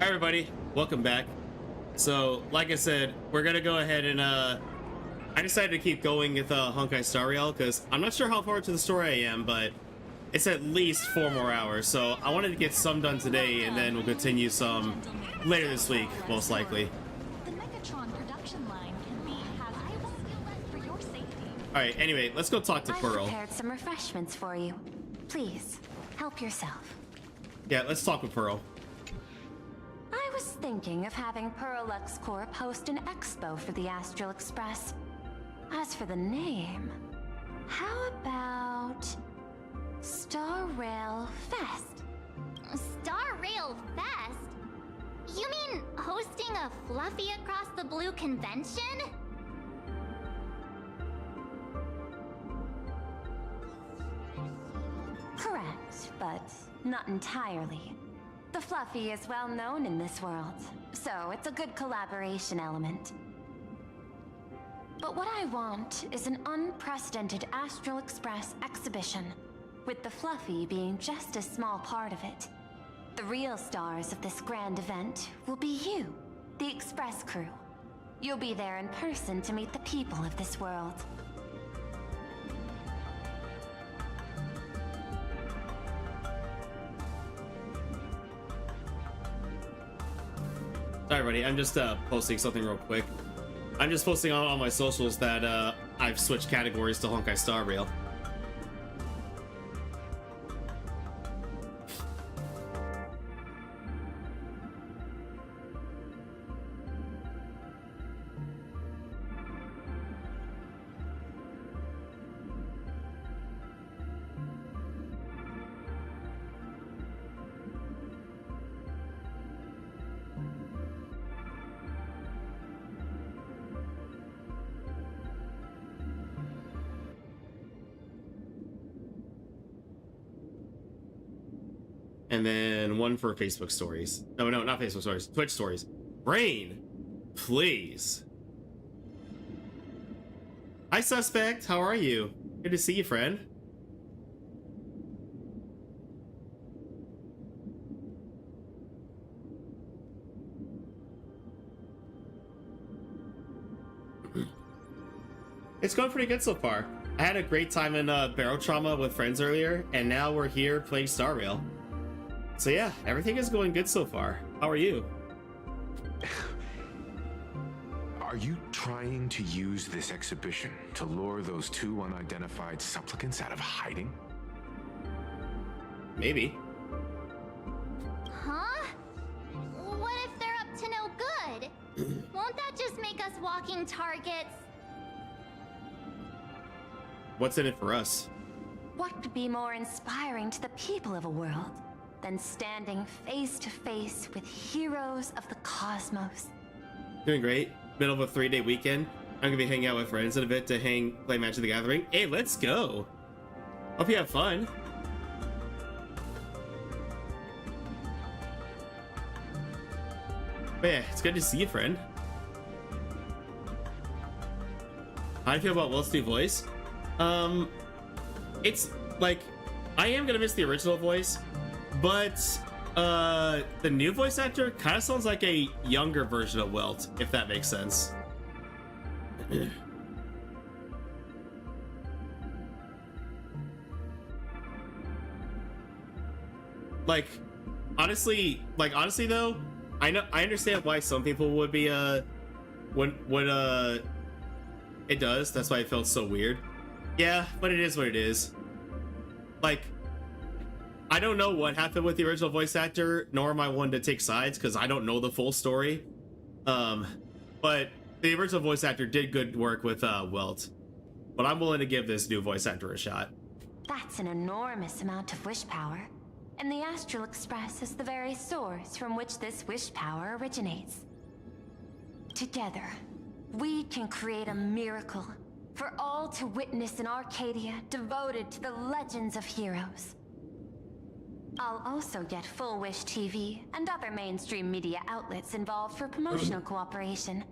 Hi everybody, welcome back. So, like I said, we're gonna go ahead and I decided to keep going with Honkai Star Rail because I'm not sure how far into the story I am, but it's at least 4 more hours. So I wanted to get some done today, and then we'll continue some later this week, most likely. The Megatron production line can be hazardous. I won't do that for your safety. All right. Anyway, let's go talk to I've Pearl. prepared some refreshments for you. Please, help yourself. Yeah, let's talk with Pearl. I was thinking of having Berryleche Corp host an expo for the Astral Express. As for the name, how about Star Rail Fest? Star Rail Fest? You mean hosting a Fluffy Across the Blue convention? Correct, but not entirely. The Fluffy is well known in this world, so it's a good collaboration element. But what I want is an unprecedented Astral Express exhibition, with the Fluffy being just a small part of it. The real stars of this grand event will be you, the Express crew. You'll be there in person to meet the people of this world. Sorry, everybody. I'm just posting something real quick. I'm just posting on all my socials that I've switched categories to Honkai Star Rail. And then one for Facebook stories. No, not Facebook stories. Twitch stories. Brain, please. Hi, suspect. How are you? Good to see you, friend. It's going pretty good so far. I had a great time in Barrel Trauma with friends earlier, and now we're here playing Star Rail. So yeah, everything is going good so far. How are you? Are you trying to use this exhibition to lure those 2 unidentified supplicants out of hiding? Maybe. Huh? What if they're up to no good? Won't that just make us walking targets? What's in it for us? What could be more inspiring to the people of a world than standing face to face with heroes of the cosmos? Doing great. Middle of a 3-day weekend. I'm gonna be hanging out with friends in a bit to play Magic the Gathering. Hey, let's go. Hope you have fun. But yeah, it's good to see you, friend. How do you feel about Will's new voice? It's like, I am gonna miss the original voice, but the new voice actor kind of sounds like a younger version of Welt, if that makes sense. Honestly though, I understand why some people would be it does. That's why it felt so weird. Yeah, but it is what it is. Like, I don't know what happened with the original voice actor, nor am I one to take sides because I don't know the full story. But the original voice actor did good work with Welt. But I'm willing to give this new voice actor a shot. That's an enormous amount of wish power. And the Astral Express is the very source from which this wish power originates. Together, we can create a miracle for all to witness in Arcadia devoted to the legends of heroes. I'll also get Full Wish TV and other mainstream media outlets involved for promotional cooperation.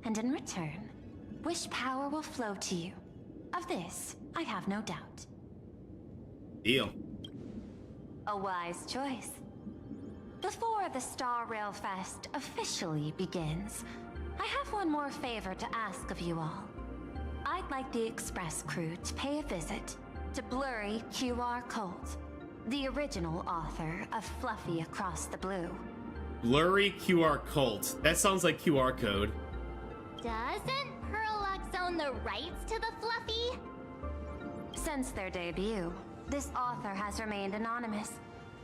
And in return, wish power will flow to you. Of this, I have no doubt. Deal. A wise choice. Before the Star Rail Fest officially begins, I have one more favor to ask of you all. I'd like the Express crew to pay a visit to Blurry QR Colt, the original author of Fluffy Across the Blue. Blurry QR Cult. That sounds like QR code. Doesn't Perlux own the rights to the Fluffy? Since their debut, this author has remained anonymous,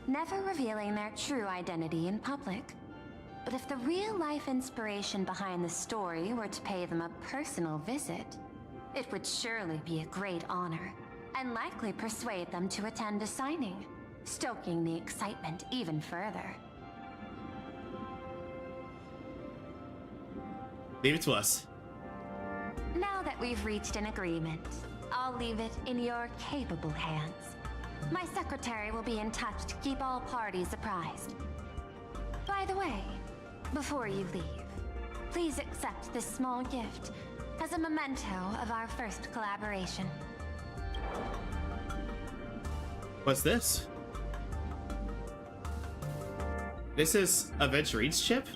never revealing their true identity in public. But if the real-life inspiration behind the story were to pay them a personal visit, it would surely be a great honor, and likely persuade them to attend a signing, stoking the excitement even further. Leave it to us. Now that we've reached an agreement, I'll leave it in your capable hands. My secretary will be in touch to keep all parties apprised. By the way, before you leave, please accept this small gift as a memento of our first collaboration. What's this? This is a Venturine's chip?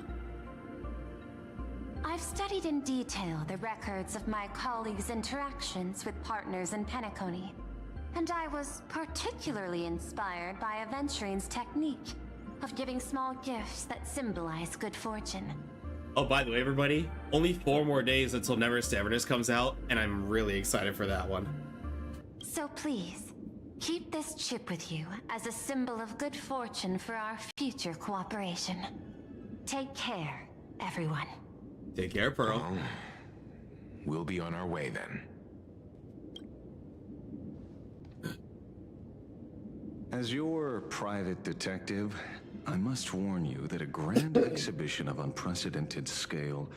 I've studied in detail the records of my colleagues' interactions with partners in Penacony, and I was particularly inspired by Aventurine's technique of giving small gifts that symbolize good fortune. Oh, by the way, everybody, only 4 more days until Never Stavernus comes out, and I'm really excited for that one. So please, keep this chip with you as a symbol of good fortune for our future cooperation. Take care, everyone. Take care, Pearl. Well, we'll be on our way then. As your private detective, I must warn you that a grand exhibition of unprecedented scale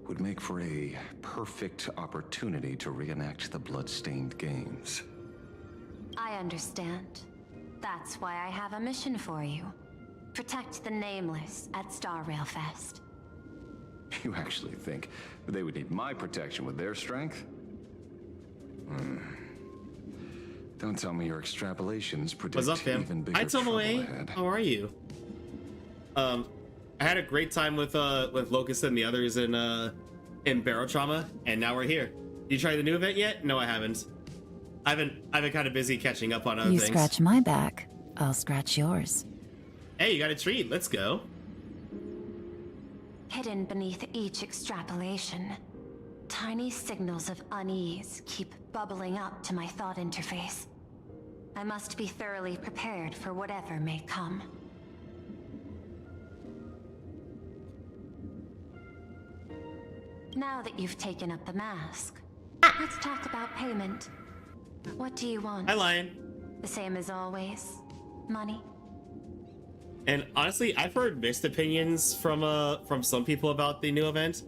would make for a perfect opportunity to reenact the blood-stained games. I understand. That's why I have a mission for you. Protect the Nameless at Star Rail Fest. You actually think they would need my protection with their strength? Don't tell me your extrapolations predict What's up, fam? even bigger Hi, trouble Tomoe. ahead. How are you? I had a great time with Locust and the others in Barrel Trauma, and now we're here. You tried the new event yet? No, I haven't. I've been kind of busy catching up on other You things. scratch my back, I'll scratch yours. Hey, you got a treat. Let's go. Hidden beneath each extrapolation, tiny signals of unease keep bubbling up to my thought interface. I must be thoroughly prepared for whatever may come. Now that you've taken up the mask, let's talk about payment. What do you want? Hi, Lion. The same as always? Money? And honestly, I've heard mixed opinions from some people about the new event.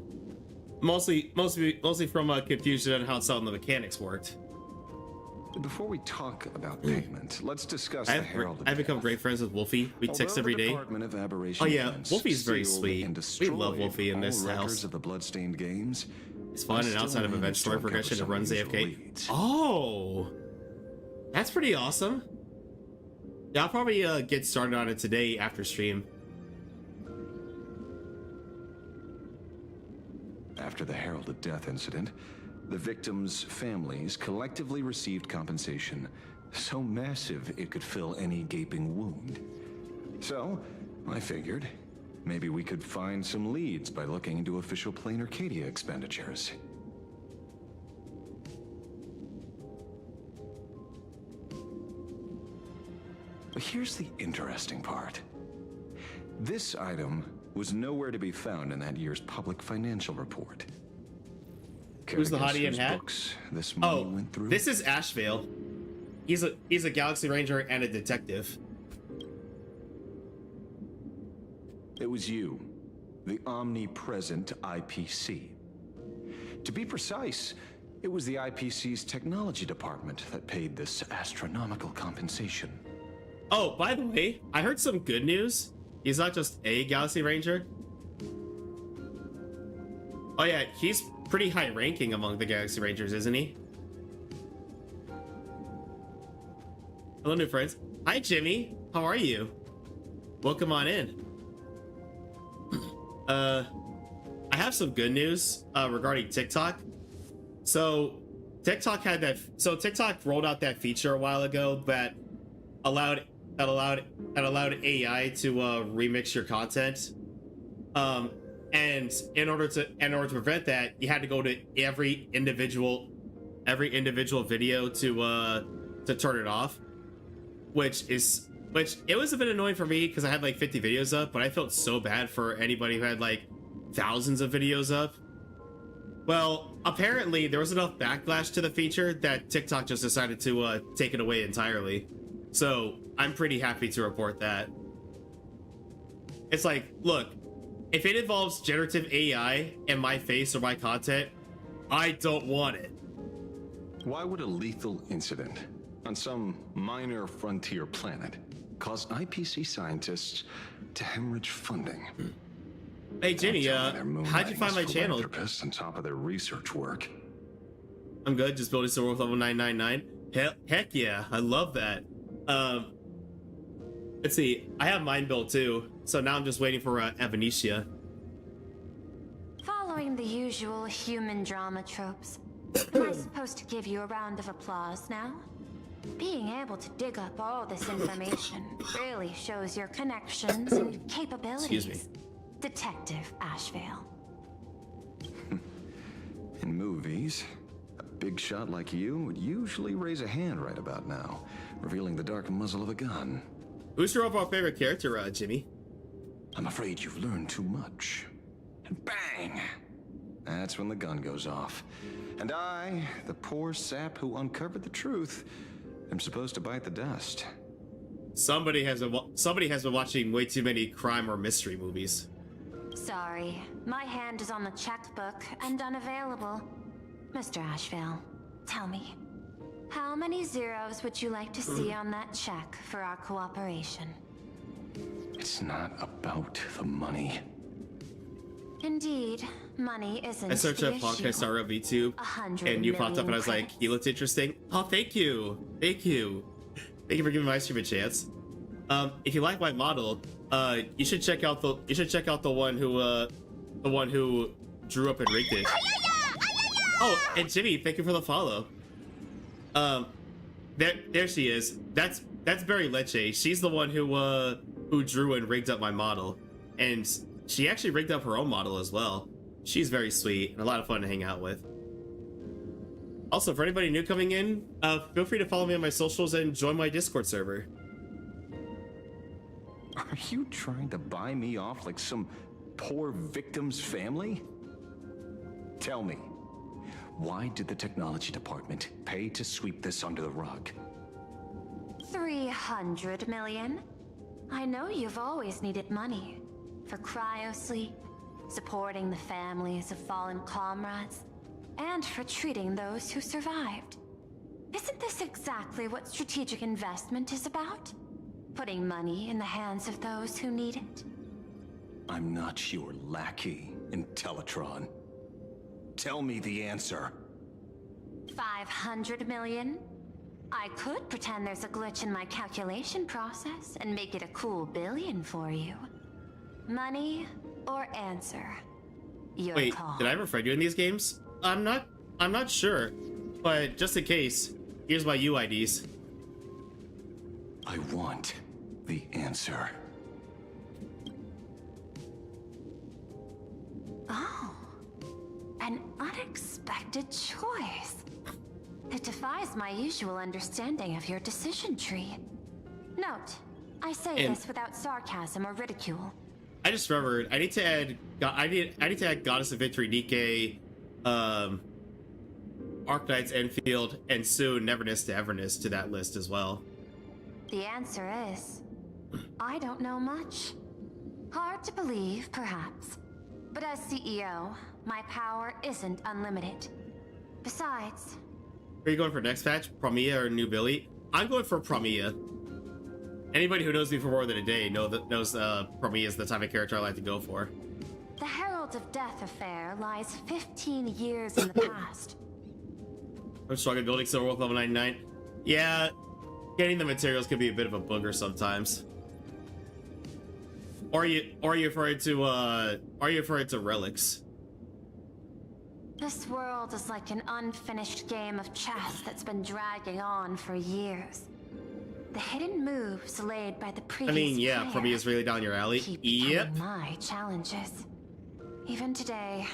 Mostly from confusion on how some of the mechanics worked. Before we talk about payment, let's discuss the Herald of I've become Death. great friends with Wolfie. We text Although every the day. Department of Aberration Oh yeah, Events Wolfie's very sealed sweet. and We love destroyed Wolfie in all this records house. of the bloodstained games. It's fun, and I outside of still event story managed to progression, it uncover runs some of these AFK. leads. Oh, that's pretty awesome. Yeah, I'll probably get started on it today after stream. After the Herald of Death incident, the victims' families collectively received compensation so massive it could fill any gaping wound. So, I figured, maybe we could find some leads by looking into official Plain Arcadia expenditures. But here's the interesting part. This item was nowhere to be found in that year's public financial report. Who's the Care to guess hottie in whose hat? books this money Oh, went through? this is Ashvale. He's a Galaxy Ranger and a detective. It was you, the omnipresent IPC. To be precise, it was the IPC's technology department that paid this astronomical compensation. Oh, by the way, I heard some good news. He's not just a Galaxy Ranger. Oh yeah, he's pretty high ranking among the Galaxy Rangers, isn't he? Hello, new friends. Hi, Jimmy. How are you? Welcome on in. I have some good news regarding TikTok. So TikTok rolled out that feature a while ago that allowed AI to remix your content. And in order to prevent that, you had to go to every individual video to turn it off, which it was a bit annoying for me because I had like 50 videos up, but I felt so bad for anybody who had like thousands of videos up. Well, apparently there was enough backlash to the feature that TikTok just decided to take it away entirely. So I'm pretty happy to report that. It's like, look, if it involves generative AI in my face or my content, I don't want it. Why would a lethal incident on some minor frontier planet cause IPC scientists to hemorrhage funding? Hey Jimmy, how'd you find my channel? On top of their research work. I'm good, just building some worth level 999. Heck yeah, I love that. Let's see, I have mine built too, so now I'm just waiting for Avenetia. Following the usual human drama tropes, am I supposed to give you a round of applause now? Being able to dig up all this information really shows your connections and capabilities. Excuse me. Detective Ashvale. In movies, a big shot like you would usually raise a hand right about now, revealing the dark muzzle of a gun. Who's your overall favorite character, Jimmy? I'm afraid you've learned too much. And bang! That's when the gun goes off. And I, the poor sap who uncovered the truth, am supposed to bite the dust. Somebody has been watching way too many crime or mystery movies. Sorry, my hand is on the checkbook and unavailable. Mr. Ashvale, tell me, how many zeros would you like to see on that check for our cooperation? It's not about the money. Indeed, money isn't I searched the up podcast issue. star of VTube, 100 and you popped up, and I was like, million "He looks interesting." Oh, thank you for giving my stream a chance. If you like my model, you should check out the one who drew up and rigged it. Oh, and Jimmy, thank you for the follow. There she is. That's Berryleche. She's the one who drew and rigged up my model, and she actually rigged up her own model as well. She's very sweet and a lot of fun to hang out with. Also, for anybody new coming in, feel free to follow me on my socials and join my Discord server. Are you trying to buy me off like some poor victim's family? Tell me, why did the technology department pay to sweep this under the rug? 300 million? I know you've always needed money. For cryosleep, supporting the families of fallen comrades, and for treating those who survived. Isn't this exactly what strategic investment is about? Putting money in the hands of those who need it? I'm not your lackey, Intellatron. Tell me the answer. 500 million? I could pretend there's a glitch in my calculation process and make it a cool billion for you. Money or answer? Your Wait, call. did I ever friend you in these games? I'm not sure, but just in case, here's my UIDs. I want the answer. Oh, an unexpected choice. It defies my usual understanding of your decision tree. Note, I say And- this without sarcasm or ridicule. I just remembered I need to add Goddess of Victory, Nikke, Arcknights, Enfield, and soon Neverness to Everness to that list as well. The answer is, I don't know much. Hard to believe, perhaps. But as CEO, my power isn't unlimited. Besides, Are you going for next patch, Promia or New Billy? I'm going for Promia. Anybody who knows me for more than a day knows Promia is the type of character I like to go for. the Herald of Death affair lies 15 years in the past. I'm struggling building Silver Wolf level 99. Yeah, getting the materials can be a bit of a booger sometimes. Or are you referring to relics? This world is like an unfinished game of chess that's been dragging on for years. The hidden moves laid by the previous yeah, player for me, it's really down your alley. keep Yep. becoming my challenges. Even today.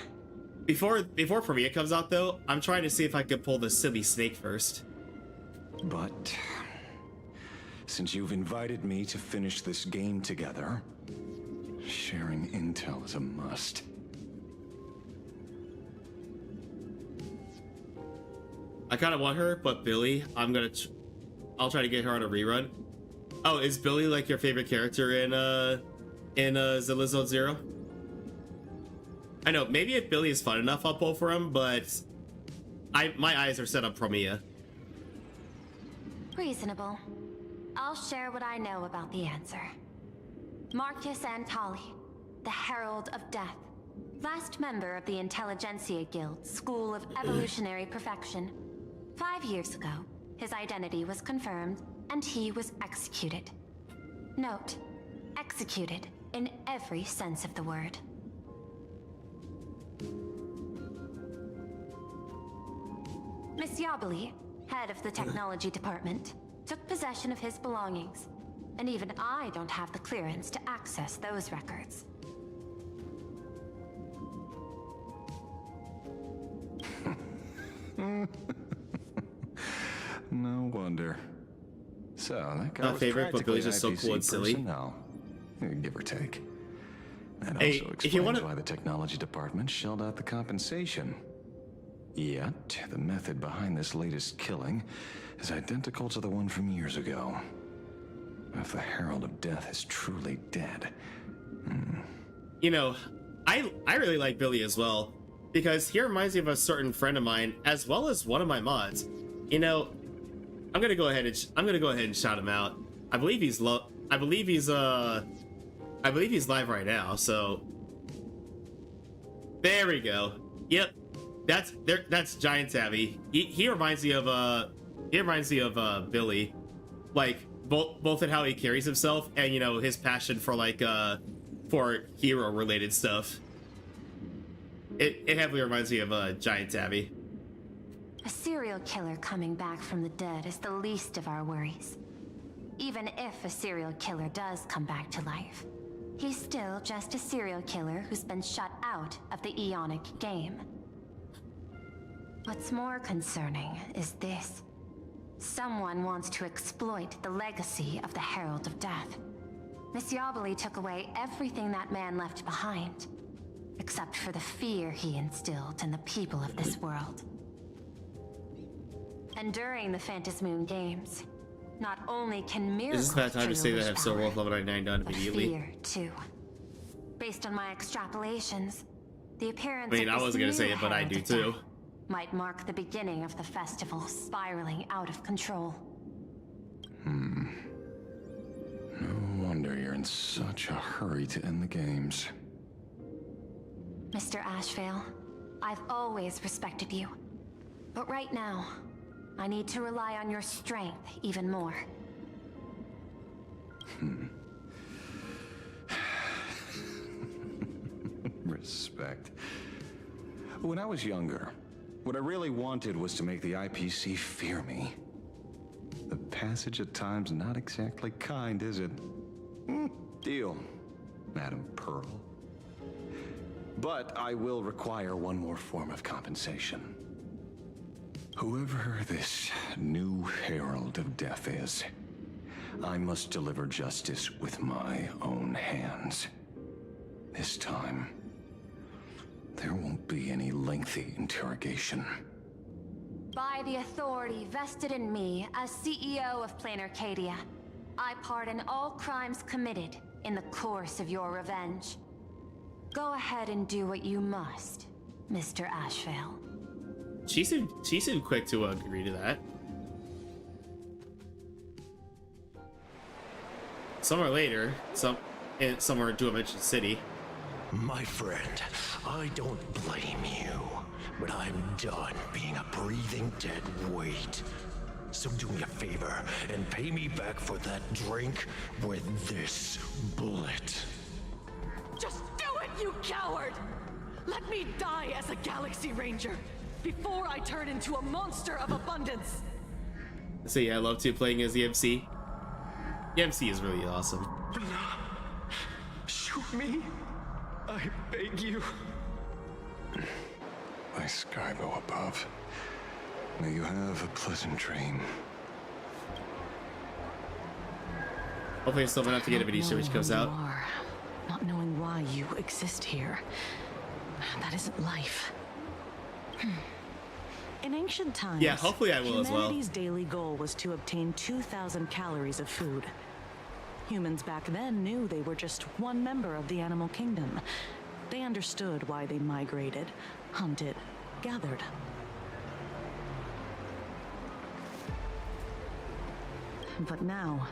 Before Premiere comes out, though, I'm trying to see if I could pull the silly snake first. But since you've invited me to finish this game together, sharing intel is a must. I kind of want her, but Billy, I'll try to get her on a rerun. Oh, is Billy like your favorite character in Zilla Zone Zero? I know, maybe if Billy is fun enough, I'll pull for him, but my eyes are set on Promia. Reasonable. I'll share what I know about the answer. Marcus Antali, the Herald of Death, last member of the Intelligentsia Guild School of Evolutionary Perfection. 5 years ago, his identity was confirmed, and he was executed. Note, executed in every sense of the word. Miss Yabali, head of the technology department, took possession of his belongings, and even I don't have the clearance to access those records. No wonder. So that guy Not was favorite, but practically Billy's just so IPC cool and silly. personnel. Give or take. That Hey, also if you explains wanna- why the technology department shelled out the compensation. Yet, the method behind this latest killing is identical to the one from years ago. If the Herald of Death is truly dead. You know, I really like Billy as well, because he reminds me of a certain friend of mine, as well as one of my mods. You know, I'm gonna go ahead and shout him out. I believe he's live right now. So there we go. Yep, that's Giant Tabby. He reminds me of Billy, like both in how he carries himself and, you know, his passion for for hero related stuff. It heavily reminds me of Giant Tabby. A serial killer coming back from the dead is the least of our worries. Even if a serial killer does come back to life, he's still just a serial killer who's been shut out of the Eonic game. What's more concerning is this. Someone wants to exploit the legacy of the Herald of Death. Miss Yabali took away everything that man left behind, except for the fear he instilled in the people of this world. And during the Phantasmoon Games, not only can miracles Is this bad time to say that I have power, Silverwolf level 99 done but immediately? fear too. Based on my extrapolations, the appearance I mean, of I this wasn't gonna new say it, but I Herald do of too. Death might mark the beginning of the festival spiraling out of control. No wonder you're in such a hurry to end the games. Mr. Ashvale, I've always respected you. But right now, I need to rely on your strength even more. Respect. When I was younger, what I really wanted was to make the IPC fear me. The passage at times not exactly kind, is it? Deal, Madam Pearl. But I will require one more form of compensation. Whoever this new Herald of Death is, I must deliver justice with my own hands. This time, there won't be any lengthy interrogation. By the authority vested in me as CEO of Plain Arcadia, I pardon all crimes committed in the course of your revenge. Go ahead and do what you must, Mr. Ashvale. She seemed quick to agree to that. Somewhere later, somewhere in Dimension City. My friend, I don't blame you, but I'm done being a breathing dead weight. So do me a favor and pay me back for that drink with this bullet. coward! Let me die as a Galaxy Ranger before I turn into a monster of abundance! So yeah, I love to playing as the MC. The MC is really awesome. Shoot me! I beg you. My Skybo above. May you have a pleasant dream. Hopefully I still don't have to get a Venetia when she comes out. Not knowing why you exist here. That isn't life. In ancient times, Yeah, hopefully I will as well. Humanity's daily goal was to obtain 2,000 calories of food. Humans back then knew they were just one member of the animal kingdom. They understood why they migrated, hunted, gathered. But now,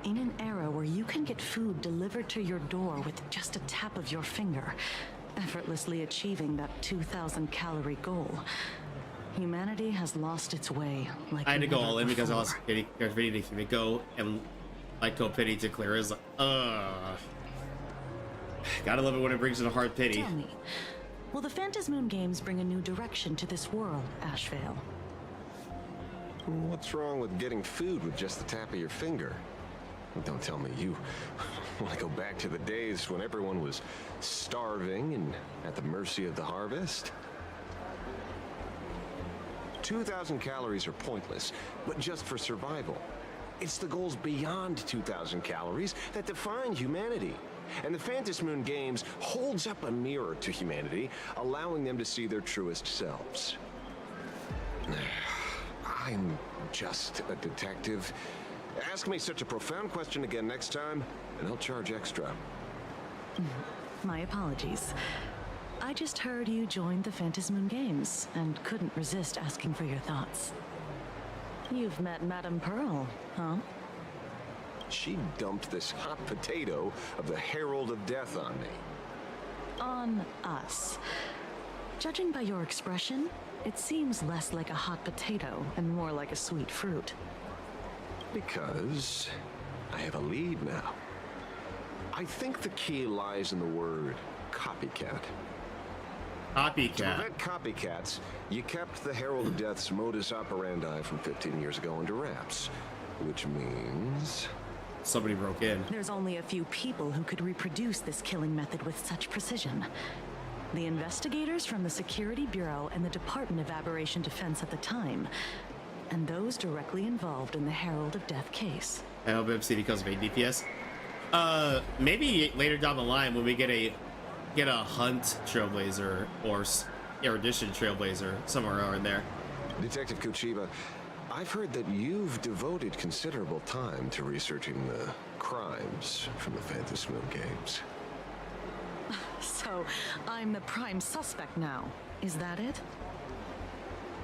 in an era where you can get food delivered to your door with just a tap of your finger, effortlessly achieving that 2,000 calorie goal, humanity has lost its way. Like I had to go never all in because I before. was ready to go and like go pity to clear is like, gotta love it when it brings in a hard pity. Tell me, will the Phantasmoon Games bring a new direction to this world, Ashvale? What's wrong with getting food with just the tap of your finger? Don't tell me you want to go back to the days when everyone was starving and at the mercy of the harvest? 2,000 calories are pointless, but just for survival. It's the goals beyond 2,000 calories that define humanity. And the Phantasmoon Games holds up a mirror to humanity, allowing them to see their truest selves. I'm just a detective. Ask me such a profound question again next time, and I'll charge extra. My apologies. I just heard you joined the Phantasmoon Games and couldn't resist asking for your thoughts. You've met Madame Pearl, huh? She dumped this hot potato of the Herald of Death on me. On us. Judging by your expression, it seems less like a hot potato and more like a sweet fruit. Because I have a lead now. I think the key lies in the word copycat. To Copycat. prevent copycats, you kept the Herald of Death's modus operandi from 15 years ago under wraps. Which means... Somebody broke in. There's only a few people who could reproduce this killing method with such precision. The investigators from the Security Bureau and the Department of Aberration Defense at the time, and those directly involved in the Herald of Death case. I hope MC becomes of 8 DPS. Maybe later down the line when we get a hunt trailblazer or erudition trailblazer somewhere around there. Detective Kuchiba, I've heard that you've devoted considerable time to researching the crimes from the Phantasmoon Games. So, I'm the prime suspect now. Is that it?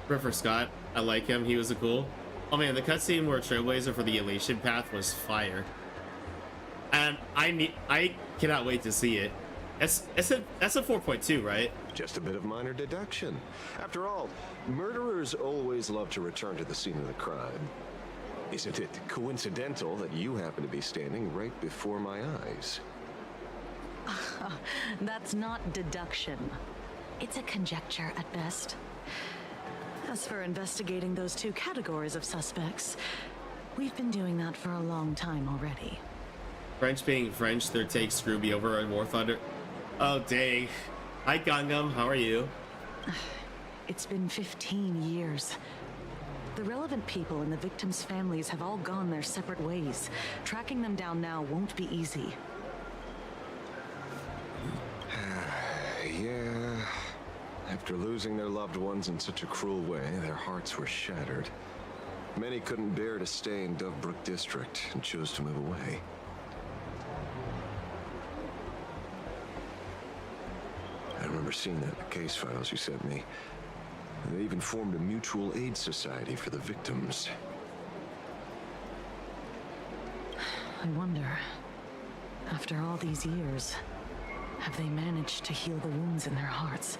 River Scott, I like him. He was a cool. Oh man, the cutscene where Trailblazer for the Elation Path was fire, and I cannot wait to see it. That's a 4.2, right? Just a bit of minor deduction. After all, murderers always love to return to the scene of the crime. Isn't it coincidental that you happen to be standing right before my eyes? That's not deduction. It's a conjecture at best. As for investigating those two categories of suspects, we've been doing that for a long time already. French being French, their take screw me over on War Thunder. Oh dang. Hi Gungam, how are you? It's been 15 years. The relevant people and the victims' families have all gone their separate ways. Tracking them down now won't be easy. Yeah. After losing their loved ones in such a cruel way, their hearts were shattered. Many couldn't bear to stay in Dovebrook District and chose to move away. I remember seeing that in the case files you sent me. They even formed a mutual aid society for the victims. I wonder, after all these years, have they managed to heal the wounds in their hearts?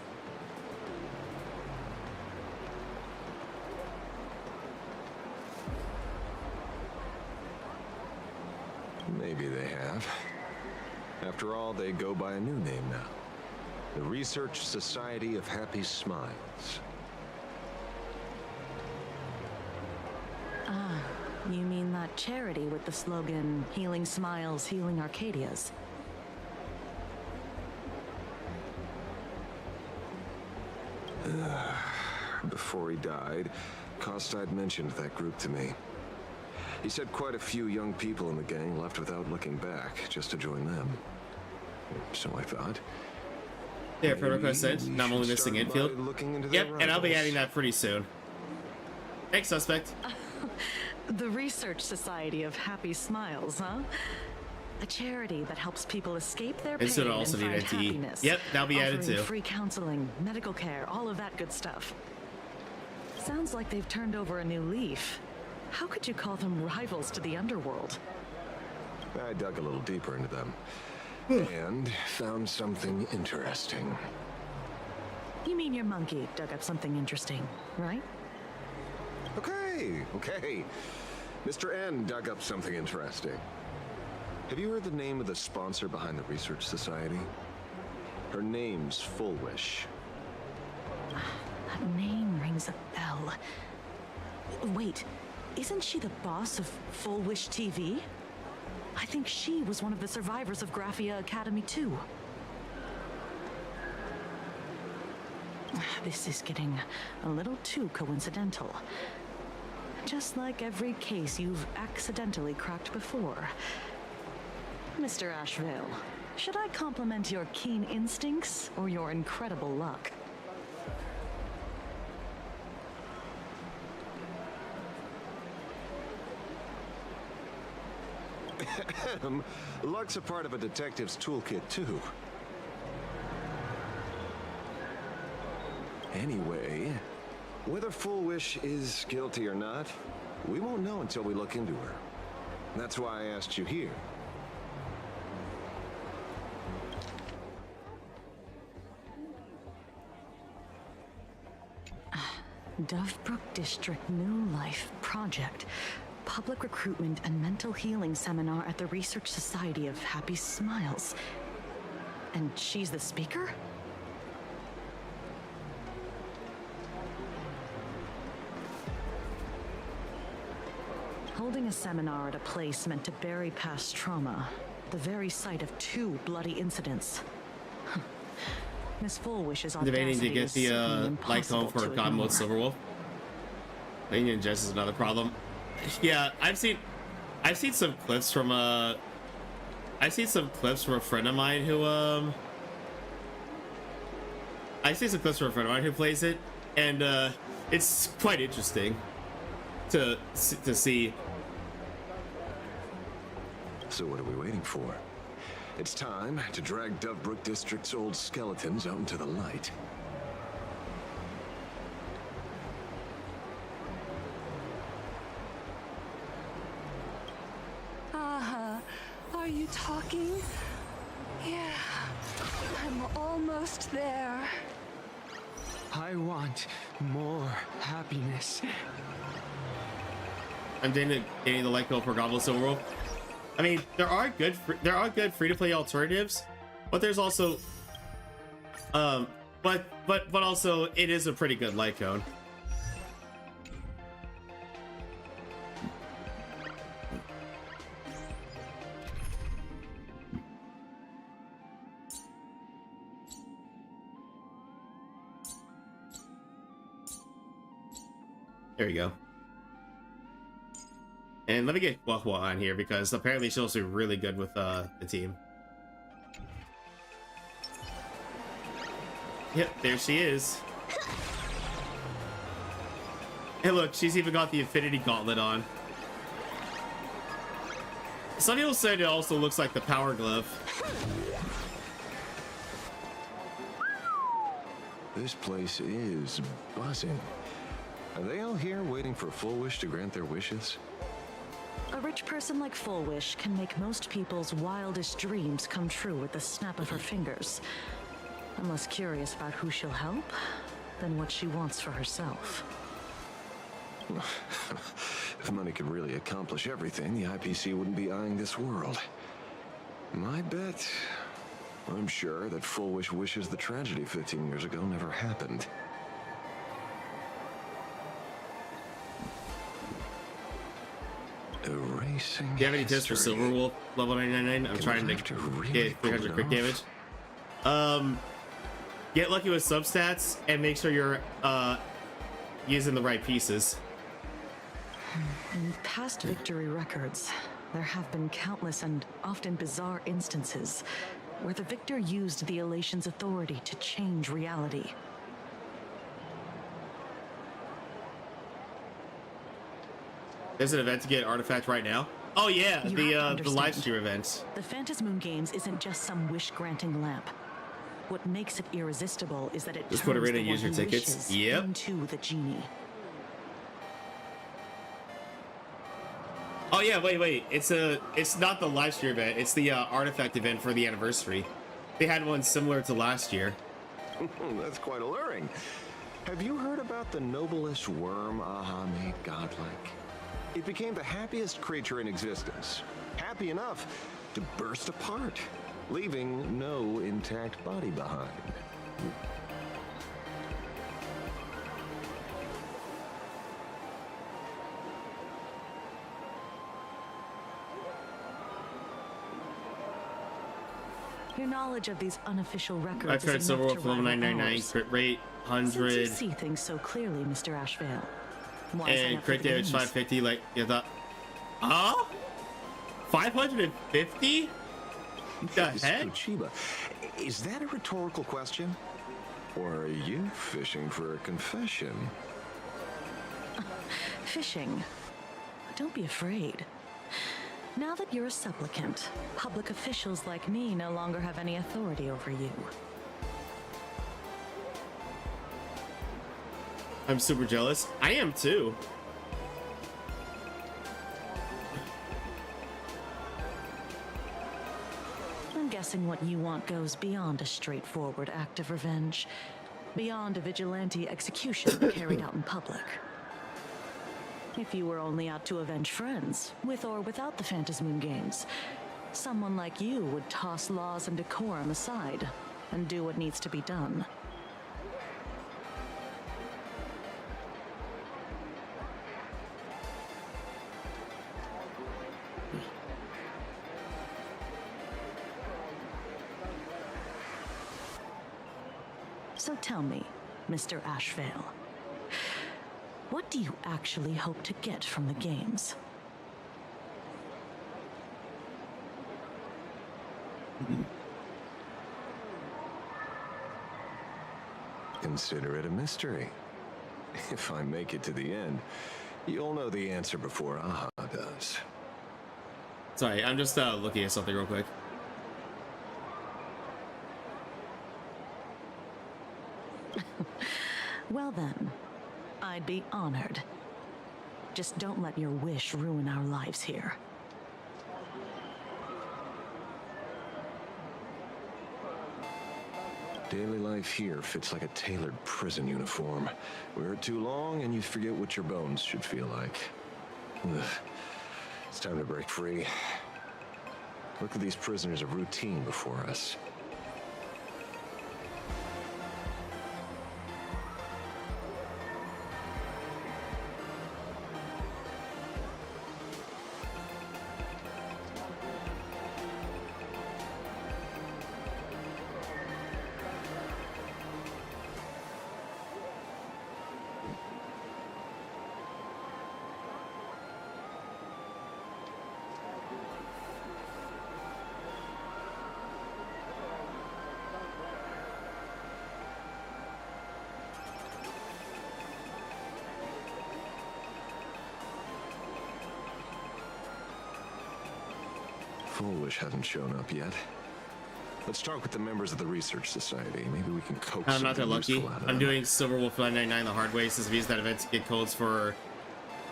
Maybe they have. After all, they go by a new name now. The Research Society of Happy Smiles. Ah, you mean that charity with the slogan, Healing Smiles, Healing Arcadias? Before he died, Costide mentioned that group to me. He said quite a few young people in the gang left without looking back, just to join them. So I thought... Yeah, friend request sent. Now I'm only missing infield. Yep, and I'll be adding that pretty soon. Thanks, suspect. The Research Society of Happy Smiles, huh? A charity that helps people escape their pain and also find need NTE. happiness. Yep, that'll be added offering too. Free counseling, medical care, all of that good stuff. Sounds like they've turned over a new leaf. How could you call them rivals to the underworld? I dug a little deeper into them. And found something interesting. You mean your monkey dug up something interesting, right? Okay. Mr. N dug up something interesting. Have you heard the name of the sponsor behind the Research Society? Her name's Full Wish. That name rings a bell. Wait, isn't she the boss of Full Wish TV? I think she was one of the survivors of Graphia Academy too. This is getting a little too coincidental. Just like every case you've accidentally cracked before. Mr. Ashvale, should I compliment your keen instincts or your incredible luck? Luck's a part of a detective's toolkit, too. Anyway, whether Full Wish is guilty or not, we won't know until we look into her. That's why I asked you here. Dovebrook District New Life Project. Public Recruitment and Mental Healing Seminar at the Research Society of Happy Smiles. And she's the speaker? Holding a seminar at a place meant to bury past trauma. The very site of 2 bloody incidents. Miss Fullwish's Debating to audacity get is the like home for God Mode Silverwolf. Union Jess is another problem. Yeah, I've seen some clips from a friend of mine who plays it, and it's quite interesting to see. So what are we waiting for? It's time to drag Dovebrook District's old skeletons out into the light. Are you talking? Yeah, I'm almost there. I want more happiness. I'm dating the like go for Goblin Silverwolf. I mean, there are good free-to-play alternatives, but there's also but also it is a pretty good light cone. There you go. And let me get Wahwa on here because apparently she's also really good with the team. Yep, there she is. Hey look, she's even got the Infinity Gauntlet on. Some people said it also looks like the Power Glove. This place is buzzing. Are they all here waiting for Full Wish to grant their wishes? A rich person like Full Wish can make most people's wildest dreams come true with the snap of her fingers. I'm less curious about who she'll help than what she wants for herself. If money could really accomplish everything, the IPC wouldn't be eyeing this world. My bet I'm sure that Full Wish wishes the tragedy 15 years ago never happened. Erasing. Do you have any tips for Silver Wolf level 999? I'm trying to get 300 crit damage. Get lucky with substats and make sure you're using the right pieces. In past victory records, there have been countless and often bizarre instances where the victor used the Elation's authority to change reality. There's an event to get artifact right now. Oh yeah, the live stream event. The Phantasmoon Games isn't just some wish-granting lamp. What makes it irresistible is that it just turns put it in the and one use your who tickets. wishes Yep. into the genie. Oh yeah, wait. It's not the live stream event. It's the artifact event for the anniversary. They had one similar to last year. That's quite alluring. Have you heard about the noblest worm Aha made godlike? It became the happiest creature in existence. Happy enough to burst apart, leaving no intact body behind. Your knowledge of these unofficial records I tried is Silver enough Wolf to level rival 999, ours. crit rate Since you 100, see things so clearly, Mr. Ashvale, why sign and up for crit the damage games? 550. Like you thought. Oh, 550? The heck? Chiba, is that a rhetorical question? Or are you fishing for a confession? Fishing. Don't be afraid. Now that you're a supplicant, public officials like me no longer have any authority over you. I'm super jealous. I am too. I'm guessing what you want goes beyond a straightforward act of revenge, beyond a vigilante execution carried out in public. If you were only out to avenge friends, with or without the Phantasmoon Games, someone like you would toss laws and decorum aside and do what needs to be done. So tell me, Mr. Ashvale, what do you actually hope to get from the games? Consider it a mystery. If I make it to the end, you'll know the answer before Aha does. Sorry, I'm just looking at something real quick. Well then, I'd be honored. Just don't let your wish ruin our lives here. Daily life here fits like a tailored prison uniform. Wear it too long and you forget what your bones should feel like. Ugh. It's time to break free. Look at these prisoners of routine before us. Foolish hasn't shown up yet. Let's talk with the members of the Research Society. Maybe we can coax I'm not that something lucky. useful out of I'm them. doing Silver Wolf 999 the hard way since I've used that event to get codes for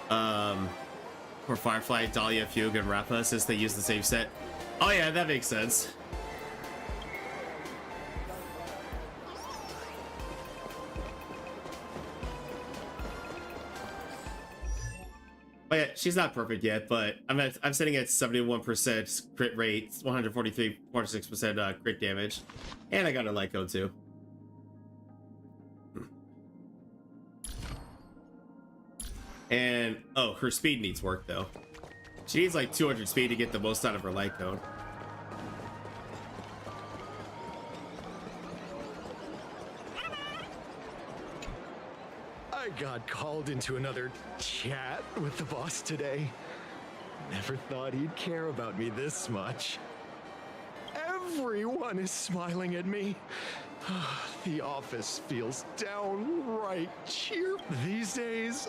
Firefly, Dahlia, Fugue, and Rappa since they use the same set. Oh yeah, that makes sense. Oh yeah, she's not perfect yet, but I'm sitting at 71% crit rate, 143.6% crit damage, and I got a light code too. And oh, her speed needs work though. She needs like 200 speed to get the most out of her light cone. I got called into another chat with the boss today. Never thought he'd care about me this much. Everyone is smiling at me. The office feels downright cheerful. These days,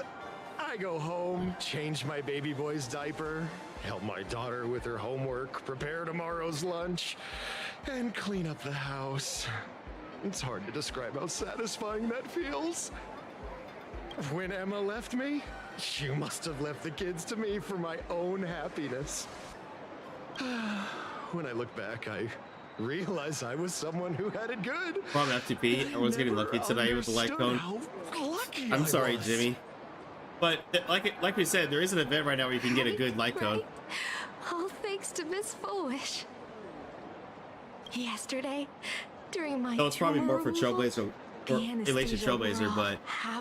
I go home, change my baby boy's diaper, help my daughter with her homework, prepare tomorrow's lunch, and clean up the house. It's hard to describe how satisfying that feels. When Emma left me, she must have left the kids to me for my own happiness. When I look back, I realize I was someone who had it good. Probably FTP. Everyone's getting lucky today with the light cone. I'm sorry, Jimmy. But like we said, there is an event right now where you can get a good light cone. All thanks to Miss Foolish. Yesterday, during my So it's probably more for Trailblazer or Elation Trailblazer, but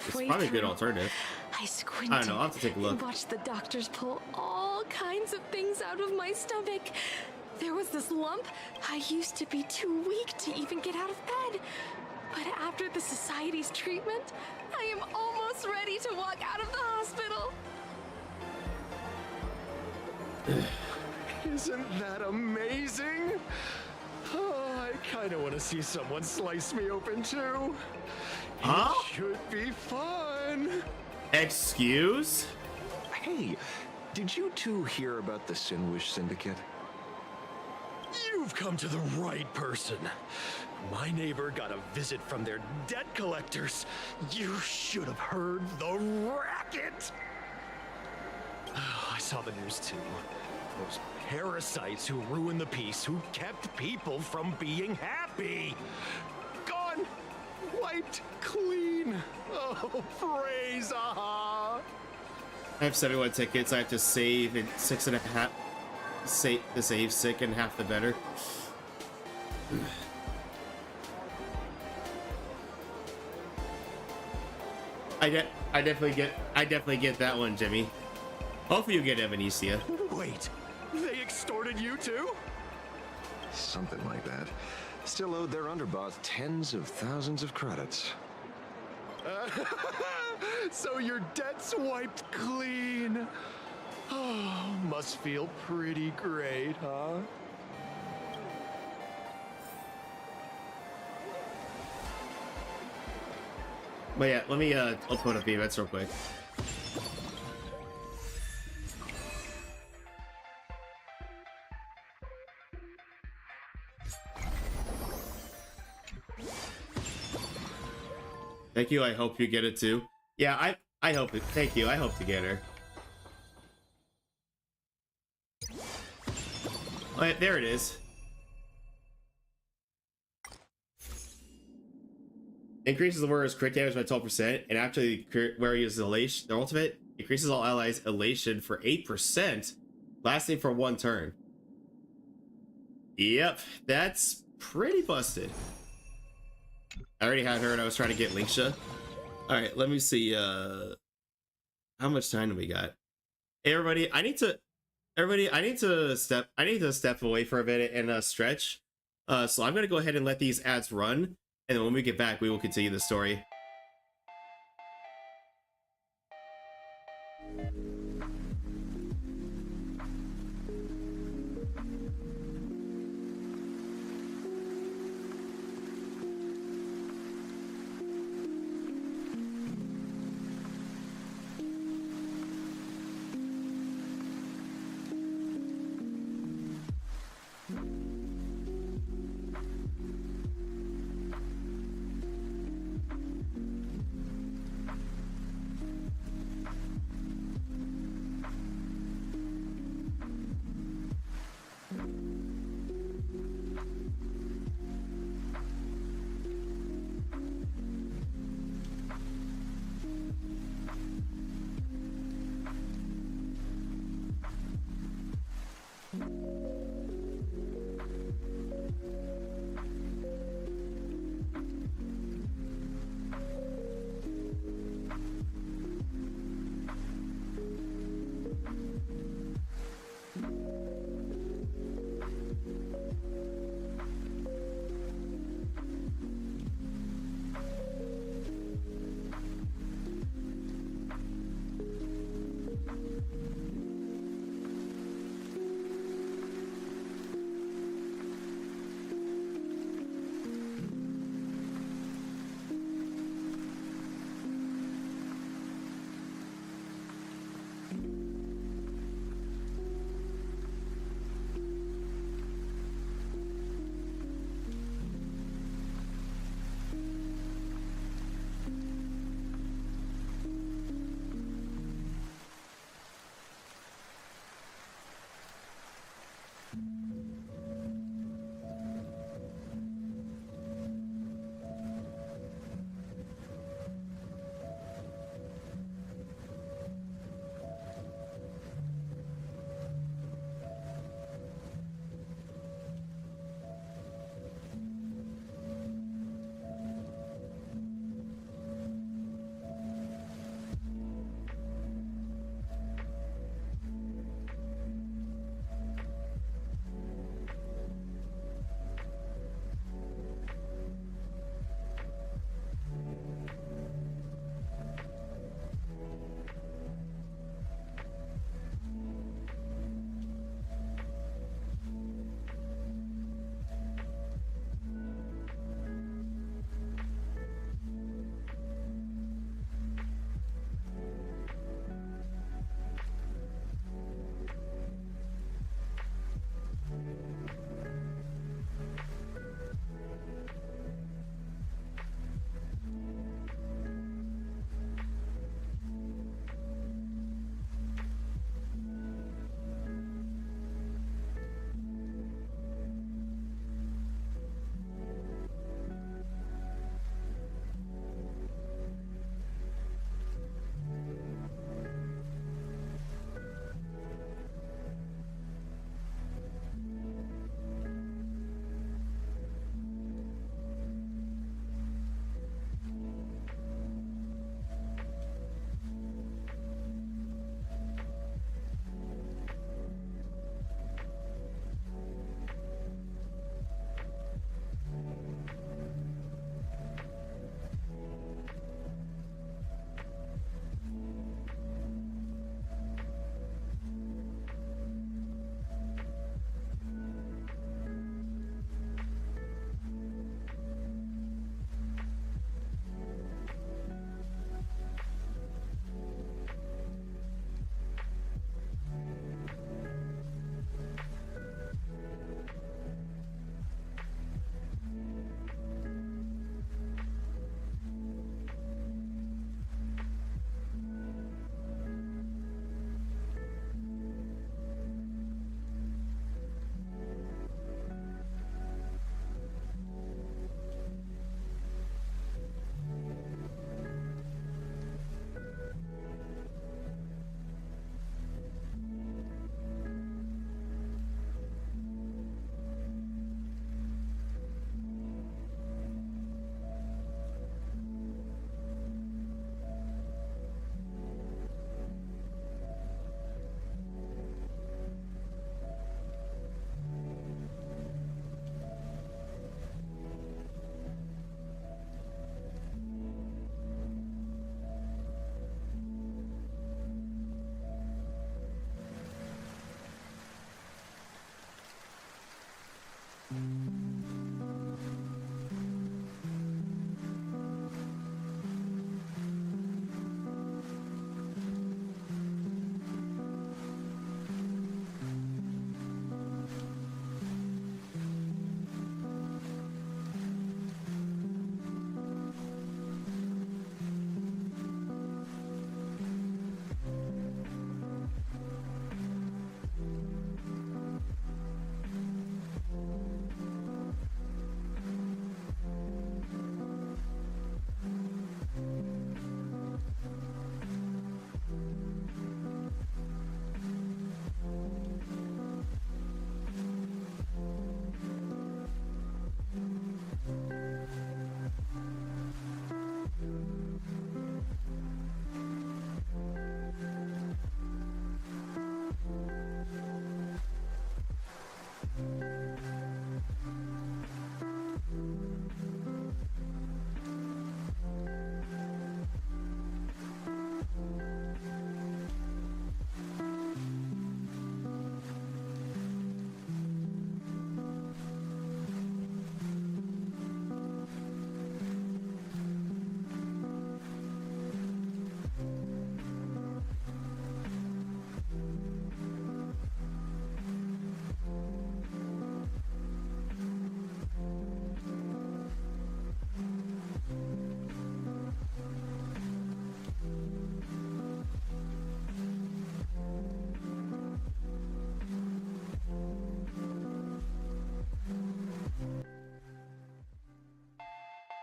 it's probably a good alternative. I squinted. I don't know, I'll have to take a look. And watched the doctors pull all kinds of things out of my stomach. There was this lump. I used to be too weak to even get out of bed. But after the society's treatment, I am almost ready to walk out of the hospital. Isn't that amazing? Oh, I kind of want to see someone slice me open too. Huh? It should be fun. Excuse? Hey, did you two hear about the Sinwish Syndicate? You've come to the right person. My neighbor got a visit from their debt collectors. You should have heard the racket. I saw the news too. Those parasites who ruined the peace, who kept people from being happy. Gone. Wiped clean. Oh, praise aha. I have 71 tickets. I have to save in 6.5. The save sick and half the better. I definitely get that one, Jimmy. Hopefully you get Evanesia. Wait, they extorted you too? Something like that. Still owed their underboss tens of thousands of credits. So your debt's wiped clean. Oh, must feel pretty great, huh? But yeah, let me open up the events real quick. Thank you. I hope you get it too. Yeah, I hope it. Thank you. I hope to get her. Oh, yeah, there it is. Increases the wearer's crit damage by 12%, and after the wearer uses elation, their ultimate increases all allies' elation for 8%, lasting for 1 turn. Yep, that's pretty busted. I already had her, and I was trying to get Linksha. All right, let me see. How much time do we got? Hey, everybody, I need to step away for a minute and stretch. So I'm gonna go ahead and let these ads run. And then when we get back, we will continue the story.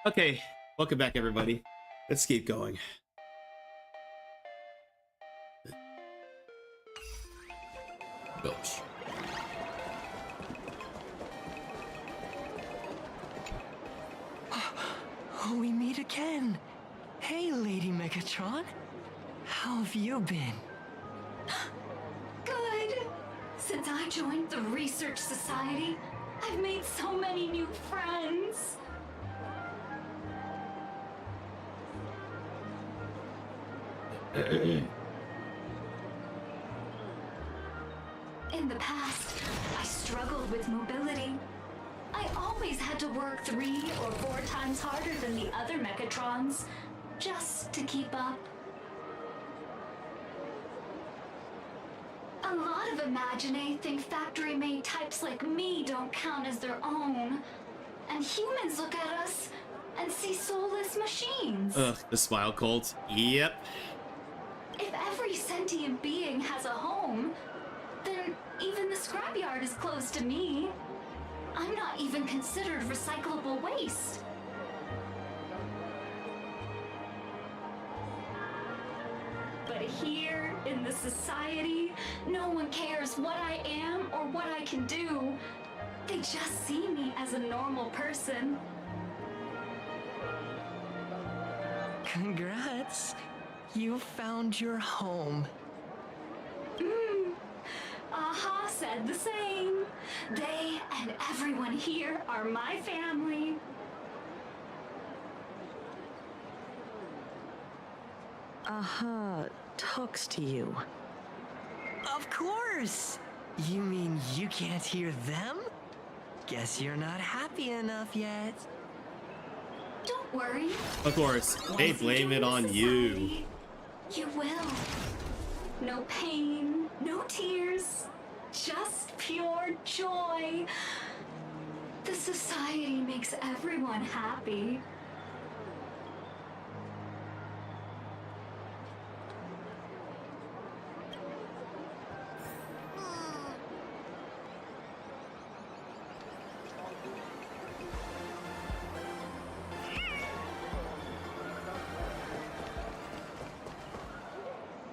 Okay, welcome back, everybody. Let's keep going. Gosh. Oh, we meet again. Hey, Lady Megatron. How have you been? Good. Since I joined the Research Society, I've made so many new friends. In the past, I struggled with mobility. I always had to work 3 or 4 times harder than the other Mechatrons, just to keep up. A lot of Imagine think factory-made types like me don't count as their own. And humans look at us and see soulless machines. Ugh, the smile cult. Yep. If every sentient being has a home, then even the scrapyard is closed to me. I'm not even considered recyclable waste. But here, in the society, no one cares what I am or what I can do. They just see me as a normal person. Congrats. You found your home. Aha said the same. They and everyone here are my family. Aha talks to you. Of course. You mean you can't hear them? Guess you're not happy enough yet. Don't worry. Of course, they blame it on you. You will. No pain, no tears, just pure joy. The society makes everyone happy.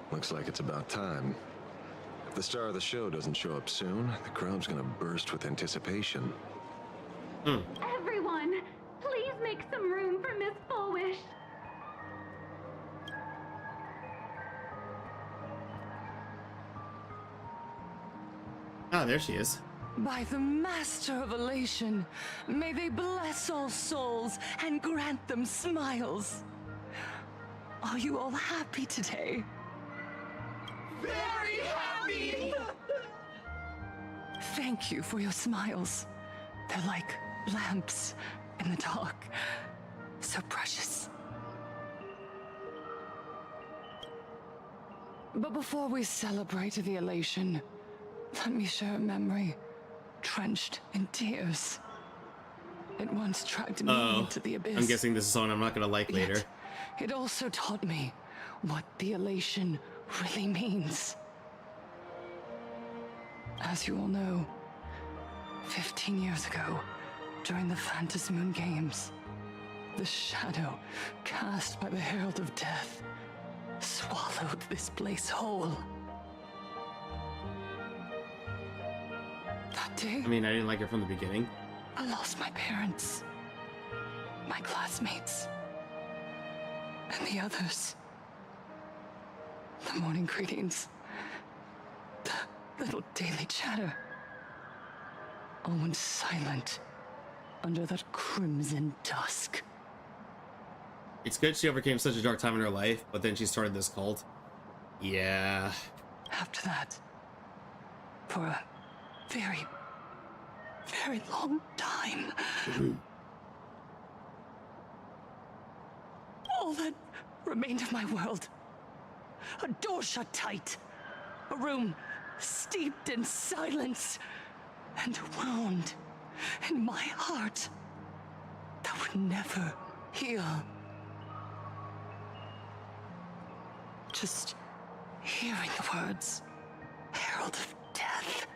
Looks like it's about time. If the star of the show doesn't show up soon, the crowd's gonna burst with anticipation. Everyone, please make some room for Miss Fullwish. Ah, there she is. By the Master of Elation, may they bless all souls and grant them smiles. Are you all happy today? Very happy! Thank you for your smiles. They're like lamps in the dark. So precious. But before we celebrate the elation, let me share a memory drenched in tears. It once dragged me into the abyss. I'm guessing this is something I'm not gonna like later. Yet, it also taught me what the elation really means. As you all know, 15 years ago, during the Phantasmoon Games, the shadow cast by the Herald of Death swallowed this place whole. That day, I mean, I didn't like her from the beginning. I lost my parents, my classmates, and the others. The morning greetings, the little daily chatter, all went silent under that crimson dusk. It's good she overcame such a dark time in her life, but then she started this cult. Yeah. After that, for a very, very long time, all that remained of my world, a door shut tight, a room steeped in silence, and a wound in my heart that would never heal. Just hearing the words, Herald of Death,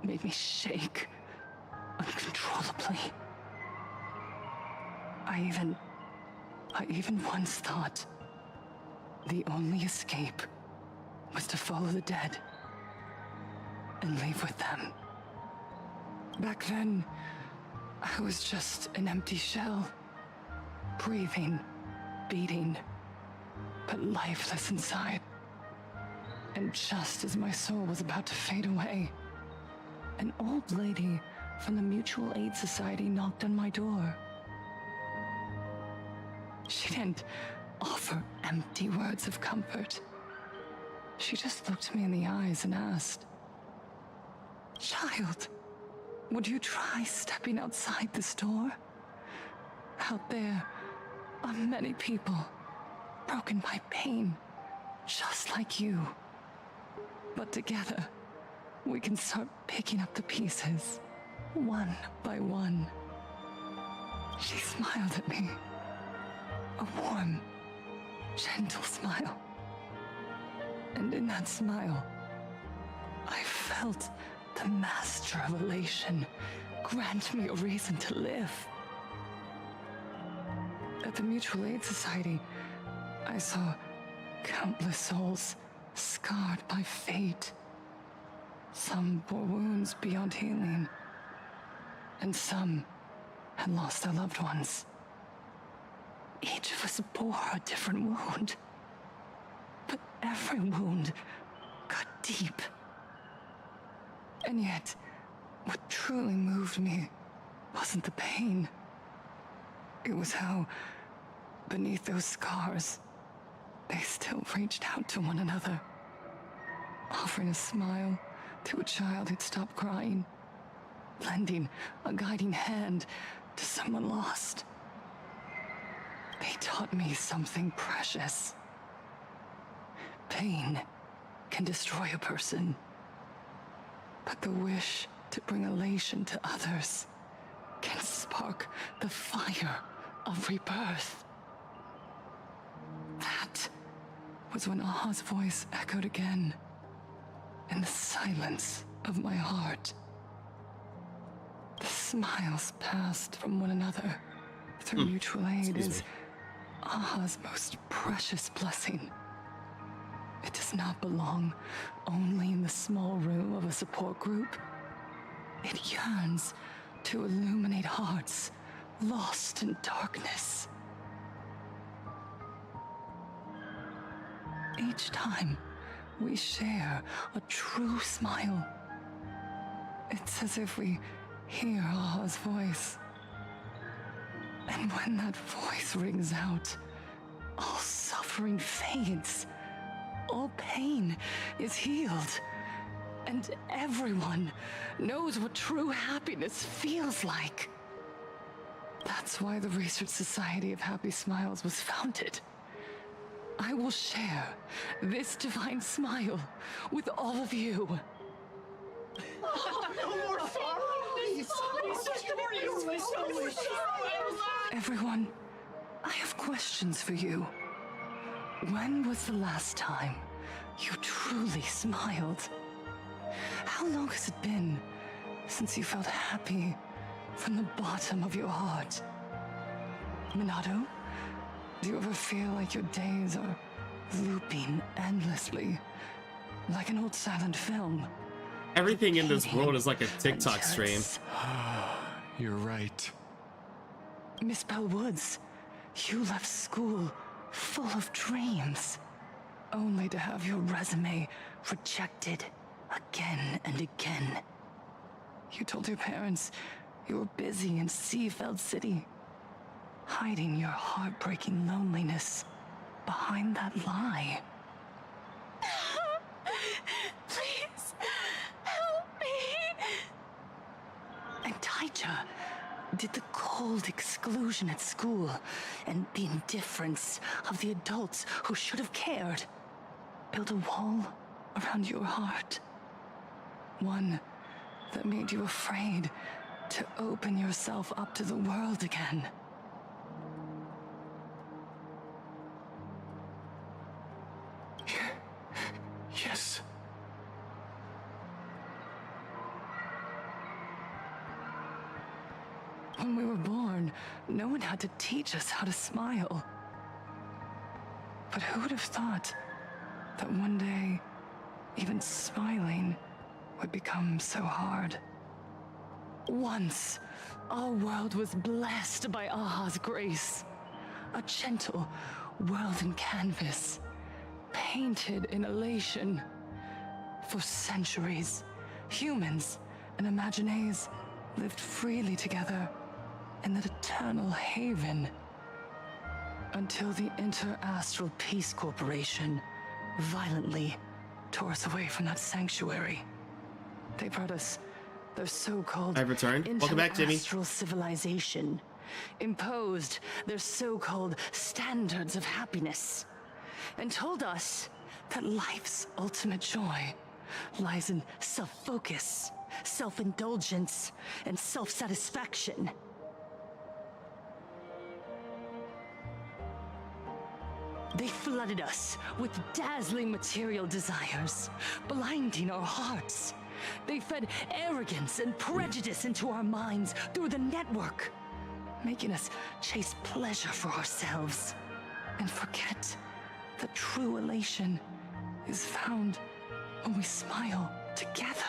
made me shake uncontrollably. I I even once thought the only escape was to follow the dead and leave with them. Back then, I was just an empty shell, breathing, beating, but lifeless inside. And just as my soul was about to fade away, an old lady from the Mutual Aid Society knocked on my door. She didn't offer empty words of comfort. She just looked me in the eyes and asked, "Child, would you try stepping outside this door? Out there are many people broken by pain, just like you. But together, we can start picking up the pieces, one by one." She smiled at me. A warm, gentle smile. And in that smile, I felt the master of elation grant me a reason to live. At the Mutual Aid Society, I saw countless souls scarred by fate. Some bore wounds beyond healing, and some had lost their loved ones. Each of us bore a different wound, but every wound got deep. And yet, what truly moved me wasn't the pain. It was how, beneath those scars, they still reached out to one another, offering a smile to a child who'd stopped crying, lending a guiding hand to someone lost. They taught me something precious. Pain can destroy a person, but the wish to bring elation to others can spark the fire of rebirth. That was when Aha's voice echoed again in the silence of my heart. The smiles passed from one another through mutual aid is Aha's most precious blessing. It does not belong only in the small room of a support group. It yearns to illuminate hearts lost in darkness. Each time we share a true smile, it's as if we hear Aha's voice. And when that voice rings out, all suffering fades. All pain is healed, and everyone knows what true happiness feels like. That's why the Research Society of Happy Smiles was founded. I will share this divine smile with all of you. Everyone, I have questions for you. When was the last time you truly smiled? How long has it been since you felt happy from the bottom of your heart? Minato, do you ever feel like your days are looping endlessly, like an old silent film? Everything in this world is like a TikTok stream. You're right. Miss Bell Woods, you left school full of dreams, only to have your resume rejected again and again. You told your parents you were busy in Seafeld City, hiding your heartbreaking loneliness behind that lie. Please, help me. And Taija did the cold exclusion at school and the indifference of the adults who should have cared build a wall around your heart. One that made you afraid to open yourself up to the world again. Yes. When we were born, no one had to teach us how to smile. But who would have thought that one day, even smiling would become so hard? Once, our world was blessed by Aha's grace. A gentle world in canvas, painted in elation. For centuries, humans and Imaginaes lived freely together in that eternal haven. Until the Inter-Astral Peace Corporation violently tore us away from that sanctuary. They brought us their so-called I've returned. Welcome back, Jimmy. Inter-Astral civilization, imposed their so-called standards of happiness, and told us that life's ultimate joy lies in self-focus, self-indulgence, and self-satisfaction. They flooded us with dazzling material desires, blinding our hearts. They fed arrogance and prejudice into our minds through the network, making us chase pleasure for ourselves and forget that true elation is found when we smile together.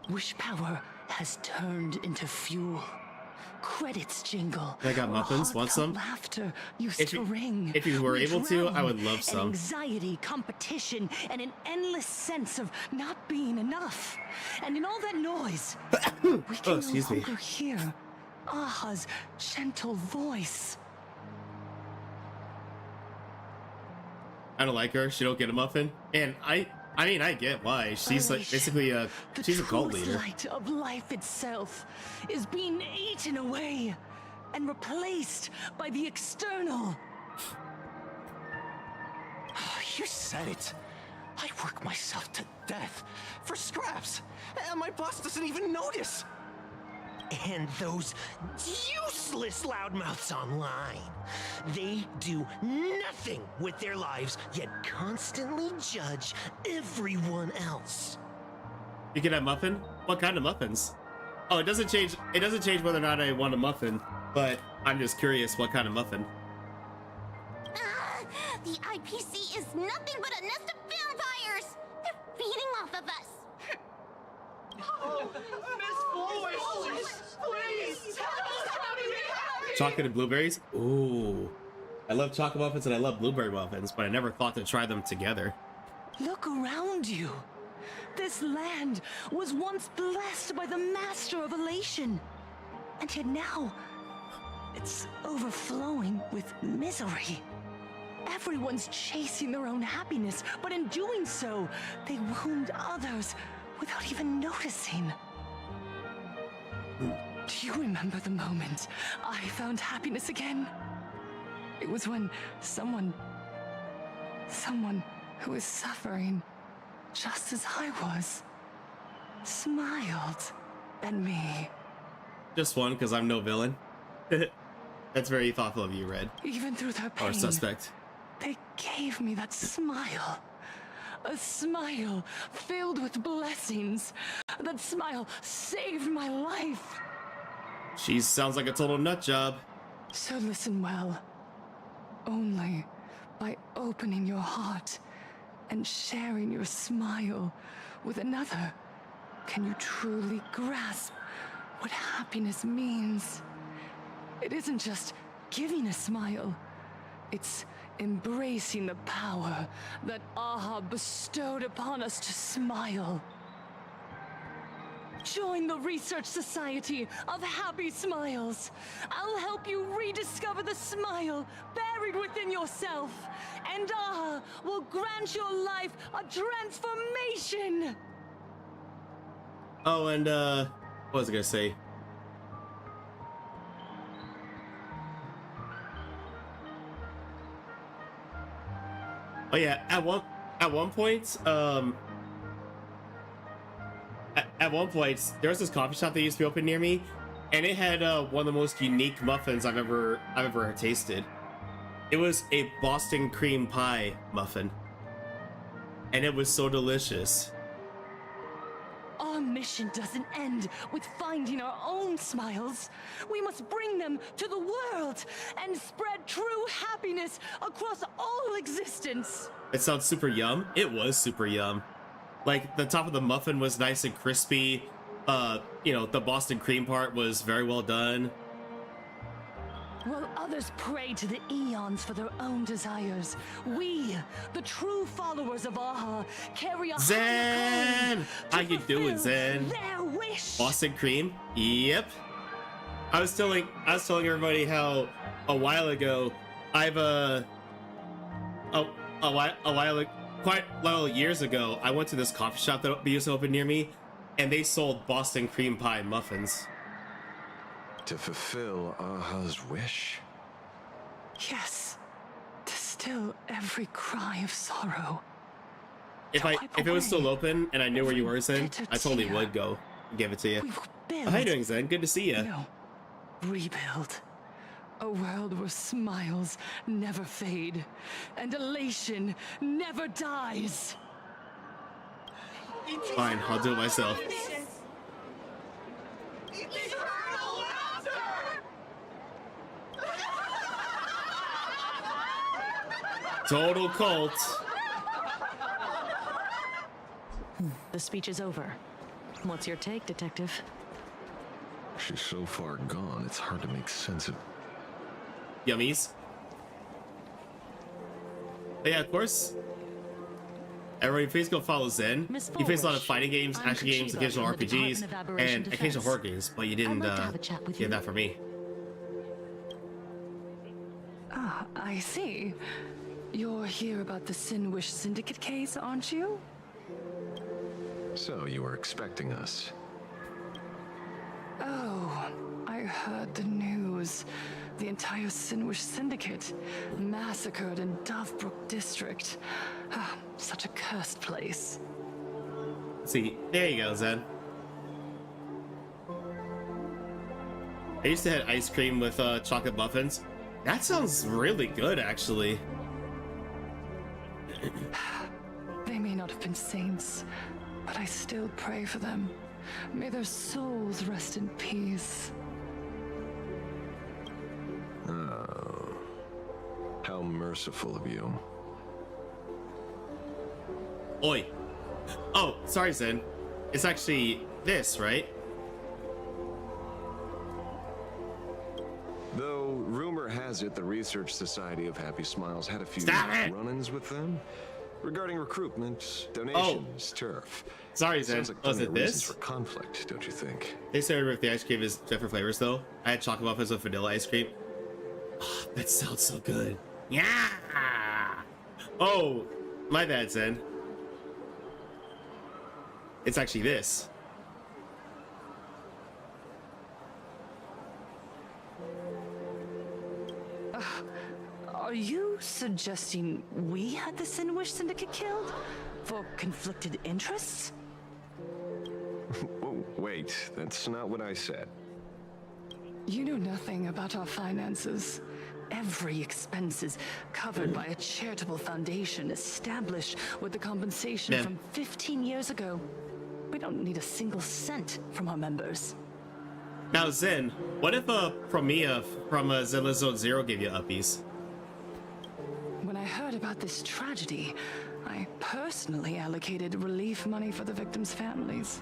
Wish power has turned into fuel. Credits jingle. I got muffins. Want some? Laughter used to ring. If you were able to, I would love some. Anxiety, competition, and an endless sense of not being enough. And in all that noise, we can no longer hear Aha's gentle voice. I don't like her. She don't get a muffin. And I mean, I get why. She's like basically she's a cult leader. The light of life itself is being eaten away and replaced by the external. You said it. I work myself to death for scraps, and my boss doesn't even notice. And those useless loudmouths online. They do nothing with their lives, yet constantly judge everyone else. You get a muffin? What kind of muffins? Oh, it doesn't change. It doesn't change whether or not I want a muffin, but I'm just curious what kind of muffin. The IPC is nothing but a nest of vampires. They're feeding off of us. Chocolate and blueberries? Ooh. I love chocolate muffins and I love blueberry muffins, but I never thought to try them together. Look around you. This land was once blessed by the master of elation. And yet now, it's overflowing with misery. Everyone's chasing their own happiness, but in doing so, they wound others without even noticing. Do you remember the moment I found happiness again? It was when someone who was suffering just as I was, smiled at me. Just one, because I'm no villain. That's very thoughtful of you, Red. Even through their pain, or suspect. They gave me that smile. A smile filled with blessings. That smile saved my life. She sounds like a total nut job. So listen well. Only by opening your heart and sharing your smile with another can you truly grasp what happiness means. It isn't just giving a smile. It's embracing the power that Aha bestowed upon us to smile. Join the Research Society of Happy Smiles. I'll help you rediscover the smile buried within yourself, and Aha will grant your life a transformation. Oh, and what was I gonna say? Oh yeah, at one point, at one point, there was this coffee shop that used to be open near me, and it had one of the most unique muffins I've ever tasted. It was a Boston cream pie muffin, and it was so delicious. Our mission doesn't end with finding our own smiles. We must bring them to the world and spread true happiness across all existence. It sounds super yum. It was super yum. Like, the top of the muffin was nice and crispy. You know, the Boston cream part was very well done. While others pray to the eons for their own desires, we, the true followers of Aha, carry a Zen! How you doing, Zen? Their wish. Boston cream? Yep. I was telling everybody how a while ago I've quite a while years ago I went to this coffee shop that used to open near me, and they sold Boston cream pie muffins. To fulfill Aha's wish? Yes. To still every cry of sorrow. If it was still open and I knew where you were, Zen, I totally would go and give it to you. Oh, how you doing, Zen? Good to see you. No. Rebuild. A world where smiles never fade and elation never dies. Fine, I'll do it myself. Total cult. The speech is over. What's your take, Detective? She's so far gone, it's hard to make sense of... Yummies. But yeah, of course. Everybody, please go follow Zen. He plays a lot of fighting games, action games, occasional RPGs, and occasional horror games, but you didn't get that for me. Ah, I see. You're here about the Sinwish Syndicate case, aren't you? So, you were expecting us. Oh, I heard the news. The entire Sinwish Syndicate massacred in Dovebrook District. Ah, such a cursed place. See, there you go, Zen. I used to have ice cream with chocolate muffins. That sounds really good, actually. They may not have been saints, but I still pray for them. May their souls rest in peace. Oh, how merciful of you. Oi. Oh, sorry, Zen. It's actually this, right? Though, rumor has it the Research Society of Happy Smiles had a few run-ins with them regarding recruitment, donations, turf. Sorry, Zen. Sounds like Was it reasons this? for conflict, don't you think? They said if the ice cream is different flavors, though. I had chocolate muffins with vanilla ice cream. Oh, that sounds so good. Yeah. Oh, my bad, Zen. It's actually this. Are you suggesting we had the Sinwish Syndicate killed? For conflicted interests? Whoa, wait, that's not what I said. You know nothing about our finances. Every expense is covered by a charitable foundation established with the compensation from 15 years ago. We don't need a single cent from our members. Now, Zen, what if Promia from Zilla Zone Zero gave you uppies? When I heard about this tragedy, I personally allocated relief money for the victims' families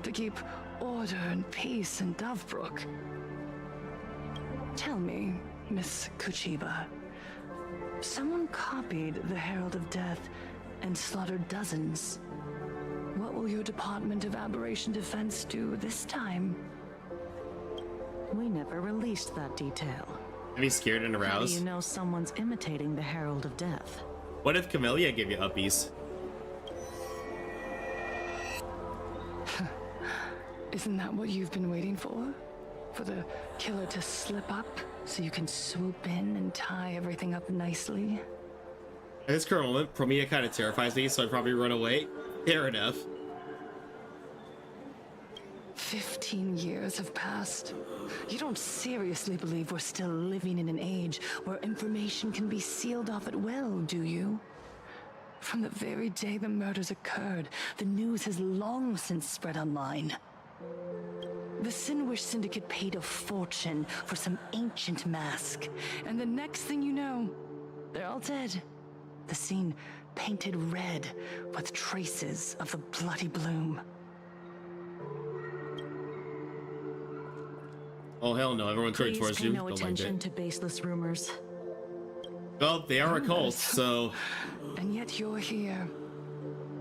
to keep order and peace in Dovebrook. Tell me, Miss Kuchiba, someone copied the Herald of Death and slaughtered dozens. What will your Department of Aberration Defense do this time? We never released that detail. Are you scared and aroused? How do you know someone's imitating the Herald of Death? What if Camellia gave you uppies? Isn't that what you've been waiting for? For the killer to slip up so you can swoop in and tie everything up nicely? At this current moment, Promia kind of terrifies me, so I'd probably run away. Fair enough. 15 years have passed. You don't seriously believe we're still living in an age where information can be sealed off at will, do you? From the very day the murders occurred, the news has long since spread online. The Sinwish Syndicate paid a fortune for some ancient mask, and the next thing you know, they're all dead. The scene painted red with traces of the bloody bloom. Oh hell no! Everyone turns towards you. Please pay no Don't like attention it. to baseless rumors. Well, they are a cult, so. And yet you're here.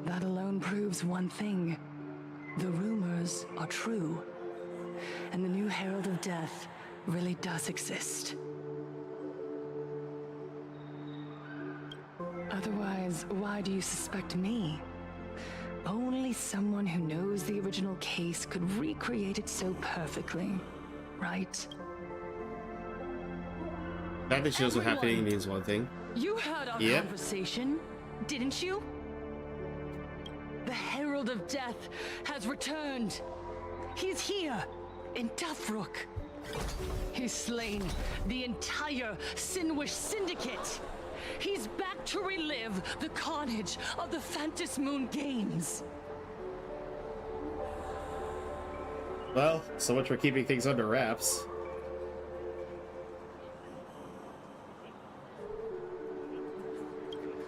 That alone proves one thing. The rumors are true. And the new Herald of Death really does exist. Otherwise, why do you suspect me? Only someone who knows the original case could recreate it so perfectly, right? The fact that she knows what's happening means one thing. You heard our conversation, didn't you? The Herald of Death has returned. He's here, in Dufrook. He's slain the entire Sinwish Syndicate. He's back to relive the carnage of the Phantasmoon Games. Well, so much for keeping things under wraps.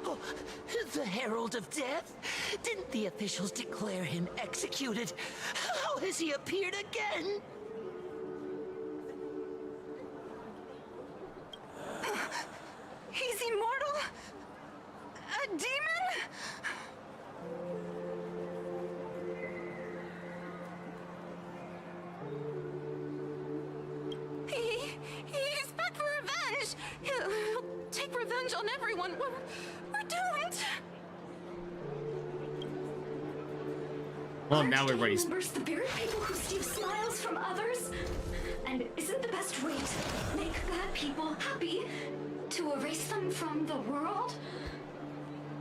Oh, the Herald of Death? Didn't the officials declare him executed? How has he appeared again? He's immortal? A demon? He's back for revenge! He'll take revenge on everyone. We're doomed! Well, now everybody's. Remembers the very people who steal smiles from others? And isn't the best way to make bad people happy to erase them from the world?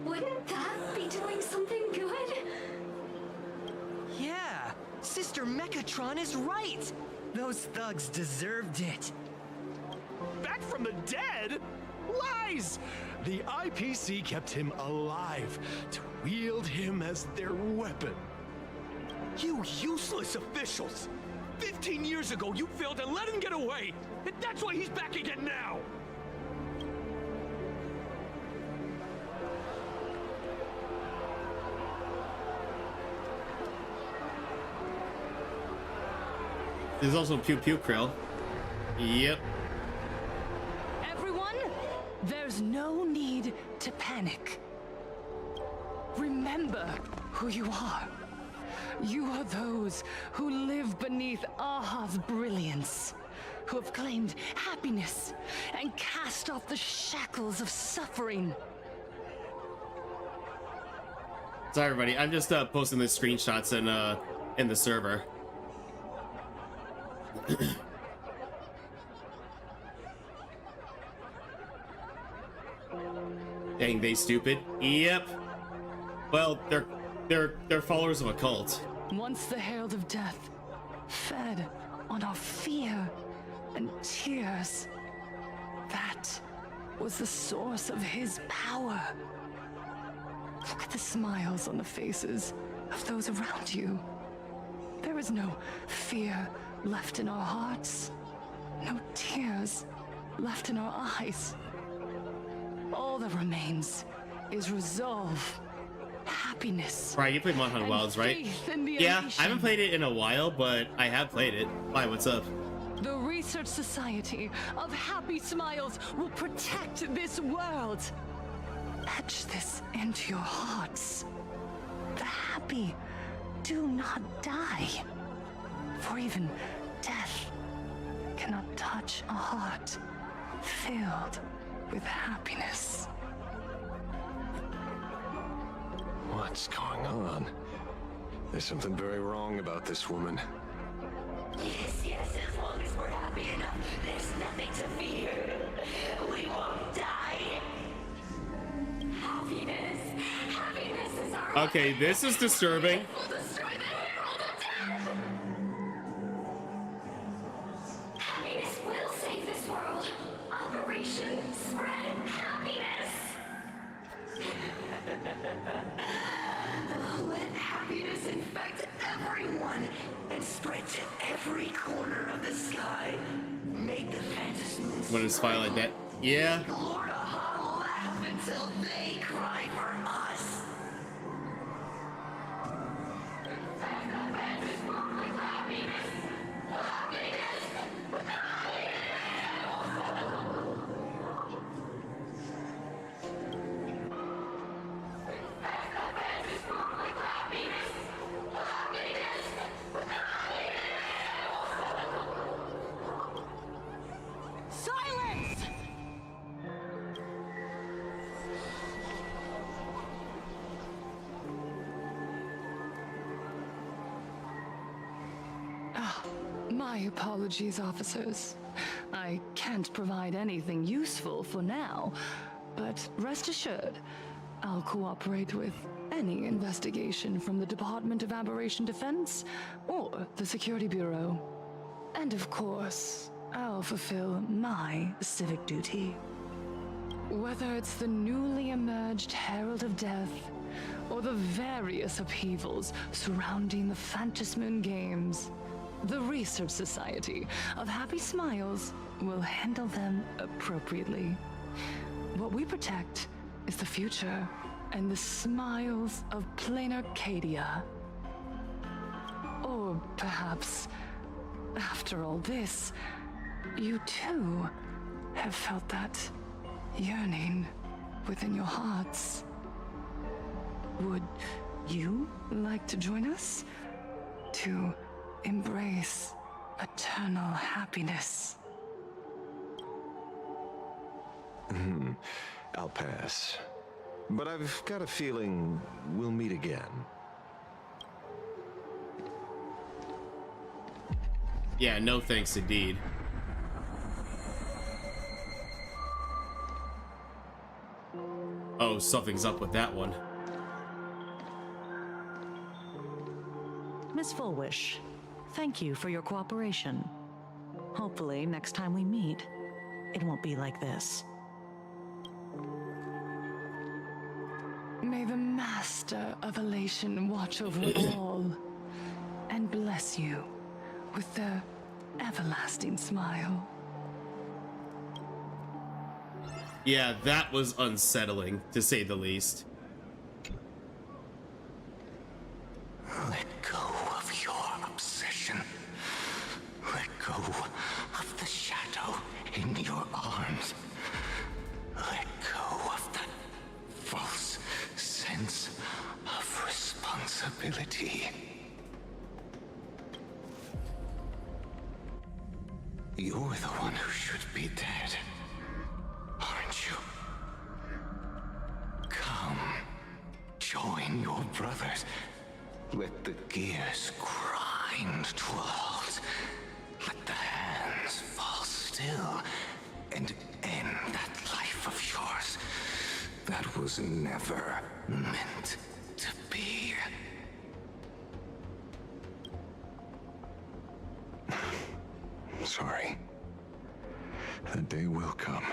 Wouldn't that be doing something good? Yeah, Sister Mechatron is right. Those thugs deserved it. Back from the dead? Lies! The IPC kept him alive to wield him as their weapon. You useless officials! 15 years ago, you failed and let him get away! And that's why he's back again now! There's also Pew Pew Krill. Yep. Everyone, there's no need to panic. Remember who you are. You are those who live beneath Aha's brilliance, who have claimed happiness and cast off the shackles of suffering. Sorry, everybody. I'm just posting the screenshots in the server. Dang, they stupid. Yep. Well, they're followers of a cult. Once the Herald of Death fed on our fear and tears, that was the source of his power. Look at the smiles on the faces of those around you. There is no fear left in our hearts, no tears left in our eyes. All that remains is resolve, happiness. Right, you played Monster Wilds, right? Yeah, I haven't played it in a while, but I have played it. Why, what's up? The Research Society of Happy Smiles will protect this world. Etch this into your hearts. The happy do not die. For even death cannot touch a heart filled with happiness. What's going on? There's something very wrong about this woman. Yes, as long as we're happy enough, there's nothing to fear. We won't die. Happiness is our Okay, this is disturbing. We'll destroy the Herald of Death. Happiness will save this world. Operation Spread Happiness. Let happiness infect everyone and spread to every corner of the sky. Make the Phantasmoon What is fire like that? Yeah. Lord Aha laugh until they cry for us. Silence! My apologies, officers. I can't provide anything useful for now, but rest assured, I'll cooperate with any investigation from the Department of Aberration Defense or the Security Bureau. And of course, I'll fulfill my civic duty. Whether it's the newly emerged Herald of Death or the various upheavals surrounding the Phantasmoon Games, the Research Society of Happy Smiles will handle them appropriately. What we protect is the future and the smiles of plain Arcadia. Or perhaps, after all this, you too have felt that yearning within your hearts. Would you like to join us to embrace eternal happiness? I'll pass. But I've got a feeling we'll meet again. Yeah, no thanks indeed. Oh, something's up with that one. Miss Fullwish, thank you for your cooperation. Hopefully, next time we meet, it won't be like this. May the Master of Elation watch over all and bless you with their everlasting smile. Yeah, that was unsettling, to say the least. Let go of your obsession. Let go of the shadow in your arms. Let go of that false sense of responsibility. You're the one who should be dead, aren't you? Come, join your brothers. Let the gears grind to a halt. Let the hands fall still and end that life of yours that was never meant to be. Sorry. That day will come.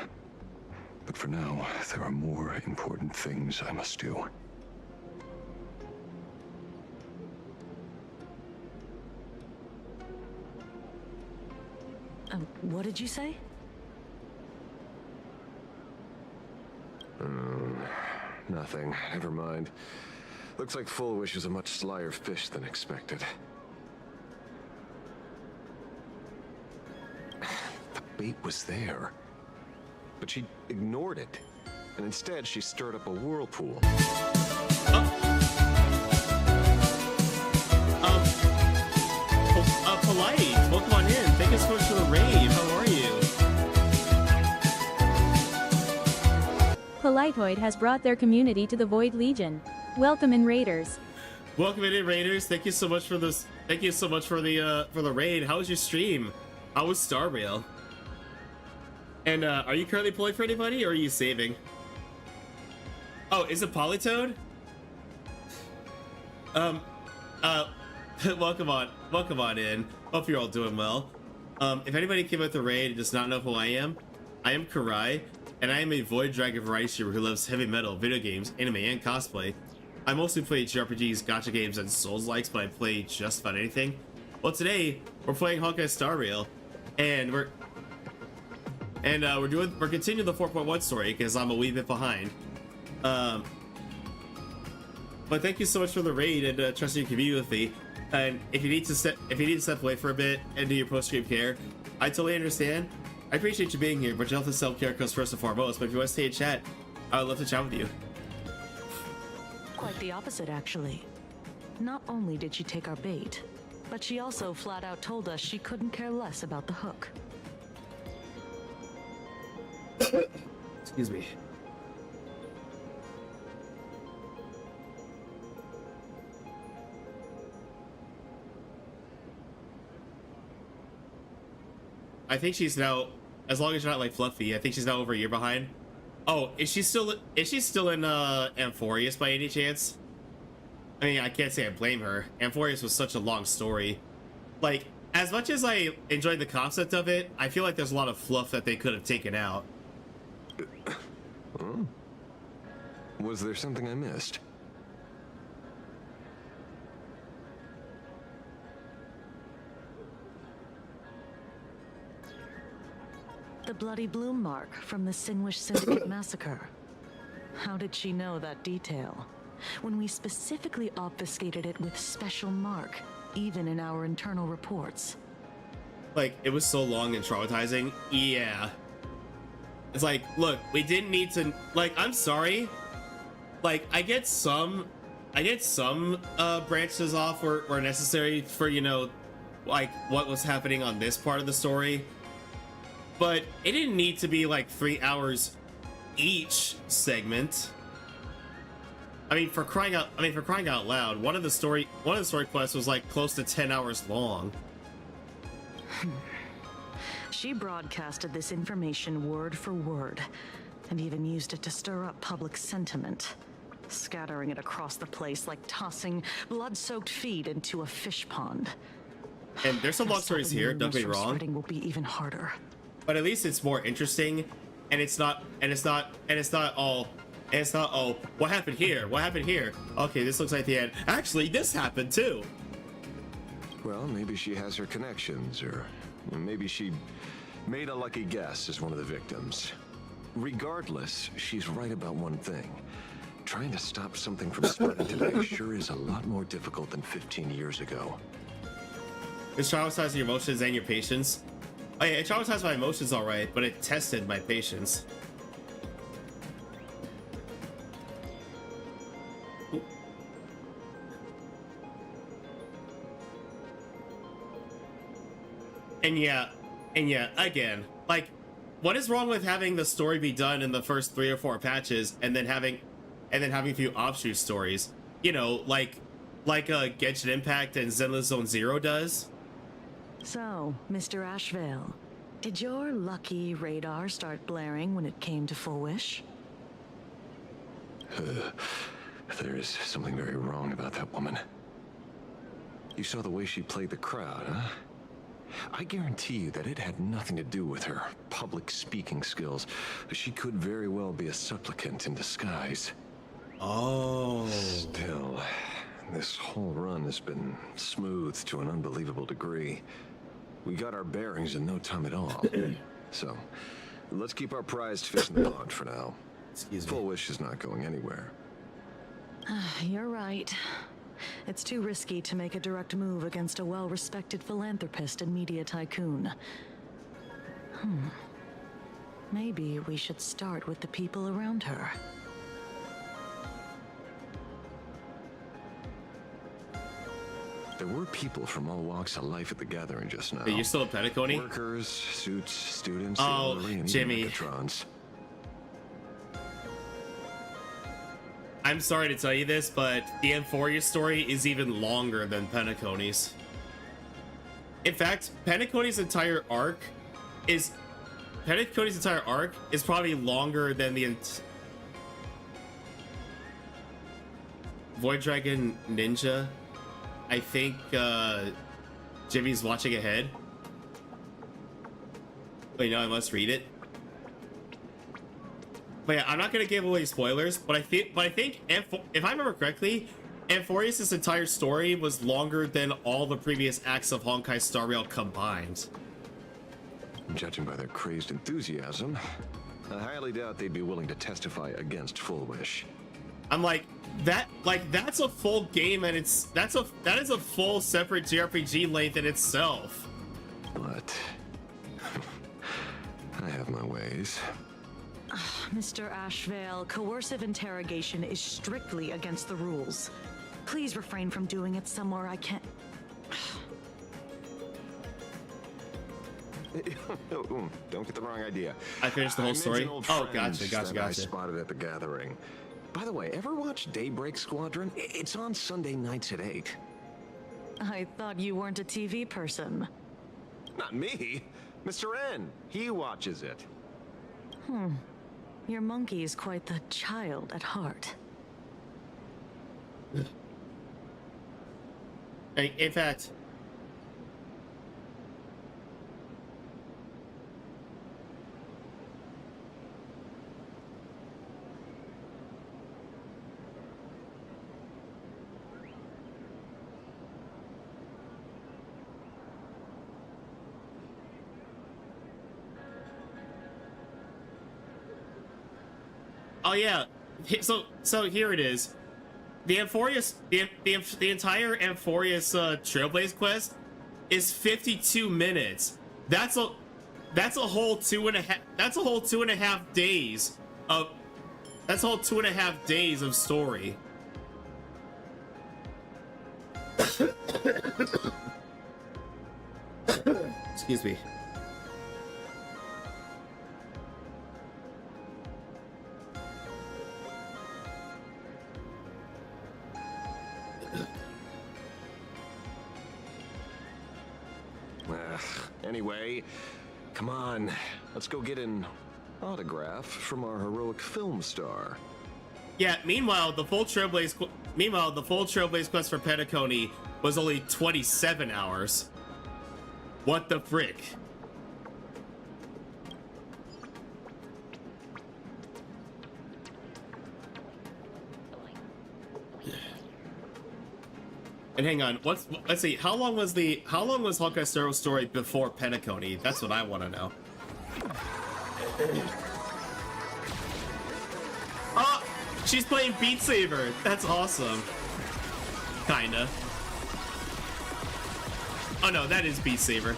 But for now, there are more important things I must do. What did you say? Nothing. Never mind. Looks like Fullwish is a much slyer fish than expected. The bait was there, but she ignored it, and instead she stirred up a whirlpool. Polite, welcome on in. Thank you so much for the raid. How are you? Politoid has brought their community to the Void Legion. Welcome in, Raiders. Welcome in, Raiders. Thank you so much for this. Thank you so much for the raid. How was your stream? How was Star Rail? And are you currently pulling for anybody, or are you saving? Oh, is it Polytoad? Welcome on in. Hope you're all doing well. If anybody came with the raid and does not know who I am Kurai, and I am a Void Dragon variety streamer who loves heavy metal, video games, anime, and cosplay. I mostly play JRPGs, gacha games, and Souls-likes, but I play just about anything. Well, today we're playing Honkai Star Rail, and we're continuing the 4.1 story because I'm a wee bit behind. But thank you so much for the raid and trusting your community with me. And if you need to step away for a bit and do your post-stream care, I totally understand. I appreciate you being here, but your health and self-care comes first and foremost. But if you want to stay in chat, I would love to chat with you. Quite the opposite, actually. Not only did she take our bait, but she also flat out told us she couldn't care less about the hook. Excuse me. I think she's now, as long as you're not like Fluffy, I think she's now over a year behind. Oh, is she still in Amphorius by any chance? I mean, I can't say I blame her. Amphorius was such a long story. Like, as much as I enjoyed the concept of it, I feel like there's a lot of fluff that they could have taken out. Oh. Was there something I missed? The bloody bloom mark from the Sinwish Syndicate massacre. How did she know that detail? When we specifically obfuscated it with special mark, even in our internal reports. Like, it was so long and traumatizing. Yeah. It's like, look, we didn't need to, like, I'm sorry. Like, I get some branches off were necessary for, you know, like, what was happening on this part of the story. But it didn't need to be like 3 hours each segment. I mean, for crying out loud, one of the story quests was like close to 10 hours long. She broadcasted this information word for word, and even used it to stir up public sentiment, scattering it across the place like tossing blood-soaked feed into a fish pond. And there's some long stories here, don't get me wrong. Spreading will be even harder. But at least it's more interesting, and it's not all what happened here? What happened here? Okay, this looks like the end. Actually, this happened too. Well, maybe she has her connections, or maybe she made a lucky guess as one of the victims. Regardless, she's right about one thing. Trying to stop something from spreading today sure is a lot more difficult than 15 years ago. It's traumatizing your emotions and your patience. Oh yeah, it traumatized my emotions alright, but it tested my patience. And yeah, again, like, what is wrong with having the story be done in the first 3 or 4 patches and then having a few offshoot stories? You know, like Genshin Impact and Zenless Zone Zero does? So, Mr. Ashvale, did your lucky radar start blaring when it came to Full Wish? There is something very wrong about that woman. You saw the way she played the crowd, huh? I guarantee you that it had nothing to do with her public speaking skills. She could very well be a supplicant in disguise. Oh. Still, this whole run has been smooth to an unbelievable degree. We got our bearings in no time at all. So, let's keep our prized fish in the pond for now. Excuse me. Full Wish is not going anywhere. You're right. It's too risky to make a direct move against a well-respected philanthropist and media tycoon. Maybe we should start with the people around her. There were people from all walks of life at the gathering just now. Are you still a Petacone? Workers, suits, students, oh, and Jimmy. Mechatrons. I'm sorry to tell you this, but the Amphorius story is even longer than Pentacone's. In fact, Pentacone's entire arc is probably longer than the Void Dragon Ninja. I think Jimmy's watching ahead. Wait, no, I must read it. But yeah, I'm not gonna give away spoilers, but I think if I remember correctly, Amphorius' entire story was longer than all the previous acts of Honkai Star Rail combined. Judging by their crazed enthusiasm, I highly doubt they'd be willing to testify against Full Wish. I'm like, that's a full game, and that is a full separate JRPG length in itself. But I have my ways. Mr. Ashvale, coercive interrogation is strictly against the rules. Please refrain from doing it somewhere I can't. Don't get the wrong idea. I finished the whole story. Oh, gotcha. I spotted at the gathering. By the way, ever watch Daybreak Squadron? It's on Sunday nights at 8. I thought you weren't a TV person. Not me. Mr. N. He watches it. Your monkey is quite the child at heart. In fact, oh yeah, so here it is. The Amphorius, the entire Amphorius Trailblaze quest is 52 minutes. That's a whole 2.5. That's a whole 2.5 days of. That's a whole 2.5 days of story. Excuse me. Anyway, come on. Let's go get an autograph from our heroic film star. Yeah, meanwhile, the full Trailblaze quest for Penacony was only 27 hours. What the frick? And hang on, let's see, how long was Honkai Star Rail story before Penacony? That's what I want to know. Oh, she's playing Beat Saber. That's awesome. Kinda. Oh no, that is Beat Saber.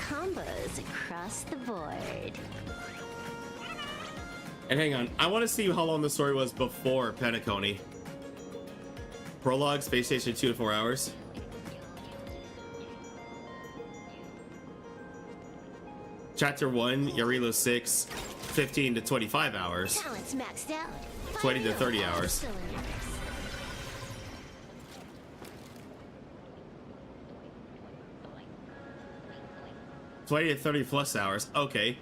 Combos across the board. And hang on, I want to see how long the story was before Penacony. Prologue, Space Station, 2 to 4 hours. Chapter 1, Yarilo 6, 15 to 25 hours. Talent's maxed out. 20 to 30 hours. 20 to 30 plus hours. Okay.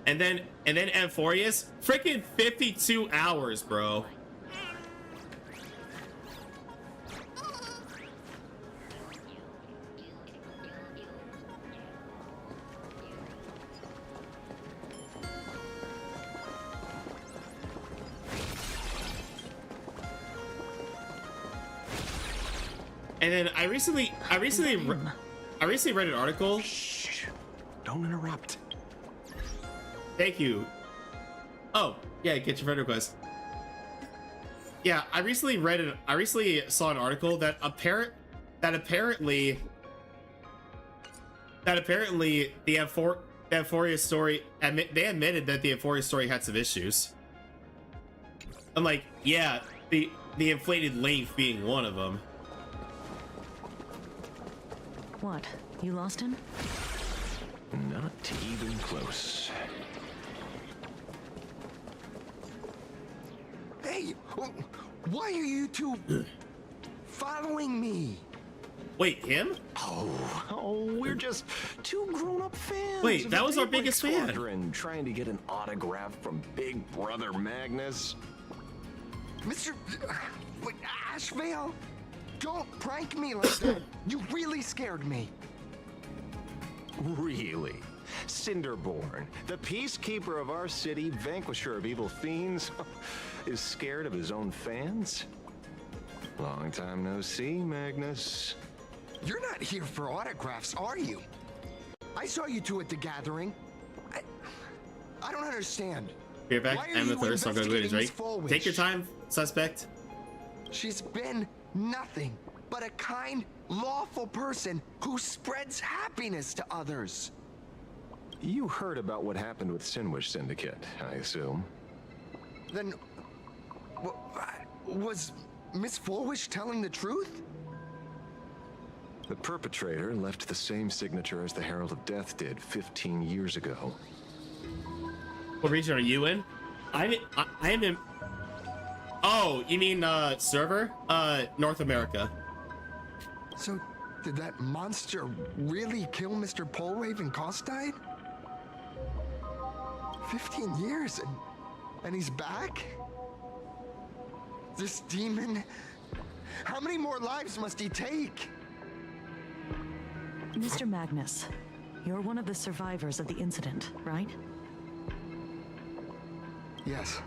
And then Amphorius, freaking 52 hours, bro. And then I recently read an article. Shh, don't interrupt. Thank you. Oh, yeah, get your friend request. Yeah, I recently saw an article that apparently the Amphorius story, they admitted that the Amphorius story had some issues. I'm like, yeah, the inflated length being one of them. What? You lost him? Not even close. Hey, why are you two following me? Wait, him? Oh, we're just two grown-up fans. Wait, of that the was our Daybreak biggest fan. Squadron, trying to get an autograph from Big Brother Magnus. Mr. Ashvale, don't prank me like that. You really scared me. Really? Cinderborn, the peacekeeper of our city, vanquisher of evil fiends, is scared of his own fans? Long time no see, Magnus. You're not here for autographs, are you? I saw you two at the gathering. I don't understand. Fear back, Amethyst, I'll go to it, right? Take your time, suspect. She's been nothing but a kind, lawful person who spreads happiness to others. You heard about what happened with Sinwish Syndicate, I assume. Then, was Miss Fulwish telling the truth? The perpetrator left the same signature as the Herald of Death did 15 years ago. What region are you in? I am in... Oh, you mean, server? North America. So, did that monster really kill Mr. Polwave and Costide? 15 years and he's back? This demon? How many more lives must he take? Mr. Magnus, you're one of the survivors of the incident, right? Yes.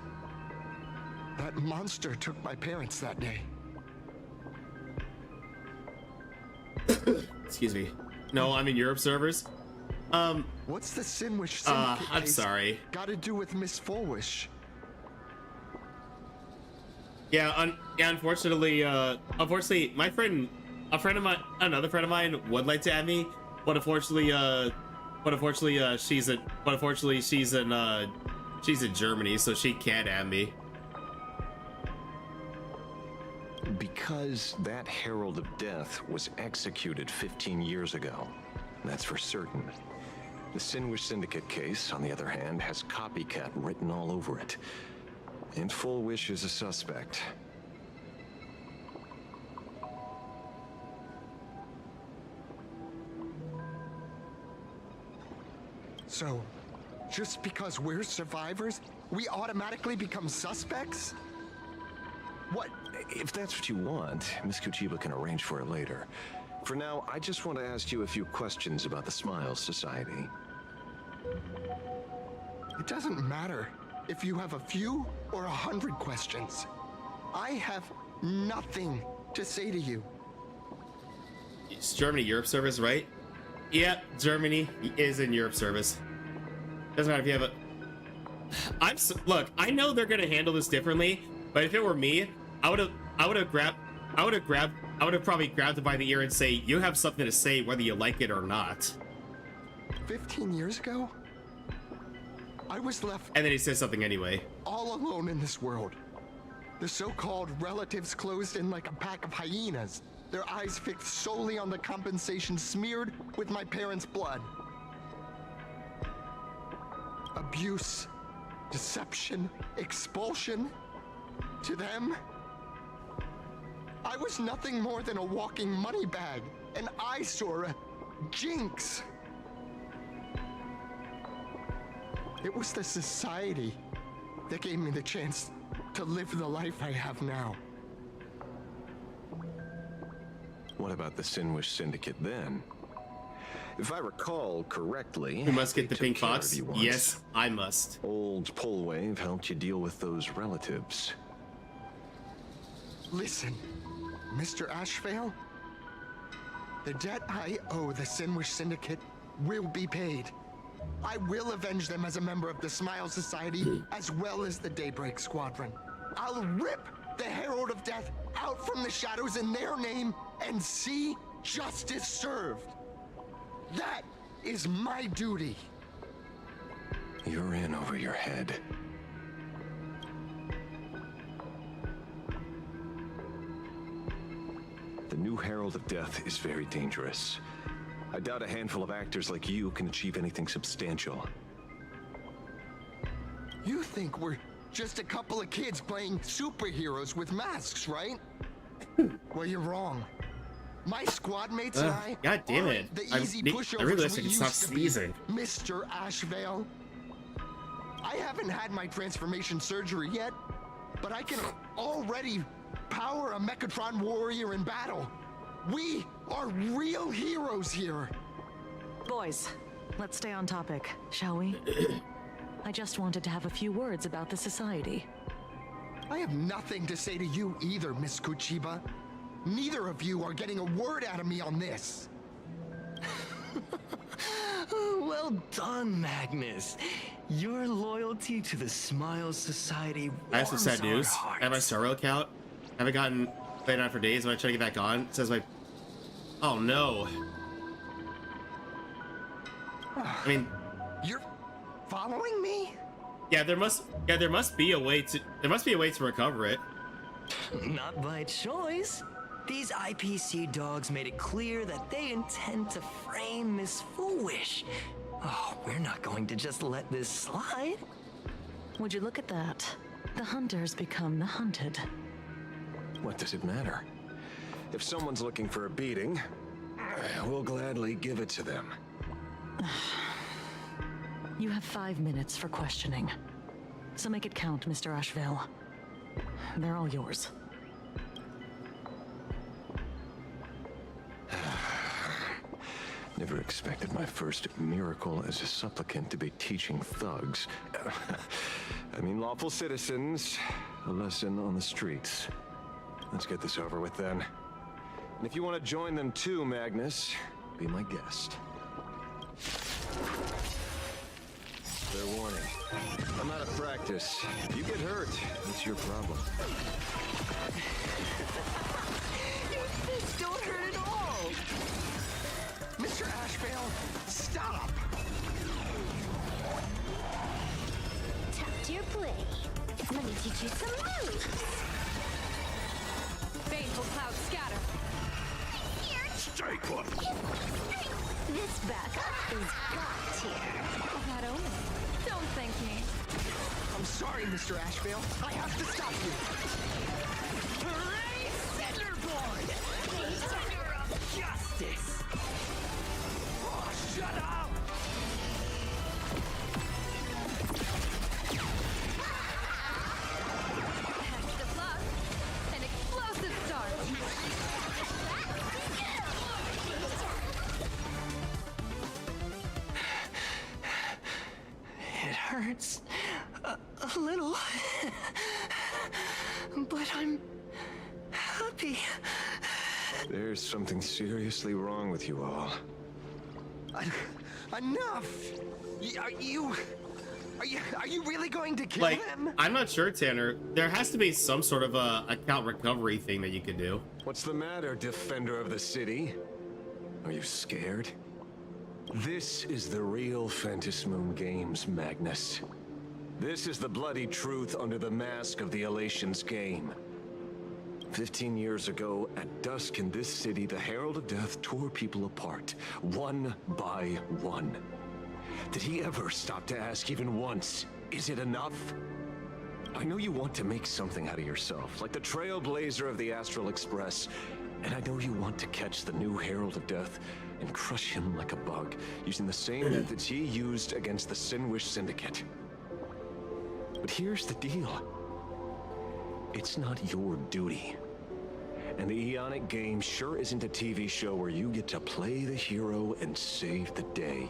That monster took my parents that day. Excuse me. No, I'm in Europe servers. What's the Sinwish Syndicate I'm case sorry. got to do with Miss Fulwish? Yeah, unfortunately, another friend of mine would like to add me, but unfortunately, she's in Germany, so she can't add me. Because that Herald of Death was executed 15 years ago. That's for certain. The Sinwish Syndicate case, on the other hand, has copycat written all over it. And Fulwish is a suspect. So, just because we're survivors, we automatically become suspects? What? If that's what you want, Miss Kuchiba can arrange for it later. For now, I just want to ask you a few questions about the Smiles Society. It doesn't matter if you have a few or 100 questions. I have nothing to say to you. It's Germany Europe service, right? Yep, Germany is in Europe service. Doesn't matter if you have a... Look, I know they're gonna handle this differently, but if it were me, I would have probably grabbed it by the ear and say, you have something to say whether you like it or not. 15 years ago, I was left... And then he says something anyway. All alone in this world. The so-called relatives closed in like a pack of hyenas, their eyes fixed solely on the compensation smeared with my parents' blood. Abuse, deception, expulsion. To them, I was nothing more than a walking money bag, an eyesore, a jinx. It was the society that gave me the chance to live the life I have now. What about the Sinwish Syndicate then? If I recall correctly... You must get the pink box? Yes, I must. Old Polwave helped you deal with those relatives. Listen, Mr. Ashvale, the debt I owe the Sinwish Syndicate will be paid. I will avenge them as a member of the Smile Society, as well as the Daybreak Squadron. I'll rip the Herald of Death out from the shadows in their name and see justice served. That is my duty. You're in over your head. The new Herald of Death is very dangerous. I doubt a handful of actors like you can achieve anything substantial. You think we're just a couple of kids playing superheroes with masks, right? Well, you're wrong. My squad mates and I God damn it. aren't the easy pushovers I really wish I we could stop used to sneezing. be, Mr. Ashvale. I haven't had my transformation surgery yet, but I can already power a Mechatron warrior in battle. We are real heroes here. Boys, let's stay on topic, shall we? I just wanted to have a few words about the society. I have nothing to say to you either, Miss Kuchiba. Neither of you are getting a word out of me on this. Well done, Magnus. Your loyalty to the Smiles Society warms I have some sad news. our hearts. I have my Sorrow account. I haven't gotten played on for days. When I try to get back on, it says my... Oh no. I mean... You're following me? Yeah, there must be a way to recover it. Not by choice. These IPC dogs made it clear that they intend to frame Miss Foolish. Oh, we're not going to just let this slide. Would you look at that? The hunters become the hunted. What does it matter? If someone's looking for a beating, we'll gladly give it to them. You have 5 minutes for questioning. So make it count, Mr. Ashvale. They're all yours. Never expected my first miracle as a supplicant to be teaching thugs. I mean, lawful citizens, a lesson on the streets. Let's get this over with then. And if you want to join them too, Magnus, be my guest. Fair warning. I'm out of practice. If you get hurt, it's your problem. This don't hurt at all. Mr. Ashvale, stop! Tap to your play. Let me teach you some moves. Baneful clouds scatter. Stay put. This backup is god tier. That only. Don't thank me. I'm sorry, Mr. Ashvale. I have to stop you. Hooray, Centerboard! The center of justice! Oh, shut up! Extra plus. An explosive start. It hurts a little, but I'm happy. There's something seriously wrong with you all. Enough! Are you really going to kill Like, him? I'm not sure, Tanner. There has to be some sort of a account recovery thing that you could do. What's the matter, defender of the city? Are you scared? This is the real Phantasmoon Games, Magnus. This is the bloody truth under the mask of the Elations game. 15 years ago, at dusk in this city, the Herald of Death tore people apart, one by one. Did he ever stop to ask even once, is it enough? I know you want to make something out of yourself, like the trailblazer of the Astral Express, and I know you want to catch the new Herald of Death and crush him like a bug, using the same methods he used against the Sinwish Syndicate. But here's the deal. It's not your duty. And the Eonic game sure isn't a TV show where you get to play the hero and save the day.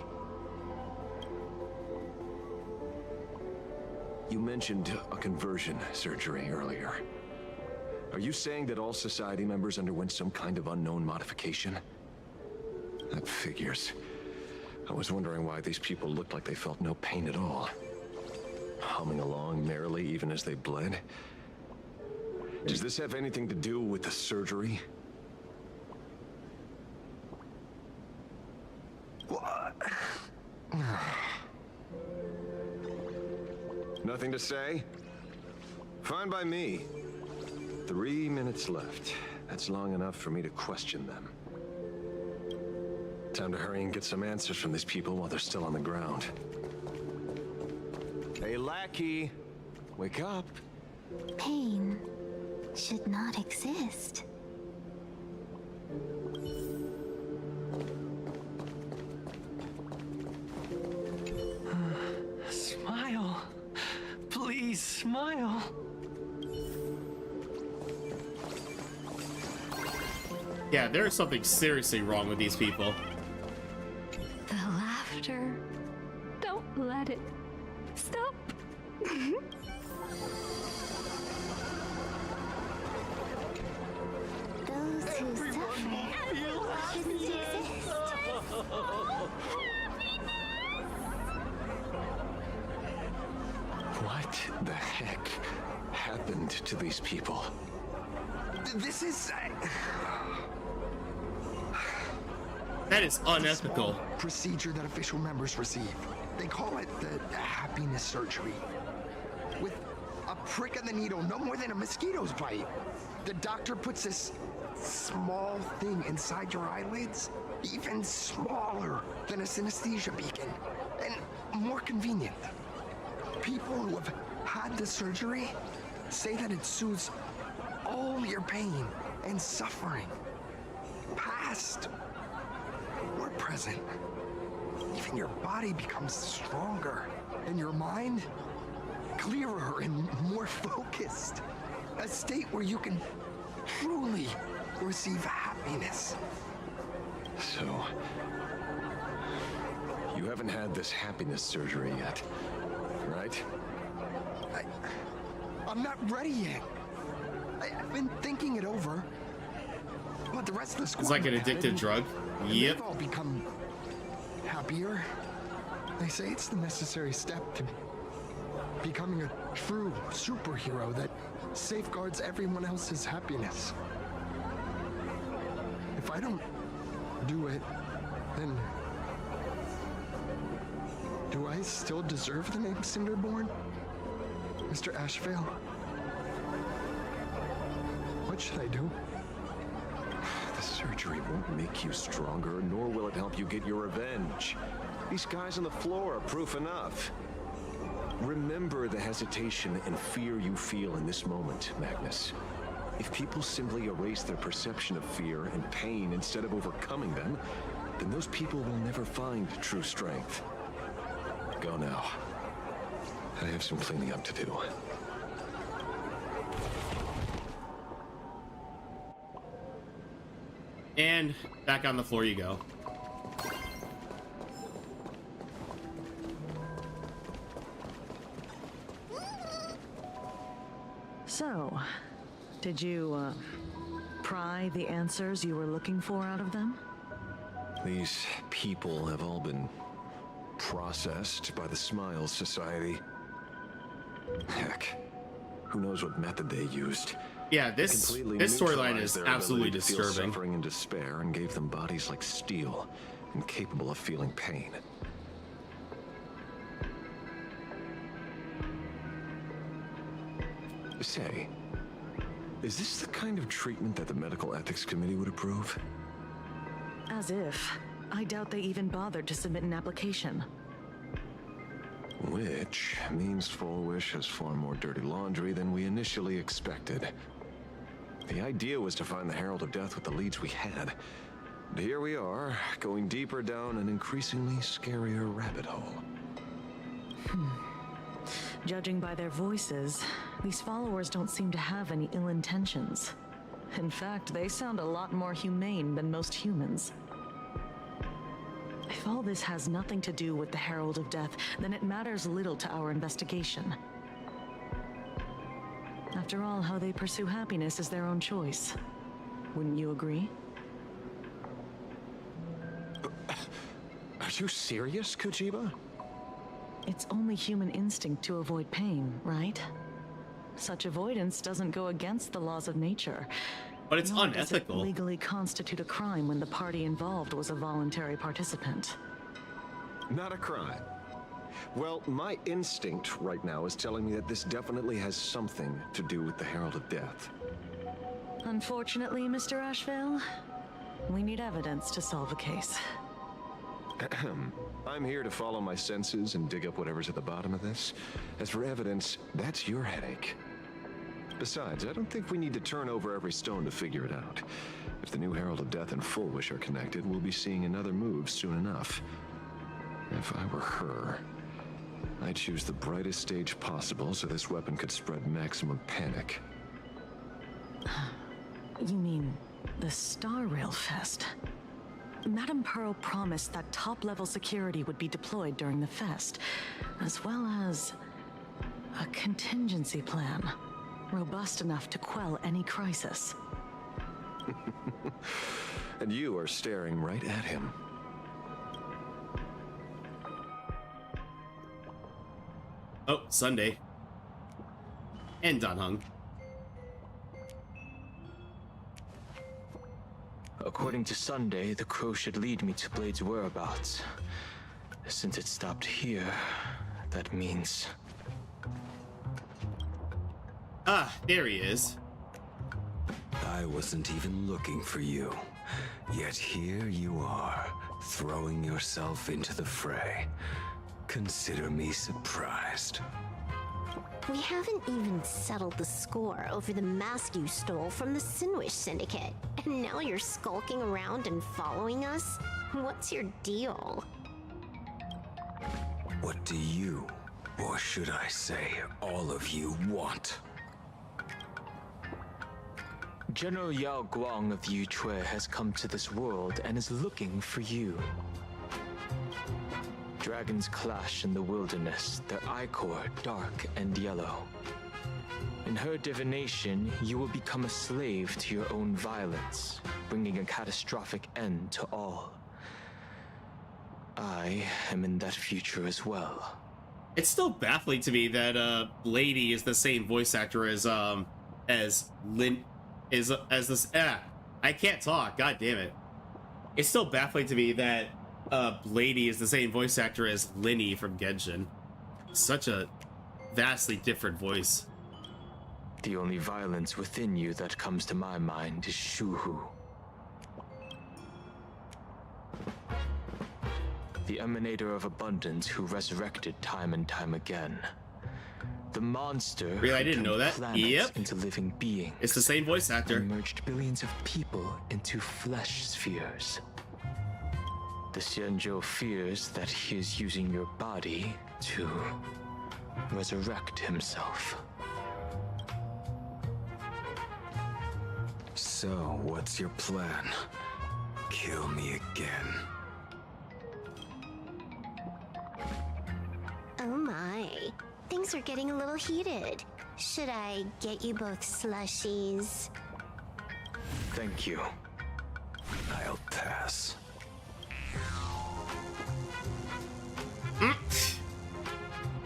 You mentioned a conversion surgery earlier. Are you saying that all society members underwent some kind of unknown modification? That figures. I was wondering why these people looked like they felt no pain at all. Humming along merrily even as they bled. Does this have anything to do with the surgery? What? Nothing to say? Fine by me. 3 minutes left. That's long enough for me to question them. Time to hurry and get some answers from these people while they're still on the ground. Hey, lackey! Wake up! Pain should not exist. Smile. Please smile. Yeah, there is something seriously wrong with these people. The What the heck happened to these people? This is... That is unethical. Procedure that official members receive. They call it the happiness surgery. With a prick of the needle, no more than a mosquito's bite. The doctor puts this small thing inside your eyelids, even smaller than a synesthesia beacon, and more convenient. People who have had the surgery say that it soothes all your pain and suffering, past or present. Even your body becomes stronger, and your mind clearer and more focused. A state where you can truly receive happiness. So, you haven't had this happiness surgery yet, right? I'm not ready yet. I've been thinking it over. But the rest of the squad... It's like an addictive drug. Yep. They've all become happier. They say it's the necessary step to becoming a true superhero that safeguards everyone else's happiness. If I don't do it, then do I still deserve the name Cinderborn? Mr. Ashvale? What should I do? The surgery won't make you stronger, nor will it help you get your revenge. These guys on the floor are proof enough. Remember the hesitation and fear you feel in this moment, Magnus. If people simply erase their perception of fear and pain instead of overcoming them, then those people will never find true strength. Go now. I have some cleaning up to do. And back on the floor you go. So, did you, pry the answers you were looking for out of them? These people have all been processed by the Smiles Society. Heck, who knows what method they used. Yeah, this storyline is absolutely disturbing. Suffering and despair, and gave them bodies like steel, incapable of feeling pain. Say, is this the kind of treatment that the Medical Ethics Committee would approve? As if. I doubt they even bothered to submit an application. Which means Full Wish has far more dirty laundry than we initially expected. The idea was to find the Herald of Death with the leads we had. And here we are, going deeper down an increasingly scarier rabbit hole. Judging by their voices, these followers don't seem to have any ill intentions. In fact, they sound a lot more humane than most humans. If all this has nothing to do with the Herald of Death, then it matters little to our investigation. After all, how they pursue happiness is their own choice. Wouldn't you agree? Are you serious, Kujiba? It's only human instinct to avoid pain, right? Such avoidance doesn't go against the laws of nature. But it's Nor does it unethical. legally constitute a crime when the party involved was a voluntary participant. Not a crime. Well, my instinct right now is telling me that this definitely has something to do with the Herald of Death. Unfortunately, Mr. Ashvale, we need evidence to solve a case. I'm here to follow my senses and dig up whatever's at the bottom of this. As for evidence, that's your headache. Besides, I don't think we need to turn over every stone to figure it out. If the new Herald of Death and Full Wish are connected, we'll be seeing another move soon enough. If I were her, I'd choose the brightest stage possible so this weapon could spread maximum panic. You mean the Star Rail Fest? Madame Pearl promised that top-level security would be deployed during the fest, as well as a contingency plan, robust enough to quell any crisis. And you are staring right at him. Oh, Sunday. And Danhung. According to Sunday, the crow should lead me to Blade's whereabouts. Since it stopped here, that means... Ah, there he is. I wasn't even looking for you. Yet here you are, throwing yourself into the fray. Consider me surprised. We haven't even settled the score over the mask you stole from the Sinwish Syndicate. And now you're skulking around and following us? What's your deal? What do you, or should I say, all of you, want? General Yao Guang of Yutue has come to this world and is looking for you. Dragons clash in the wilderness, their ichor dark and yellow. In her divination, you will become a slave to your own violence, bringing a catastrophic end to all. I am in that future as well. It's still baffling to me that Lady is the same voice actor as Lin as this. I can't talk. God damn it! It's still baffling to me that Lady is the same voice actor as Linny from Genshin. Such a vastly different voice. The only violence within you that comes to my mind is Shuhu. The emanator of abundance who resurrected time and time again. The monster really, I didn't know that. Yep. Into living beings. It's the same voice actor. And merged billions of people into flesh spheres. The Xianzhou fears that he is using your body to resurrect himself. So, what's your plan? Kill me again. Oh my. Things are getting a little heated. Should I get you both slushies? Thank you. I'll pass.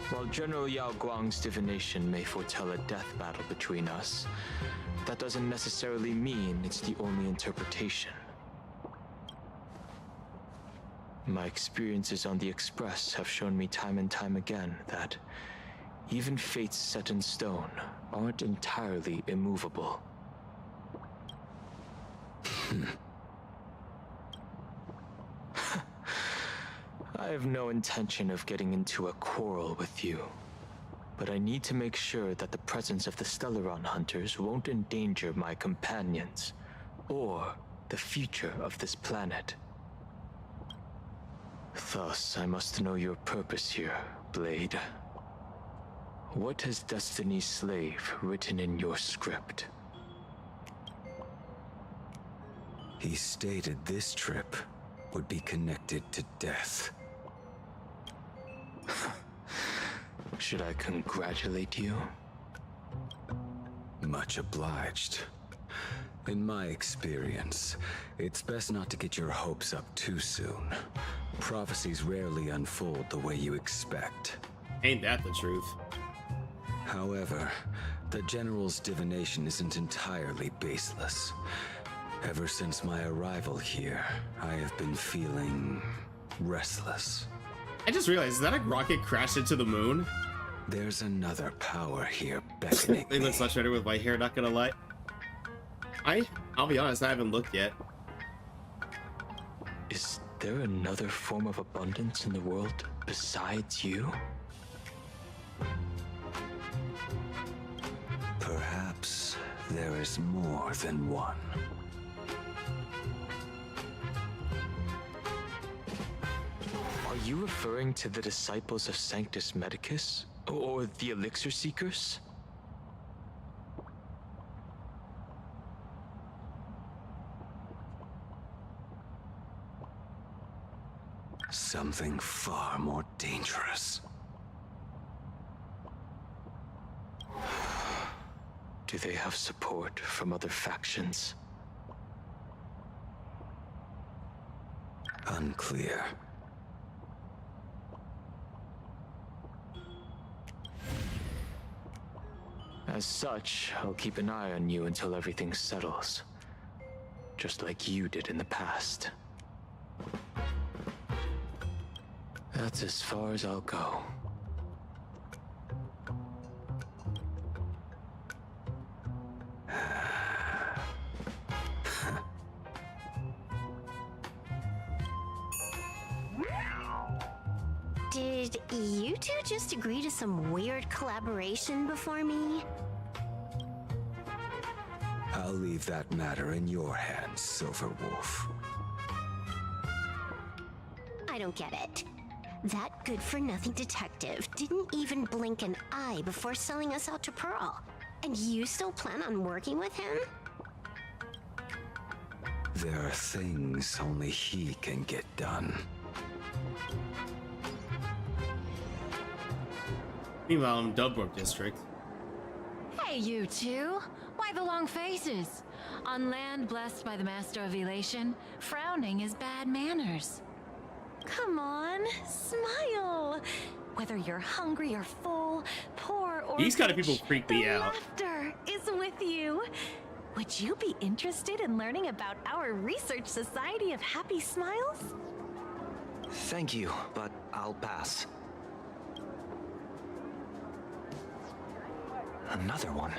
While General Yao Guang's divination may foretell a death battle between us, that doesn't necessarily mean it's the only interpretation. My experiences on the Express have shown me time and time again that even fates set in stone aren't entirely immovable. I have no intention of getting into a quarrel with you, but I need to make sure that the presence of the Stellaron hunters won't endanger my companions, or the future of this planet. Thus, I must know your purpose here, Blade. What has Destiny's Slave written in your script? He stated this trip would be connected to death. Should I congratulate you? Much obliged. In my experience, it's best not to get your hopes up too soon. Prophecies rarely unfold the way you expect. Ain't that the truth? However, the General's divination isn't entirely baseless. Ever since my arrival here, I have been feeling restless. I just realized, is that a rocket crashed into the moon? There's another power here beckoning It looks much better with white hair, not gonna lie. I'll be honest, I haven't looked yet. Is there another form of abundance in the world besides you? Perhaps there is more than one. Are you referring to the disciples of Sanctus Medicus? Or the Elixir Seekers? Something far more dangerous. Do they have support from other factions? Unclear. As such, I'll keep an eye on you until everything settles. Just like you did in the past. That's as far as I'll go. Did you two just agree to some weird collaboration before me? I'll leave that matter in your hands, Silver Wolf. I don't get it. That good-for-nothing detective didn't even blink an eye before selling us out to Pearl. And you still plan on working with him? There are things only he can get done. Meanwhile, in Dubbrook District. Hey, you two! Why the long faces? On land blessed by the Master of Elation, frowning is bad manners. Come on, smile. Whether you're hungry or full, poor or These kind of rich, people freak me out. Laughter is with you. Would you be interested in learning about our Research Society of Happy Smiles? Thank you, but I'll pass. Another one.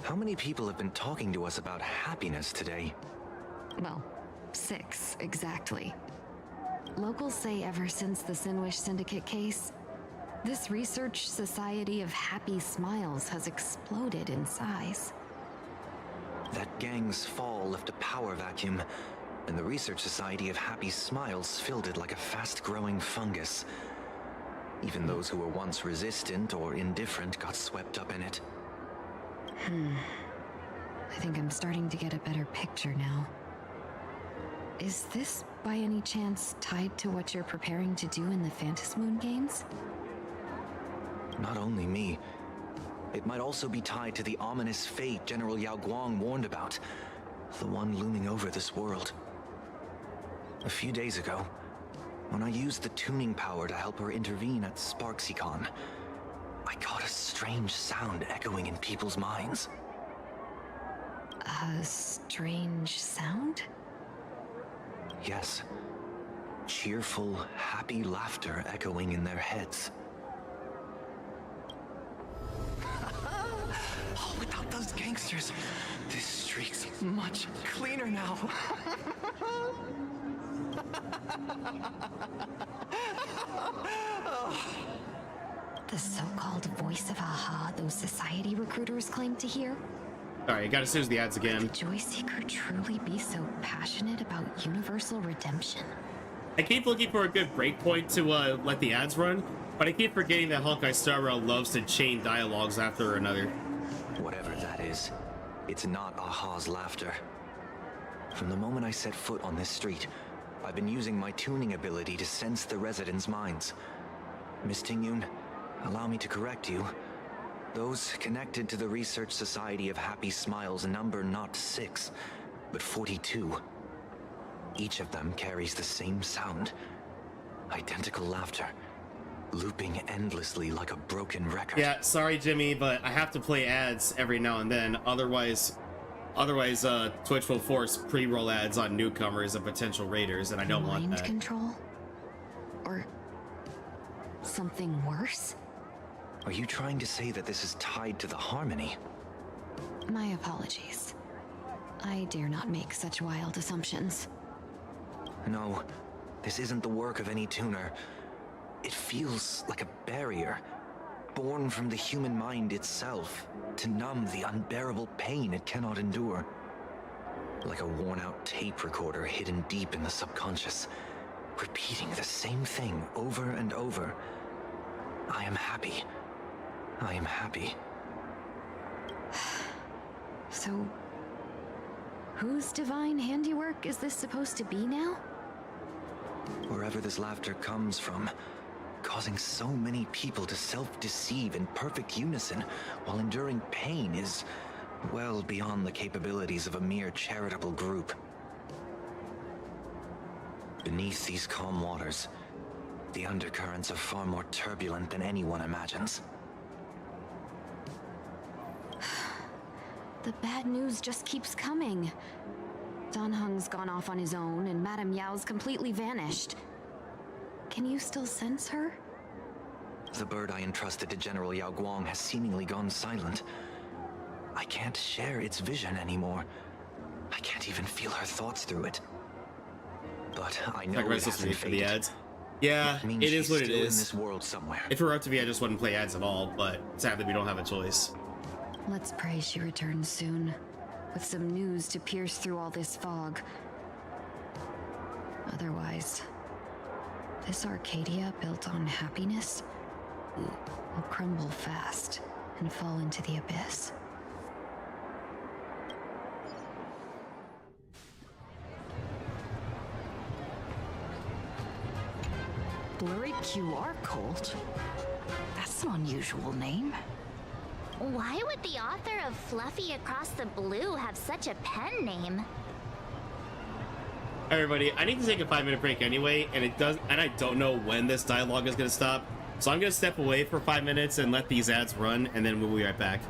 How many people have been talking to us about happiness today? Well, 6 exactly. Locals say ever since the Sinwish Syndicate case, this Research Society of Happy Smiles has exploded in size. That gang's fall left a power vacuum, and the Research Society of Happy Smiles filled it like a fast-growing fungus. Even those who were once resistant or indifferent got swept up in it. I think I'm starting to get a better picture now. Is this, by any chance, tied to what you're preparing to do in the Phantasmoon Games? Not only me. It might also be tied to the ominous fate General Yao Guang warned about. The one looming over this world. A few days ago, when I used the tuning power to help her intervene at SparksyCon, I caught a strange sound echoing in people's minds. A strange sound? Yes. Cheerful, happy laughter echoing in their heads. Oh, without those gangsters, this street's much cleaner now. The so-called voice of Aha those society recruiters claim to hear? Alright, gotta snooze the ads again. Could the Joyseeker truly be so passionate about universal redemption? I keep looking for a good breakpoint to let the ads run, but I keep forgetting that Honkai Star Rail loves to chain dialogues after another. Whatever that is, it's not Aha's laughter. From the moment I set foot on this street, I've been using my tuning ability to sense the residents' minds. Miss Tingyun, allow me to correct you. Those connected to the Research Society of Happy Smiles number not 6, but 42. Each of them carries the same sound. Identical laughter, looping endlessly like a broken record. Yeah, sorry Jimmy, but I have to play ads every now and then. Otherwise Twitch will force pre-roll ads on newcomers and potential raiders, and I don't want that. Mind control? Or something worse? Are you trying to say that this is tied to the Harmony? My apologies. I dare not make such wild assumptions. No, this isn't the work of any tuner. It feels like a barrier, born from the human mind itself, to numb the unbearable pain it cannot endure. Like a worn-out tape recorder hidden deep in the subconscious, repeating the same thing over and over. I am happy. I am happy. So, whose divine handiwork is this supposed to be now? Wherever this laughter comes from, causing so many people to self-deceive in perfect unison while enduring pain is well beyond the capabilities of a mere charitable group. Beneath these calm waters, the undercurrents are far more turbulent than anyone imagines. The bad news just keeps coming. Dan Heng's gone off on his own, and Madame Yao's completely vanished. Can you still sense her? The bird I entrusted to General Yao Guang has seemingly gone silent. I can't share its vision anymore. I can't even feel her thoughts through it. But I know it hasn't for the faded. ads. Yeah, It means it is she's what it still is. in this world somewhere. If it were up to me, I just wouldn't play ads at all, but sadly we don't have a choice. Let's pray she returns soon, with some news to pierce through all this fog. Otherwise, this Arcadia built on happiness will crumble fast and fall into the abyss. Blurry QR Cult? That's an unusual name. Why would the author of Fluffy Across the Blue have such a pen name? Everybody, I need to take a 5-minute break anyway, and I don't know when this dialogue is gonna stop. So I'm gonna step away for 5 minutes and let these ads run, and then we'll be right back.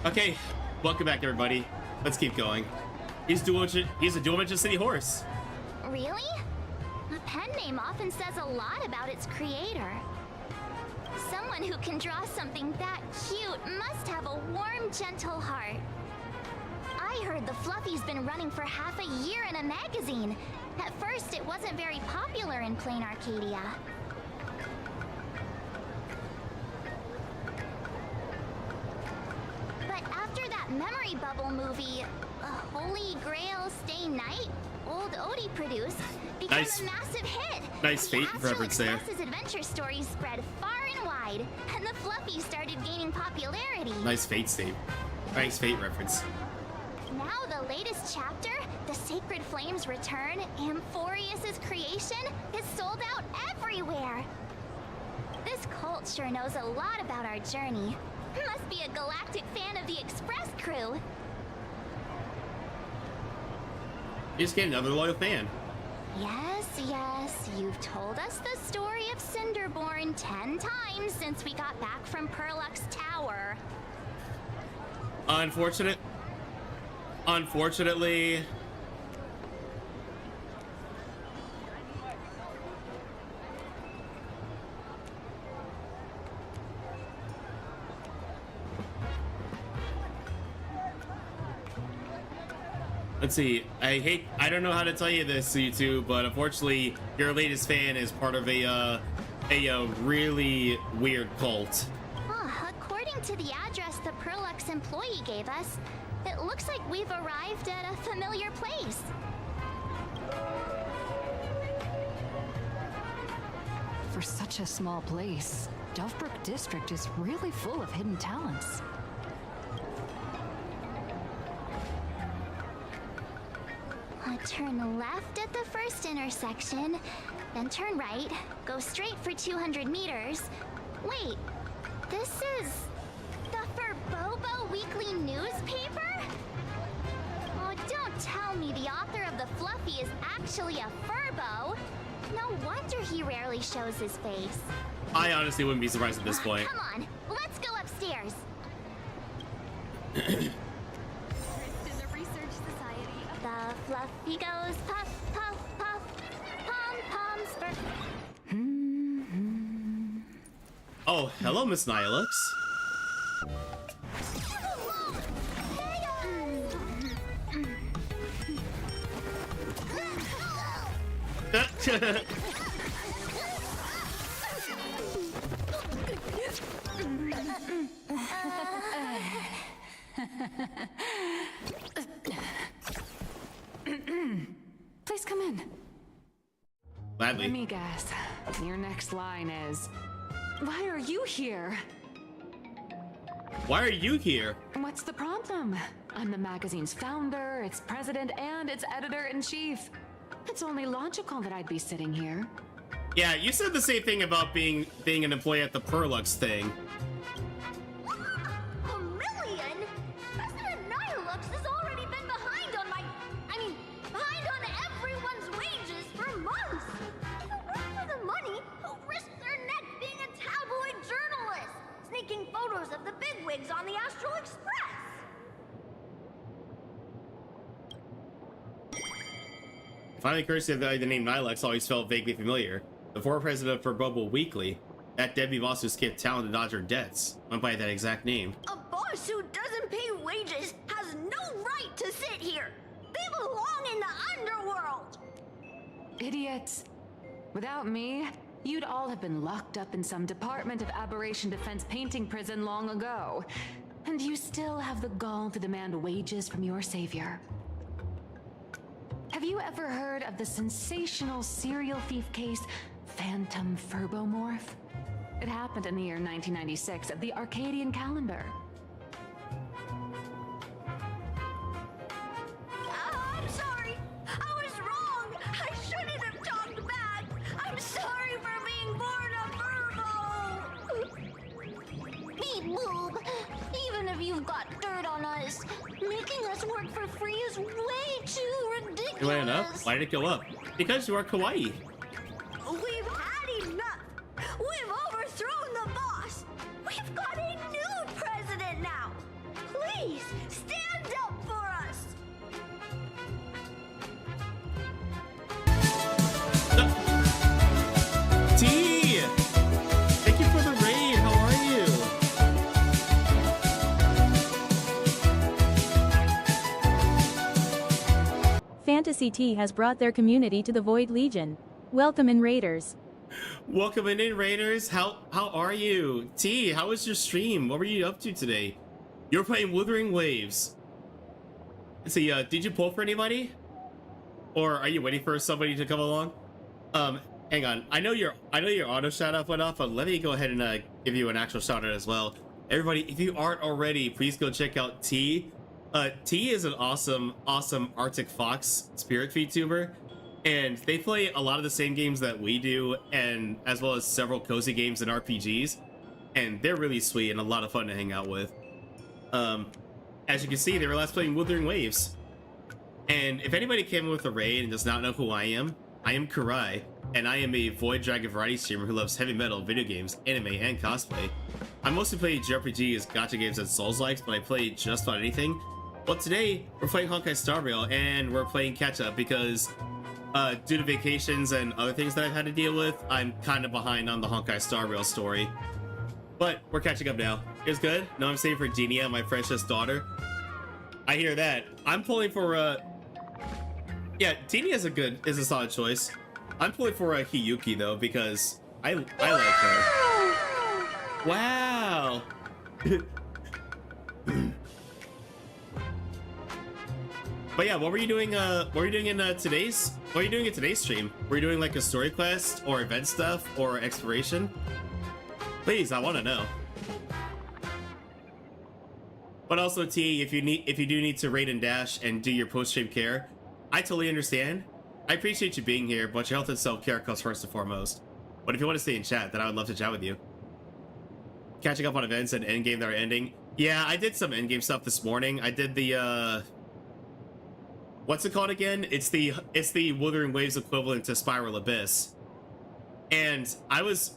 Okay, welcome back, everybody. Let's keep going. He's a dual-dimension city horse. Really? A pen name often says a lot about its creator. Someone who can draw something that cute must have a warm, gentle heart. I heard the Fluffy's been running for half a year in a magazine. At first, it wasn't very popular in Plain Arcadia. But after that Memory Bubble movie, Holy Grail Stay Night, old Odie produced, became a massive hit. Nice Fate reference there. His adventure stories spread far and wide, and the Fluffy started gaining popularity. Nice Fate reference. Now the latest chapter, The Sacred Flames Return, Amphorius's creation, is sold out everywhere. This cult sure knows a lot about our journey. Must be a galactic fan of the Express crew. You just get another loyal fan. Yes, you've told us the story of Cinderborn 10 times since we got back from Perlux Tower. Unfortunately, let's see. I don't know how to tell you this, YouTube, but unfortunately, your latest fan is part of a really weird cult. According to the address the Perlux employee gave us, it looks like we've arrived at a familiar place. For such a small place, Dovebrook District is really full of hidden talents. Turn left at the first intersection, then turn right, go straight for 200 meters. Wait, this is the Furbobo Weekly newspaper? Oh, don't tell me the author of the Fluffy is actually a Furbo. No wonder he rarely shows his face. I honestly wouldn't be surprised at this point. Come on, let's go upstairs. The Fluffy goes puff, puff, puff, pom-poms for... Oh, hello, Miss Nihilux. Please come in. Gladly. Let me guess. Your next line is, why are you here? Why are you here? What's the problem? I'm the magazine's founder, its president, and its editor-in-chief. It's only logical that I'd be sitting here. Yeah, you said the same thing about being an employee at the Perlux thing. $1 million? President Nihilux has already been behind on behind on everyone's wages for months. Who work for the money who risk their neck being a tabloid journalist, sneaking photos of the bigwigs on the Astral Express. Finally, courtesy of the name Nihilux always felt vaguely familiar. The former president for Bubble Weekly, that Debbie Moss who skipped town to dodge her debts, went by that exact name. A boss who doesn't pay wages has no right to sit here. They belong in the underworld. Idiots. Without me, you'd all have been locked up in some Department of Aberration Defense painting prison long ago. And you still have the gall to demand wages from your savior. Have you ever heard of the sensational serial thief case, Phantom Furbomorph? It happened in the year 1996 at the Arcadian calendar. I'm sorry. I was wrong. I shouldn't have talked back. I'm sorry for being born a Furbo. Beep boob. Even if you've got dirt on us, making us work for free is way too ridiculous. You went up? Why did it go up? Because you are kawaii. We've had enough. We've overthrown the boss. We've got a new president now. Please. NCT has brought their community to the Void Legion. Welcome in, Raiders. Welcome in, Raiders. How are you? T, how was your stream? What were you up to today? You were playing Wuthering Waves. Let's see, did you pull for anybody? Or are you waiting for somebody to come along? Hang on. I know your auto shout out went off, but let me go ahead and give you an actual shout out as well. Everybody, if you aren't already, please go check out T. T is an awesome Arctic Fox spirit Vtuber, and they play a lot of the same games that we do, and as well as several cozy games and RPGs, and they're really sweet and a lot of fun to hang out with. As you can see, they were last playing Wuthering Waves. And if anybody came in with a raid and does not know who I am Kurai, and I am a Void Dragon variety streamer who loves heavy metal, video games, anime, and cosplay. I mostly play JRPGs, gacha games, and Souls-likes, but I play just about anything. Well, today, we're playing Honkai Star Rail, and we're playing catch-up because, due to vacations and other things that I've had to deal with, I'm kind of behind on the Honkai Star Rail story. But we're catching up now. It's good. Now I'm saving for Genia, my precious daughter. I hear that. I'm pulling for, yeah, Genia is a solid choice. I'm pulling for a Hiyuki though because I like her. Wow. But yeah, what were you doing? What were you doing in today's stream? Were you doing like a story quest or event stuff or exploration? Please, I want to know. But also, T, if you do need to raid and dash and do your post-stream care, I totally understand. I appreciate you being here, but your health and self-care comes first and foremost. But if you want to stay in chat, then I would love to chat with you. Catching up on events and endgame that are ending. Yeah, I did some endgame stuff this morning. I did the what's it called again? It's the Wuthering Waves equivalent to Spiral Abyss. And I was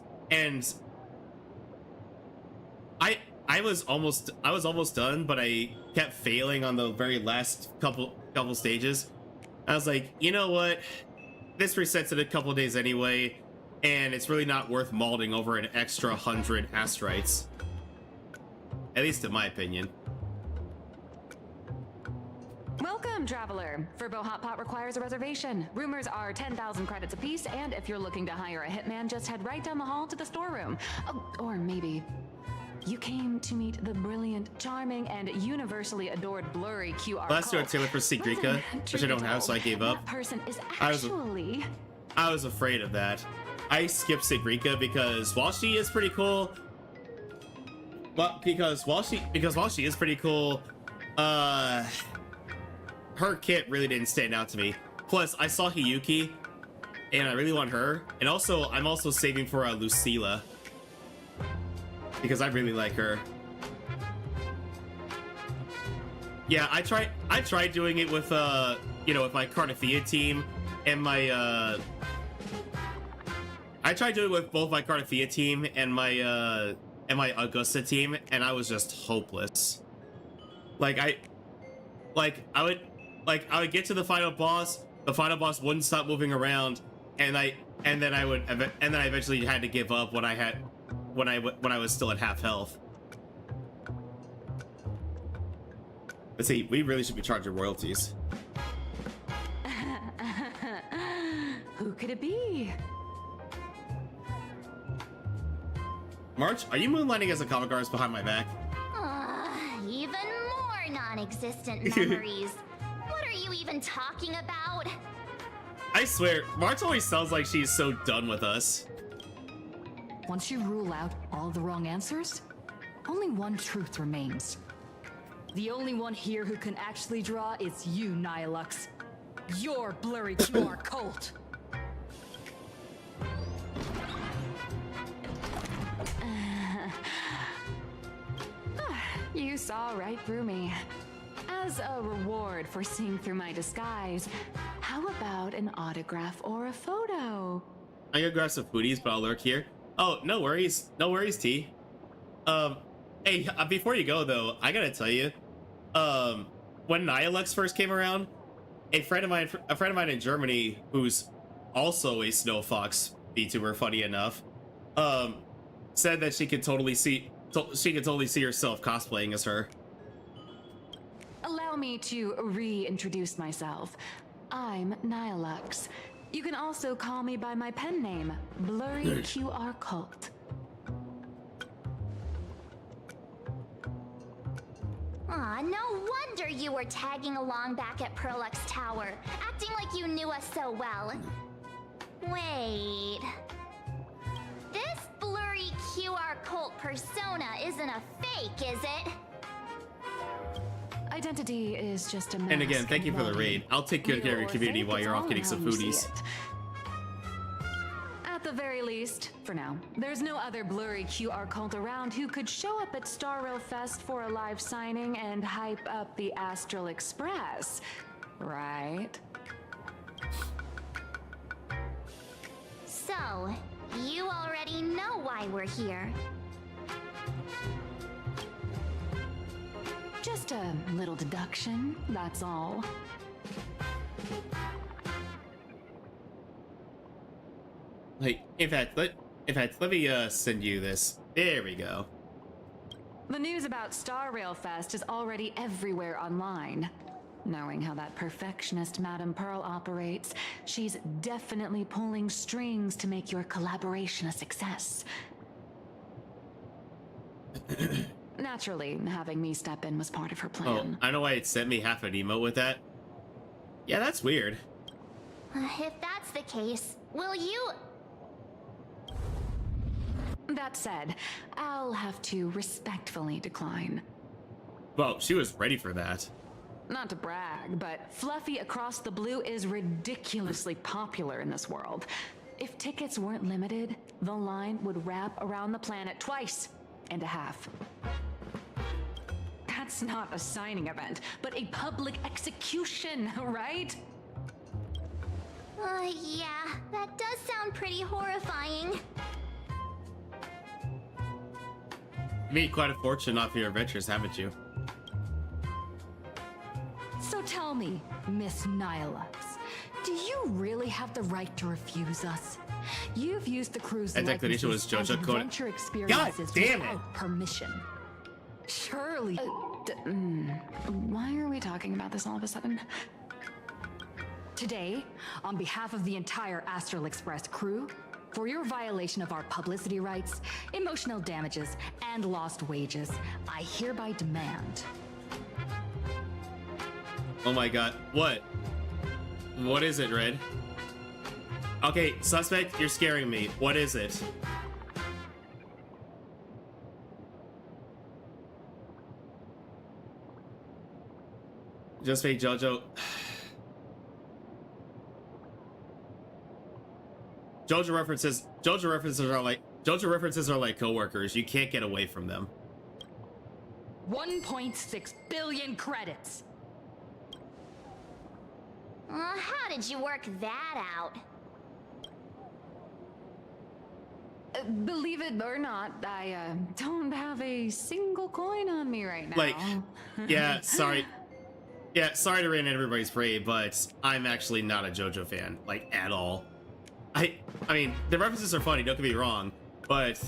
almost done, but I kept failing on the very last couple stages. I was like, you know what? This resets in a couple days anyway, and it's really not worth malding over an extra 100 astrites. At least in my opinion. Welcome, traveler. Furbo Hot Pot requires a reservation. Rumors are 10,000 credits apiece, and if you're looking to hire a hitman, just head right down the hall to the storeroom. Oh, or maybe you came to meet the brilliant, charming, and universally adored blurry QR Last year I tailored for Sigrika, which I don't have, so I gave up. That person is actually... I was afraid of that. I skipped Sigrika because while she is pretty cool, while she is pretty cool, her kit really didn't stand out to me. Plus, I saw Hiyuki, and I really want her. And also, I'm also saving for Lucilla, because I really like her. Yeah, I tried doing it with with my Cardathea team and my I tried doing it with both my Cardathea team and my Augusta team, and I was just hopeless. I would get to the final boss wouldn't stop moving around, and then I eventually had to give up when I was still at half health. Let's see, we really should be charging royalties. Who could it be? March, are you moonlighting as a comic artist behind my back? Even more non-existent memories. What are you even talking about? I swear, March always sounds like she's so done with us. Once you rule out all the wrong answers, only one truth remains. The only one here who can actually draw is you, Nihilux. Your blurry QR cult. You saw right through me. As a reward for seeing through my disguise, how about an autograph or a photo? I'm gonna grab some foodies, but I'll lurk here. Oh, no worries. No worries, T. Hey, before you go, though, I gotta tell you, when Nihilux first came around, a friend of mine in Germany, who's also a Snow Fox VTuber, funny enough, said that she could totally see herself cosplaying as her. Allow me to reintroduce myself. I'm Nihilux. You can also call me by my pen name, Blurry QR Cult. Aw, no wonder you were tagging along back at Perlux Tower, acting like you knew us so well. Wait. This blurry QR cult persona isn't a fake, is it? Identity is just a mask. And again, thank you for the raid. I'll take good care of your community while you're off getting some foodies. At the very least, for now, there's no other blurry QR cult around who could show up at Star Rail Fest for a live signing and hype up the Astral Express, right? So, you already know why we're here. Just a little deduction, that's all. Like, in fact, let me send you this. There we go. The news about Star Rail Fest is already everywhere online. Knowing how that perfectionist Madame Pearl operates, she's definitely pulling strings to make your collaboration a success. Naturally, having me step in was part of her plan. Oh, I know why it sent me half an emote with that. Yeah, that's weird. If that's the case, will you... That said, I'll have to respectfully decline. Well, she was ready for that. Not to brag, but Fluffy Across the Blue is ridiculously popular in this world. If tickets weren't limited, the line would wrap around the planet twice and a half. That's not a signing event, but a public execution, right? Yeah, that does sound pretty horrifying. You made quite a fortune off your adventures, haven't you? So tell me, Miss Nihilux, do you really have the right to refuse us? You've used the cruise That declaration was as JoJo coded. adventure experiences damn it. without permission. Surely. Why are we talking about this all of a sudden? Today, on behalf of the entire Astral Express crew, for your violation of our publicity rights, emotional damages, and lost wages, I hereby demand. Oh my god. What? What is it, Red? Okay, suspect, you're scaring me. What is it? Just fake JoJo. JoJo references are like coworkers. You can't get away from them. 1.6 billion credits. How did you work that out? Believe it or not, I don't have a single coin on me right now. Like, yeah, sorry. Yeah, sorry to rain on everybody's parade, but I'm actually not a JoJo fan, like, at all. I mean, the references are funny, don't get me wrong, but...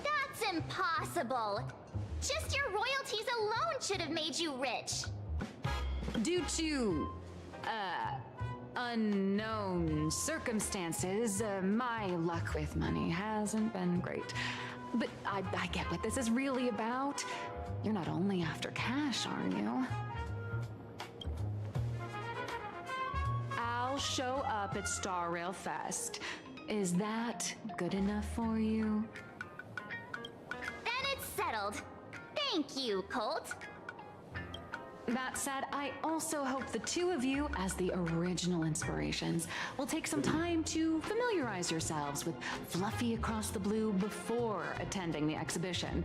That's impossible! Just your royalties alone should have made you rich! Due to, unknown circumstances, my luck with money hasn't been great. But I get what this is really about. You're not only after cash, are you? I'll show up at Star Rail Fest. Is that good enough for you? Then it's settled. Thank you, Colt. That said, I also hope the two of you, as the original inspirations, will take some time to familiarize yourselves with Fluffy Across the Blue before attending the exhibition,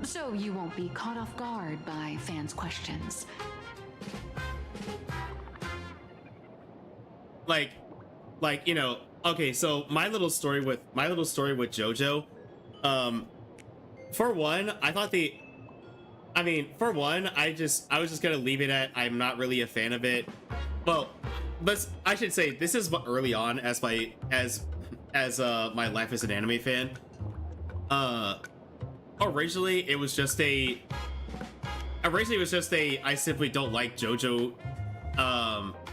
so you won't be caught off guard by fans' questions. Like, you know, okay, so my little story with JoJo, for one, I was just gonna leave it at I'm not really a fan of it. Well, I should say this is early on as my life as an anime fan. Originally it was just a I simply don't like JoJo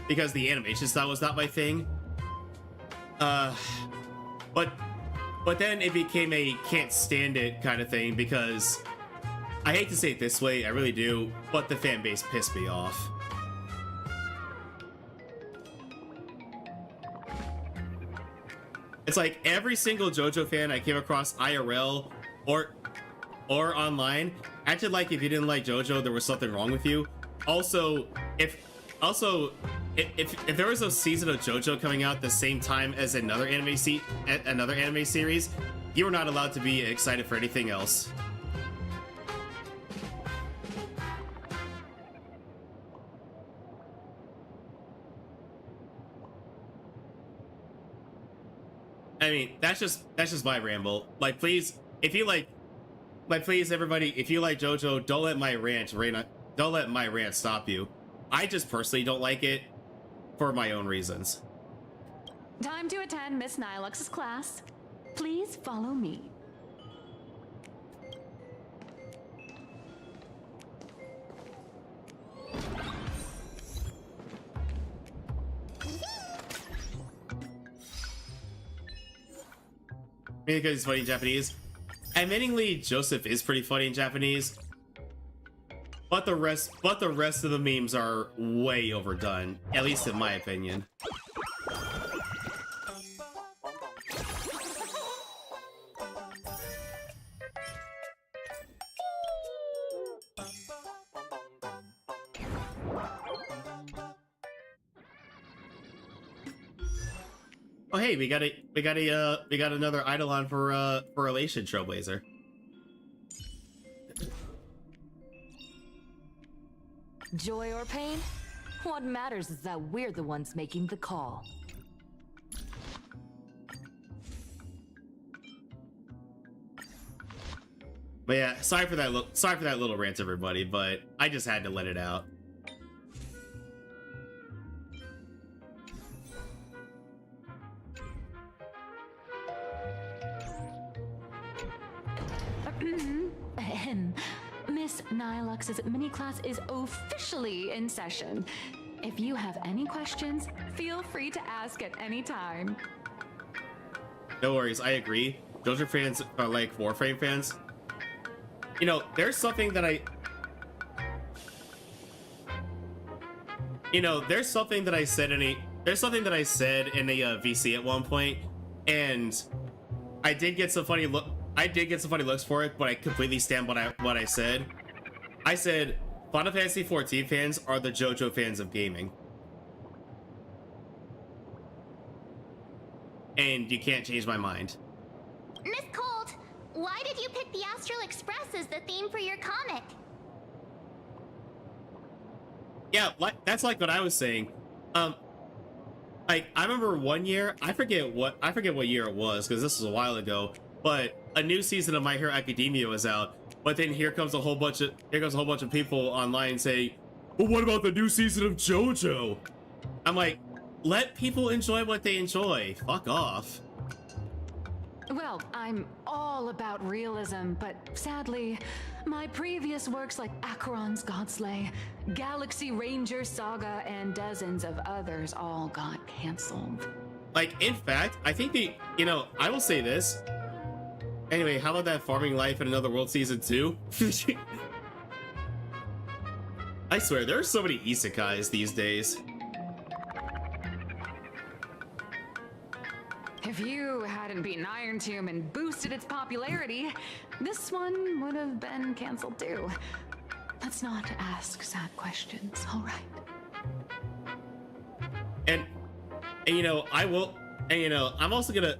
because the animation style was not my thing. But then it became a can't stand it kind of thing because I hate to say it this way, I really do, but the fan base pissed me off. It's like every single JoJo fan I came across IRL or online acted like if you didn't like JoJo, there was something wrong with you. Also, if there was a season of JoJo coming out the same time as another anime series, you were not allowed to be excited for anything else. I mean, that's just my ramble. Like, please, if you please, everybody, if you like JoJo, don't let my rant stop you. I just personally don't like it for my own reasons. Time to attend Miss Nilux's class. Please follow me. Because he's funny in Japanese. Admittingly, Joseph is pretty funny in Japanese, but the rest of the memes are way overdone, at least in my opinion. Oh hey, we got another Eidolon for Relation Trailblazer. Joy or pain? What matters is that we're the ones making the call. But yeah, sorry for that little rant, everybody, but I just had to let it out. Miss Nilux's mini class is officially in session. If you have any questions, feel free to ask at any time. No worries, I agree. JoJo fans are like Warframe fans. You know, there's something that I said in a VC at one point, and I did get some funny looks for it, but I completely stand what I said. I said Final Fantasy XIV fans are the JoJo fans of gaming. And you can't change my mind. Miss Colt, why did you pick the Astral Express as the theme for your comic? Yeah, that's like what I was saying. Like I remember one year, I forget what year it was because this was a while ago, but a new season of My Hero Academia was out. But then here comes a whole bunch of people online saying, "Well, what about the new season of JoJo?" I'm like, let people enjoy what they enjoy. Fuck off. Well, I'm all about realism, but sadly, my previous works like Acheron's Godslay, Galaxy Ranger Saga, and dozens of others all got canceled. Like, in fact, I think I will say this. Anyway, how about that Farming Life in Another World Season 2? I swear, there are so many isekais these days. If you hadn't beaten Iron Tomb and boosted its popularity, this one would have been canceled too. Let's not ask sad questions, all right? And I will, I'm also gonna,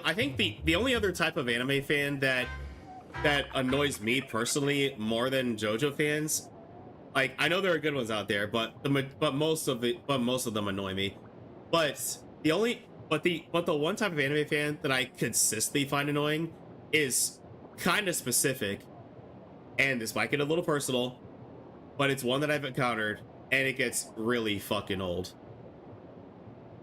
I think the only other type of anime fan that annoys me personally more than JoJo fans, like I know there are good ones out there, but most of them annoy me. But the one type of anime fan that I consistently find annoying is kind of specific, and this might get a little personal, but it's one that I've encountered, and it gets really fucking old.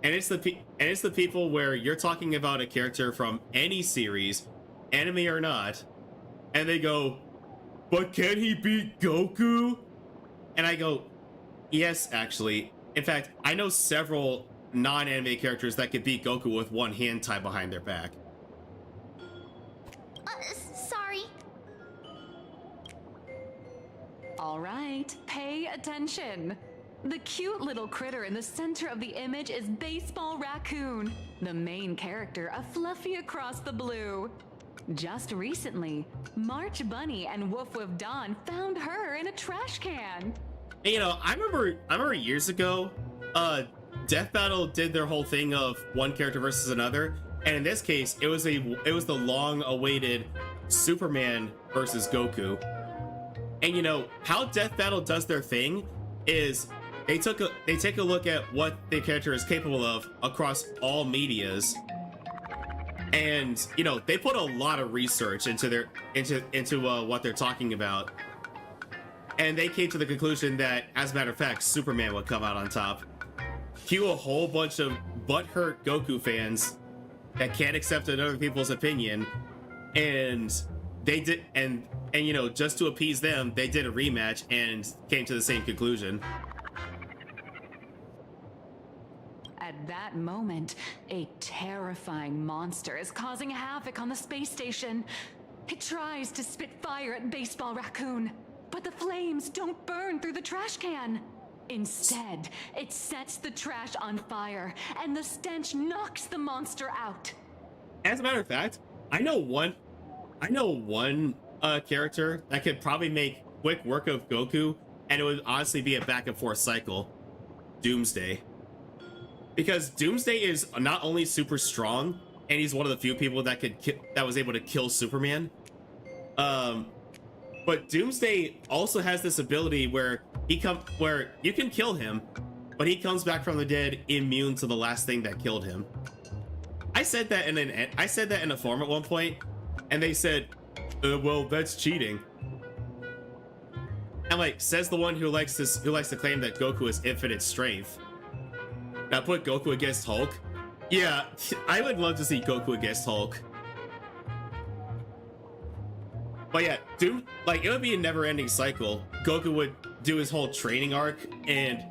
And it's the people where you're talking about a character from any series, anime or not, and they go, "But can he beat Goku?" And I go, Yes, actually. In fact, I know several non-anime characters that could beat Goku with one hand tied behind their back. Sorry. All right, pay attention. The cute little critter in the center of the image is Baseball Raccoon, the main character of Fluffy Across the Blue. Just recently, March Bunny and Woof Woof Dawn found her in a trash can. And, you know, I remember years ago, Death Battle did their whole thing of one character versus another, and in this case, it was the long-awaited Superman versus Goku. And you know how Death Battle does their thing is they take a look at what the character is capable of across all medias, and you know they put a lot of research into what they're talking about, and they came to the conclusion that, as a matter of fact, Superman would come out on top. Cue a whole bunch of butthurt Goku fans that can't accept other people's opinion, and they did, and you know, just to appease them, they did a rematch and came to the same conclusion. At that moment, a terrifying monster is causing havoc on the space station. It tries to spit fire at Baseball Raccoon, but the flames don't burn through the trash can. Instead, it sets the trash on fire, and the stench knocks the monster out. As a matter of fact, I know one character that could probably make quick work of Goku, and it would honestly be a back and forth cycle. Doomsday. Because Doomsday is not only super strong, and he's one of the few people that was able to kill Superman. But Doomsday also has this ability where where you can kill him, but he comes back from the dead immune to the last thing that killed him. I said that in a forum at one point, and they said, well, that's cheating. And like, says the one who likes to claim that Goku has infinite strength. Now put Goku against Hulk. Yeah, I would love to see Goku against Hulk. But yeah, it would be a never-ending cycle. Goku would do his whole training arc and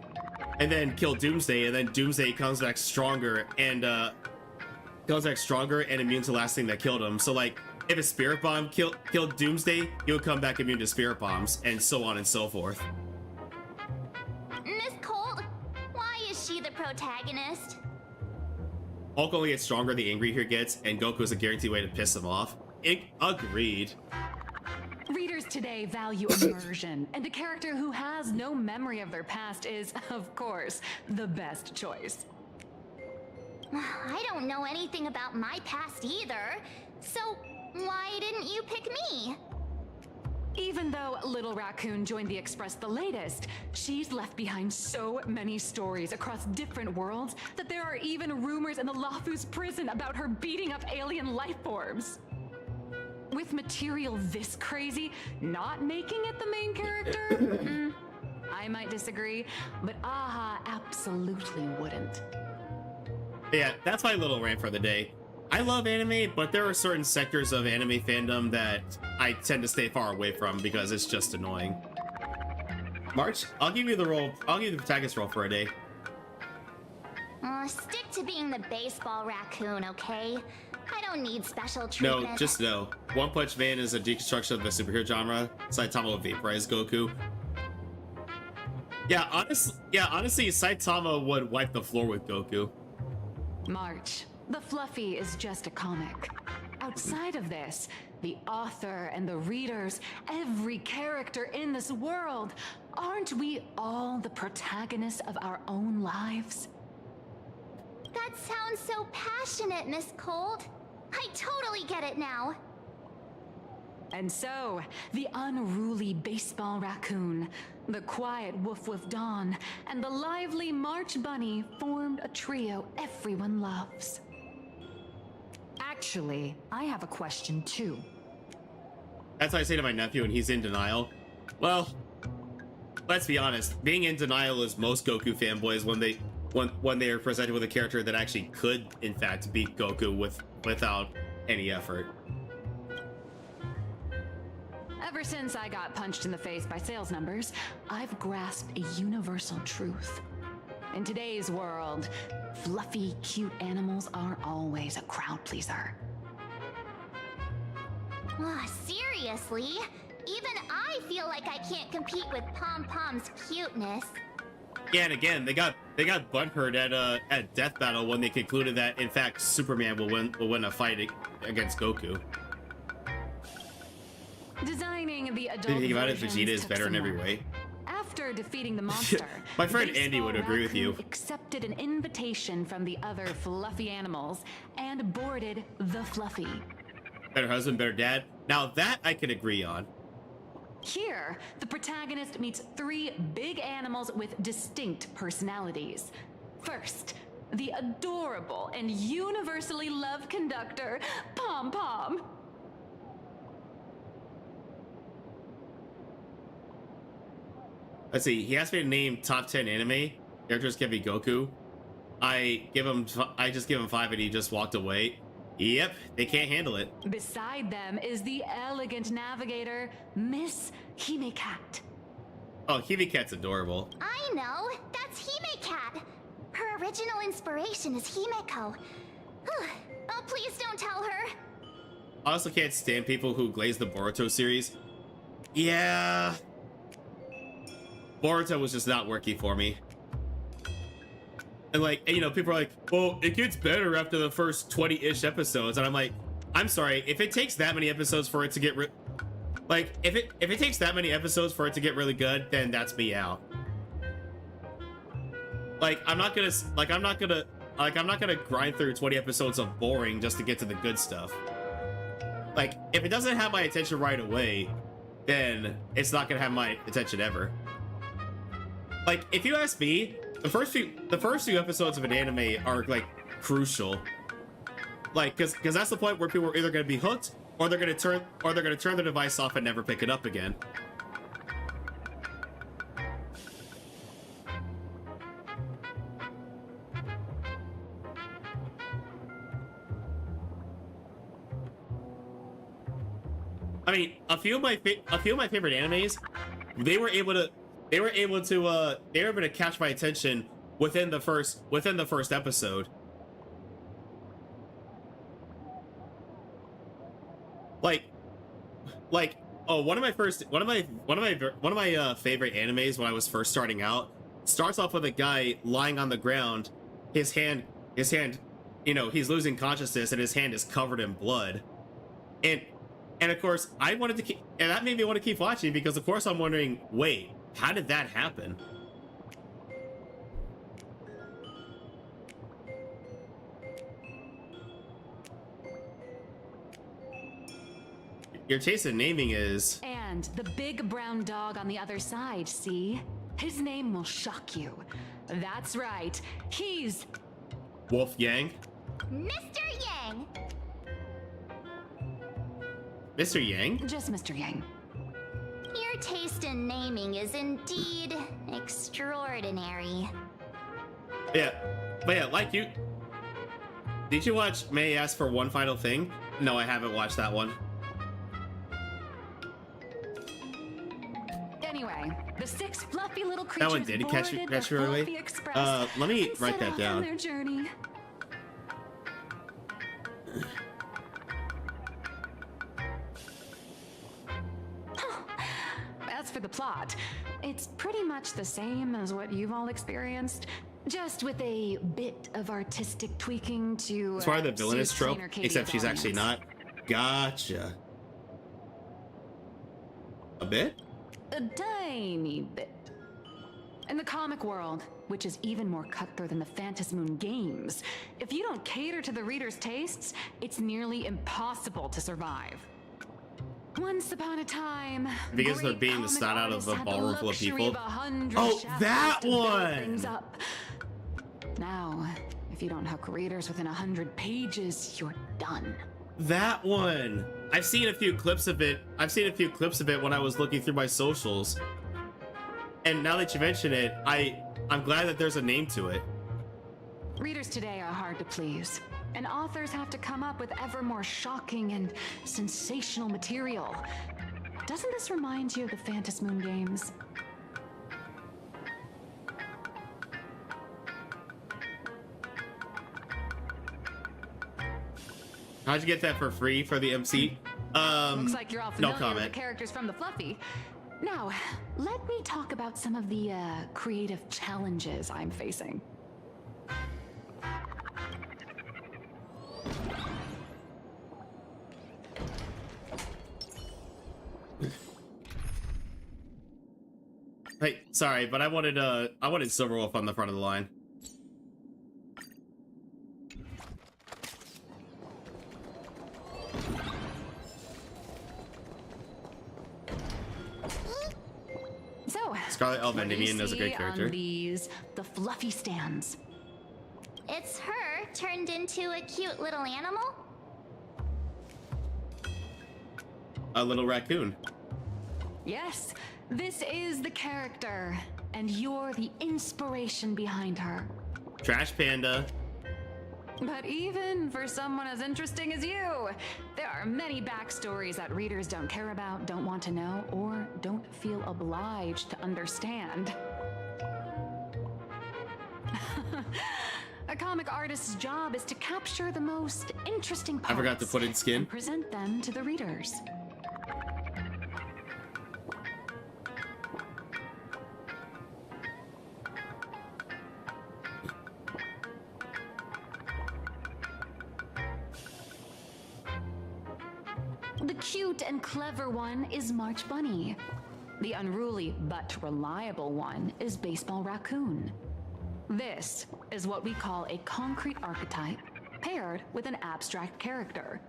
then kill Doomsday, and then Doomsday comes back stronger and immune to the last thing that killed him. So like, if a Spirit Bomb killed Doomsday, he would come back immune to Spirit Bombs, and so on and so forth. Miss Colt, why is she the protagonist? Hulk only gets stronger the angrier he gets, and Goku is a guaranteed way to piss him off. Agreed. Readers today value immersion, and a character who has no memory of their past is, of course, the best choice. I don't know anything about my past either, so why didn't you pick me? Even though Little Raccoon joined the Express the latest, she's left behind so many stories across different worlds that there are even rumors in the Lafu's prison about her beating up alien life forms. With material this crazy, not making it the main character? I might disagree, but Aha absolutely wouldn't. Yeah, that's my little rant for the day. I love anime, but there are certain sectors of anime fandom that I tend to stay far away from because it's just annoying. March, I'll give you the protagonist role for a day. Stick to being the Baseball Raccoon, okay? I don't need special treatment. No, just no. One Punch Man is a deconstruction of the superhero genre. Saitama will vaporize Goku. Yeah, honestly, Saitama would wipe the floor with Goku. March, the Fluffy is just a comic. Outside of this, the author and the readers, every character in this world, aren't we all the protagonists of our own lives? That sounds so passionate, Miss Cold. I totally get it now. And so, the unruly Baseball Raccoon, the quiet Woof Woof Dawn, and the lively March Bunny formed a trio everyone loves. Actually, I have a question too. That's what I say to my nephew, and he's in denial. Well, let's be honest. Being in denial is most Goku fanboys when they are presented with a character that actually could, in fact, beat Goku without any effort. Ever since I got punched in the face by sales numbers, I've grasped a universal truth. In today's world, fluffy, cute animals aren't always a crowd pleaser. Seriously? Even I feel like I can't compete with Pom Pom's cuteness. Yeah, and again, they got butthurt at Death Battle when they concluded that in fact Superman will win a fight against Goku. Designing the adult If you think about it, versions Vegeta is took better in some every work. way. After defeating the monster, My friend the Andy would baseball agree with you. raccoon accepted an invitation from the other fluffy animals and boarded the Fluffy. Better husband, better dad. Now that I can agree on. Here, the protagonist meets 3 big animals with distinct personalities. First, the adorable and universally loved conductor, Pom Pom. Let's see. He asked me to name top 10 anime characters. Can be Goku. I just give him 5 and he just walked away. Yep, they can't handle it. Beside them is the elegant navigator, Miss Hime-Cat. Oh, Hime-Cat's adorable. I know, that's Hime-Cat. Her original inspiration is Himeko. Oh, please don't tell her. I also can't stand people who glaze the Boruto series. Yeah. Boruto was just not working for me. And like, you know, people are like, well, it gets better after the first 20-ish episodes. And I'm like, I'm sorry, if it takes that many episodes for it to get if it takes that many episodes for it to get really good, then that's me out. Like, I'm not gonna grind through 20 episodes of boring just to get to the good stuff. Like, if it doesn't have my attention right away, then it's not gonna have my attention ever. Like, if you ask me, the first few episodes of an anime are like crucial. Like, cause that's the point where people are either gonna be hooked or they're gonna turn the device off and never pick it up again. I mean, a few of my favorite animes, they were able to catch my attention within the first episode. Like one of my favorite animes when I was first starting out starts off with a guy lying on the ground, his hand, you know, he's losing consciousness and his hand is covered in blood. And of course, and that made me want to keep watching because of course I'm wondering, wait, how did that happen? Your taste in naming is... And the big brown dog on the other side, see? His name will shock you. That's right, he's... Wolf Yang? Mr. Yang! Mr. Yang? Just Mr. Yang. Your taste in naming is indeed extraordinary. Yeah, but yeah, like you... Did you watch May I Ask for One Final Thing? No, I haven't watched that one. Anyway, the 6 fluffy little creatures That one did catch you right away? Let me write that down. On their journey. As for the plot, it's pretty much the same as what you've all experienced, just with a bit of artistic tweaking to It's part of the villainous suit trope, Trainer Katie's except she's actually audience. not. Gotcha. A bit? A tiny bit. In the comic world, which is even more cutthroat than the Phantasmoon Games, if you don't cater to the reader's tastes, it's nearly impossible to survive. Once upon a time, Because they're great beating the comic snot out of artists a had the ballroom full of luxury people. 100 Oh, chapters that to build one! things up. Now, if you don't hook readers within 100 pages, you're done. That one! I've seen a few clips of it. When I was looking through my socials. And now that you mention it, I'm glad that there's a name to it. Readers today are hard to please, and authors have to come up with ever more shocking and sensational material. doesn't this remind you of the Phantasmoon Games? How'd you get that for free for the MC? Looks like you're all familiar no comment. with the characters from the Fluffy. Now, let me talk about some of the creative challenges I'm facing. Hey, sorry, but I wanted Silverwolf on the front of the line. So, Scarlet Elf Endymion is a great character. On these, the Fluffy stands. It's her turned into a cute little animal? A little raccoon. Yes, this is the character, and you're the inspiration behind her. Trash Panda. But even for someone as interesting as you, there are many backstories that readers don't care about, don't want to know, or don't feel obliged to understand. A comic artist's job is to capture the most interesting parts. I forgot to put in skin. And present them to the readers. The cute and clever one is March Bunny. The unruly but reliable one is Baseball Raccoon. This is what we call a concrete archetype paired with an abstract character.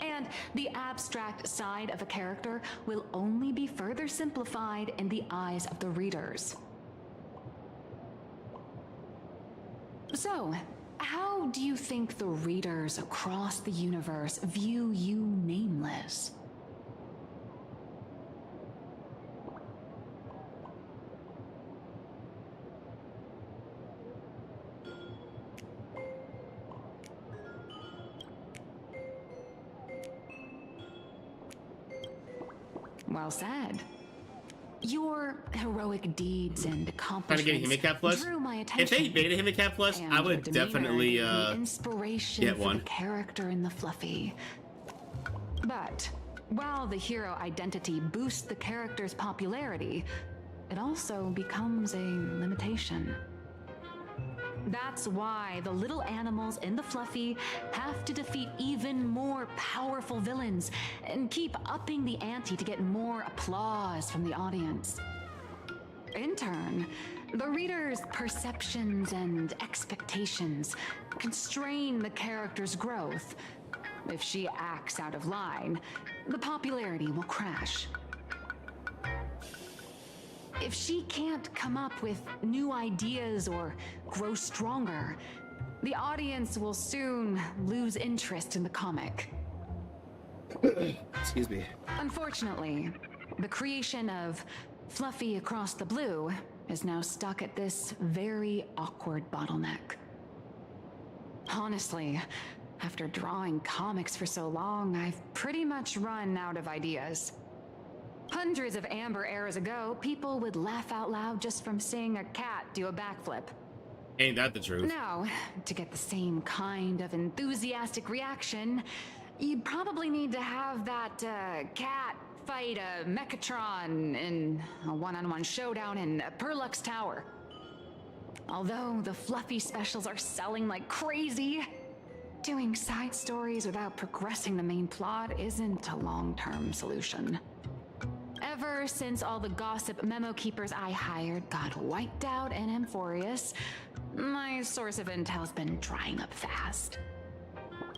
And the abstract side of a character will only be further simplified in the eyes of the readers. So, how do you think the readers across the universe view you nameless? Well said. Your heroic deeds and accomplishments drew my attention. If they made a Himicat plush, I would definitely inspiration get one. For the character in the Fluffy. But while the hero identity boosts the character's popularity, it also becomes a limitation. That's why the little animals in the Fluffy have to defeat even more powerful villains and keep upping the ante to get more applause from the audience. In turn, the reader's perceptions and expectations constrain the character's growth. If she acts out of line, the popularity will crash. If she can't come up with new ideas or grow stronger, the audience will soon lose interest in the comic. Excuse me. Unfortunately, the creation of Fluffy Across the Blue is now stuck at this very awkward bottleneck. Honestly, after drawing comics for so long, I've pretty much run out of ideas. Hundreds of amber eras ago, people would laugh out loud just from seeing a cat do a backflip. Ain't that the truth? Now, to get the same kind of enthusiastic reaction, you'd probably need to have that cat fight a Mechatron in a one-on-one showdown in Perlux Tower. Although the Fluffy specials are selling like crazy, doing side stories without progressing the main plot isn't a long-term solution. Ever since all the gossip memo keepers I hired got wiped out in Amphorius, my source of intel's been drying up fast.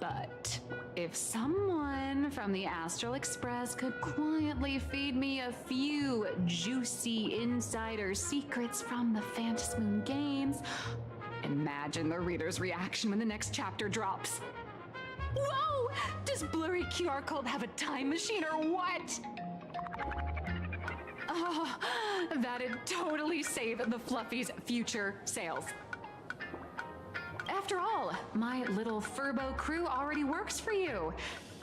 But if someone from the Astral Express could quietly feed me a few juicy insider secrets from the Phantasmoon Games, imagine the reader's reaction when the next chapter drops. Whoa! Does Blurry QR Code have a time machine or what? Oh, that'd totally save the Fluffy's future sales. After all, my little Furbo crew already works for you.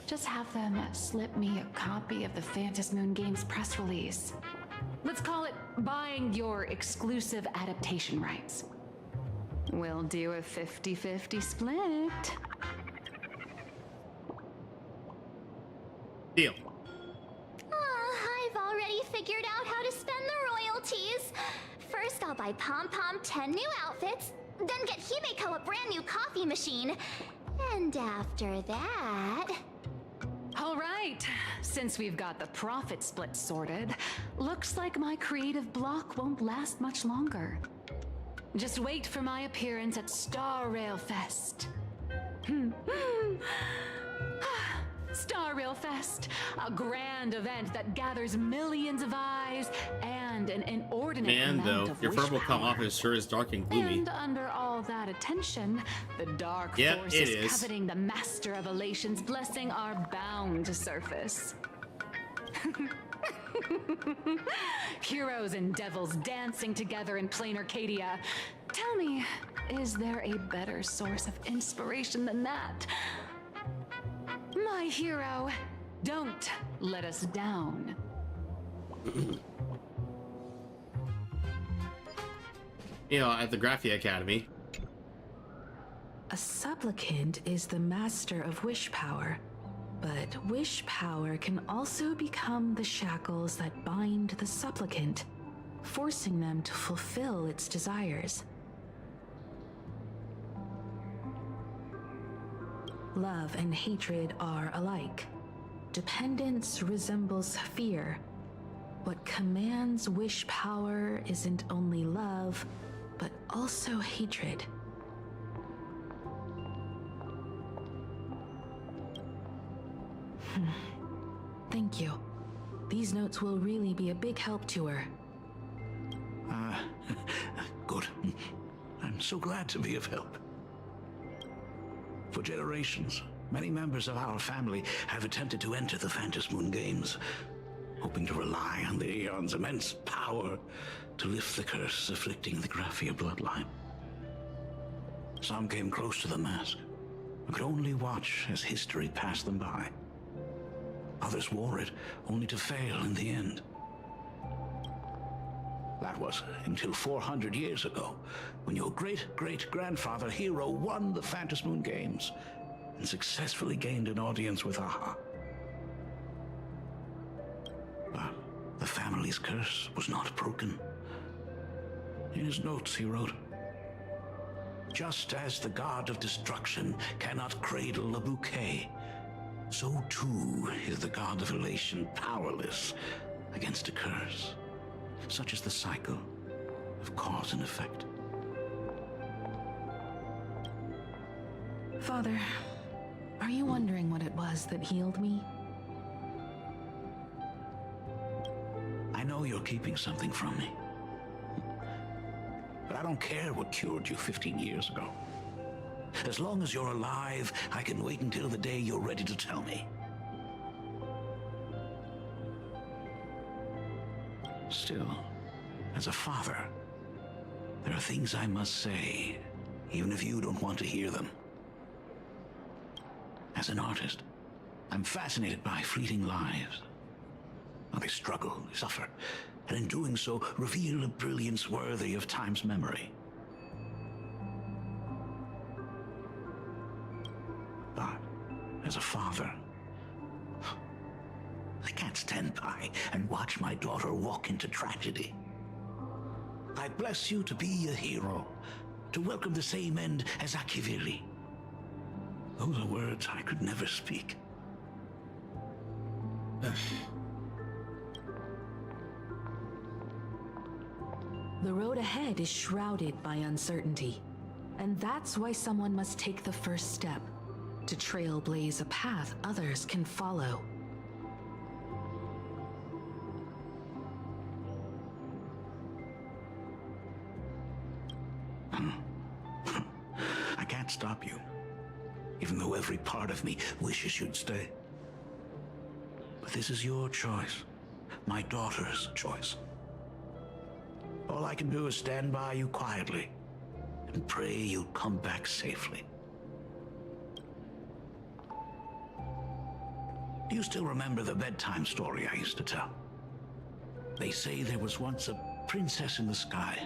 Just have them slip me a copy of the Phantasmoon Games press release. Let's call it buying your exclusive adaptation rights. We'll do a 50-50 split. Deal. I've already figured out how to spend the royalties. First, I'll buy Pom Pom 10 new outfits, then get Himeko a brand new coffee machine. And after that... All right, since we've got the profit split sorted, looks like my creative block won't last much longer. Just wait for my appearance at Star Rail Fest. Star Rail Fest, a grand event that gathers millions of eyes and an inordinate amount of your wish fur will come power. off as sure as dark and gloomy. And under all that attention, the dark Yep, forces it is. coveting the Master of Elation's blessing are bound to surface. Heroes and devils dancing together in plain Arcadia. Tell me, is there a better source of inspiration than that? My hero, don't let us down. You know, at the Graphia Academy. A supplicant is the master of wish power, but wish power can also become the shackles that bind the supplicant, forcing them to fulfill its desires. Love and hatred are alike. Dependence resembles fear. What commands wish power isn't only love, but also hatred. Thank you. These notes will really be a big help to her. Good. I'm so glad to be of help. For generations, many members of our family have attempted to enter the Phantasmoon Games, hoping to rely on the Aeon's immense power to lift the curse afflicting the Graphia bloodline. Some came close to the mask, but could only watch as history passed them by. Others wore it, only to fail in the end. That was until 400 years ago, when your great-great-grandfather Hero won the Phantasmoon Games and successfully gained an audience with Aha. But the family's curse was not broken. In his notes he wrote, "Just as the god of destruction cannot cradle a bouquet, so too is the god of elation powerless against a curse. Such is the cycle of cause and effect." Father, are you wondering what it was that healed me? I know you're keeping something from me. But I don't care what cured you 15 years ago. As long as you're alive, I can wait until the day you're ready to tell me. Still, as a father, there are things I must say, even if you don't want to hear them. As an artist, I'm fascinated by fleeting lives. How they struggle, they suffer, and in doing so, reveal a brilliance worthy of time's memory. But, as a father, I can't stand by and watch my daughter walk into tragedy. I bless you to be a hero, to welcome the same end as Akivili. Those are words I could never speak. The road ahead is shrouded by uncertainty, and that's why someone must take the first step, to trailblaze a path others can follow. I can't stop you, even though every part of me wishes you'd stay. But this is your choice. my daughter's choice. All I can do is stand by you quietly and pray you'll come back safely. Do you still remember the bedtime story I used to tell? They say there was once a princess in the sky.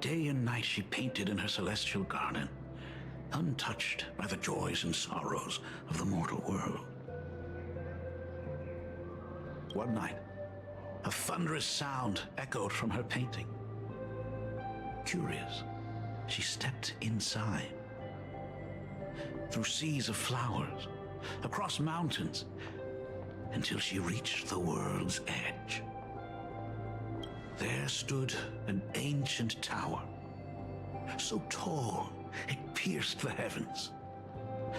Day and night she painted in her celestial garden, untouched by the joys and sorrows of the mortal world. One night, a thunderous sound echoed from her painting. Curious, she stepped inside. Through seas of flowers, across mountains, until she reached the world's edge. There stood an ancient tower, so tall it pierced the heavens,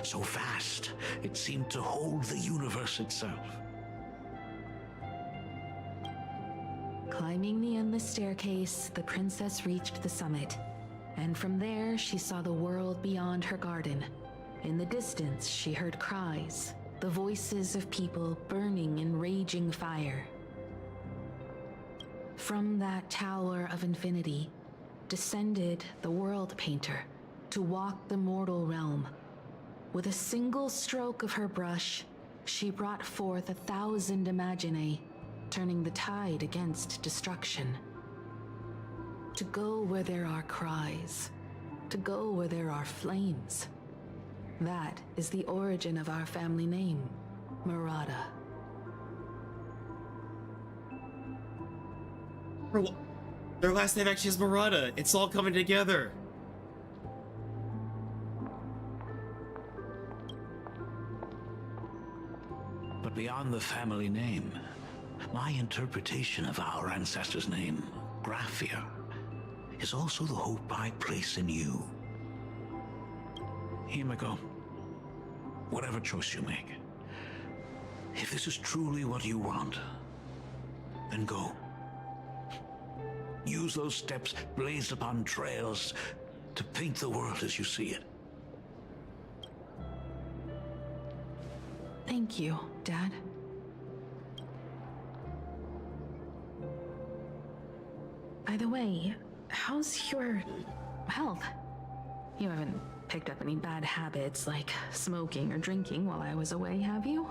so vast it seemed to hold the universe itself. Climbing the endless staircase, the princess reached the summit, and from there she saw the world beyond her garden. In the distance, she heard cries, the voices of people burning in raging fire. From that tower of infinity descended the world painter to walk the mortal realm. With a single stroke of her brush, she brought forth 1,000 imaginae, turning the tide against destruction. To go where there are cries, to go where there are flames. That is the origin of our family name, Murata. Their last name actually is Murata. It's all coming together. But beyond the family name, my interpretation of our ancestors' name, Graphia, is also the hope I place in you. Himiko, whatever choice you make, if this is truly what you want, then go. Use those steps blazed upon trails to paint the world as you see it. Thank you, Dad. By the way, how's your health? You haven't picked up any bad habits like smoking or drinking while I was away, have you?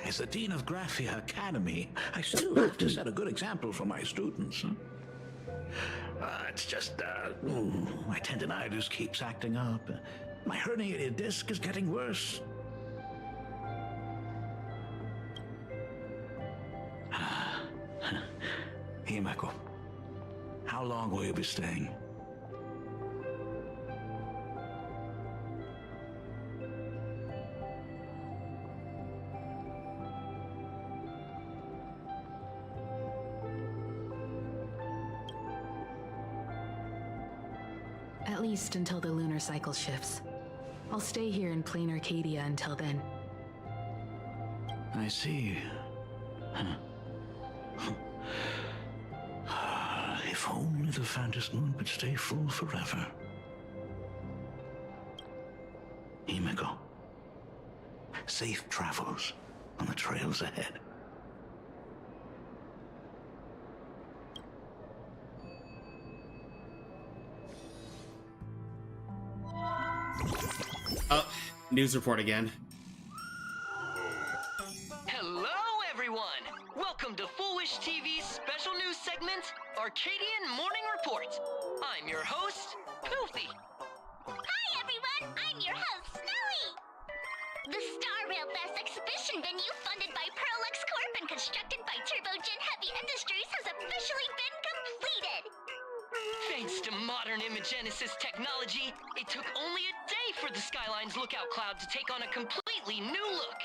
As the Dean of Graphia Academy, I still have to set a good example for my students. It's just, my tendinitis keeps acting up. My herniated disc is getting worse. Himeko, how long will you be staying? At least until the lunar cycle shifts. I'll stay here in plain Arcadia until then. I see. If only the Phantasmoon could stay full forever. Himiko, safe travels on the trails ahead. News report again. Hello, everyone! Welcome to Foolish TV's special news segment, Arcadian Morning Report. I'm your host, Poofy. Hi, everyone! I'm your host, Snowy! The Star Rail Fest exhibition venue funded by Pearl X Corp and constructed by Turbogen Heavy Industries has officially been completed! Thanks to modern imagenesis technology, it took only a day for the Skyline's lookout cloud to take on a completely new look.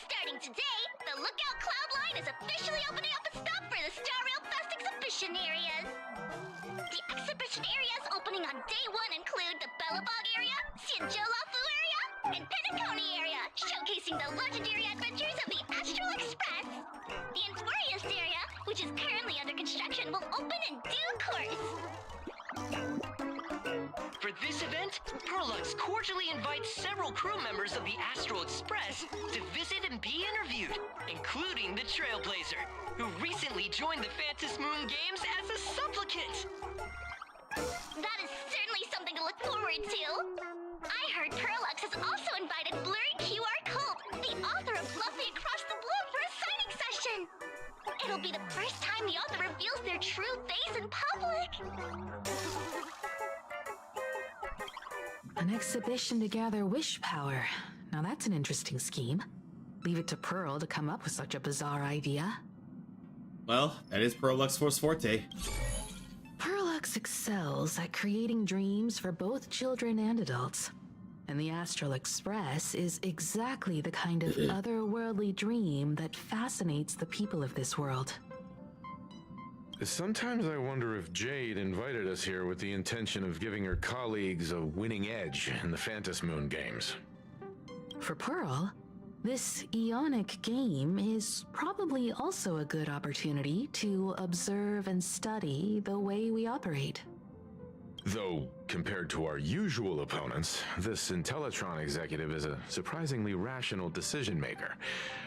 Starting today, the Lookout Cloud line is officially opening up a stop for the Star Rail Fest exhibition areas. The exhibition areas opening on day one include the Bellabog area, Sianjolafu area, and Penacony area, showcasing the legendary adventures of the Astral Express. The Intorius area, which is currently under construction, will open in due course. For this event, Perlux cordially invites several crew members of the Astral Express to visit and be interviewed, including the Trailblazer, who recently joined the Phantasmoon Games as a supplicant. That is certainly something to look forward to. I heard Perlux has also invited Blurry QR Cult, the author of Fluffy Across the Globe, for a signing session. It'll be the first time the author reveals their true face in public. An exhibition to gather wish power. Now that's an interesting scheme. Leave it to Pearl to come up with such a bizarre idea. Well, that is Perlux Force Forte. Perlux excels at creating dreams for both children and adults. And the Astral Express is exactly the kind of otherworldly dream that fascinates the people of this world. Sometimes I wonder if Jade invited us here with the intention of giving her colleagues a winning edge in the Phantasmoon Games. For Pearl, this Ionic game is probably also a good opportunity to observe and study the way we operate. Though, compared to our usual opponents, this Intellatron executive is a surprisingly rational decision maker.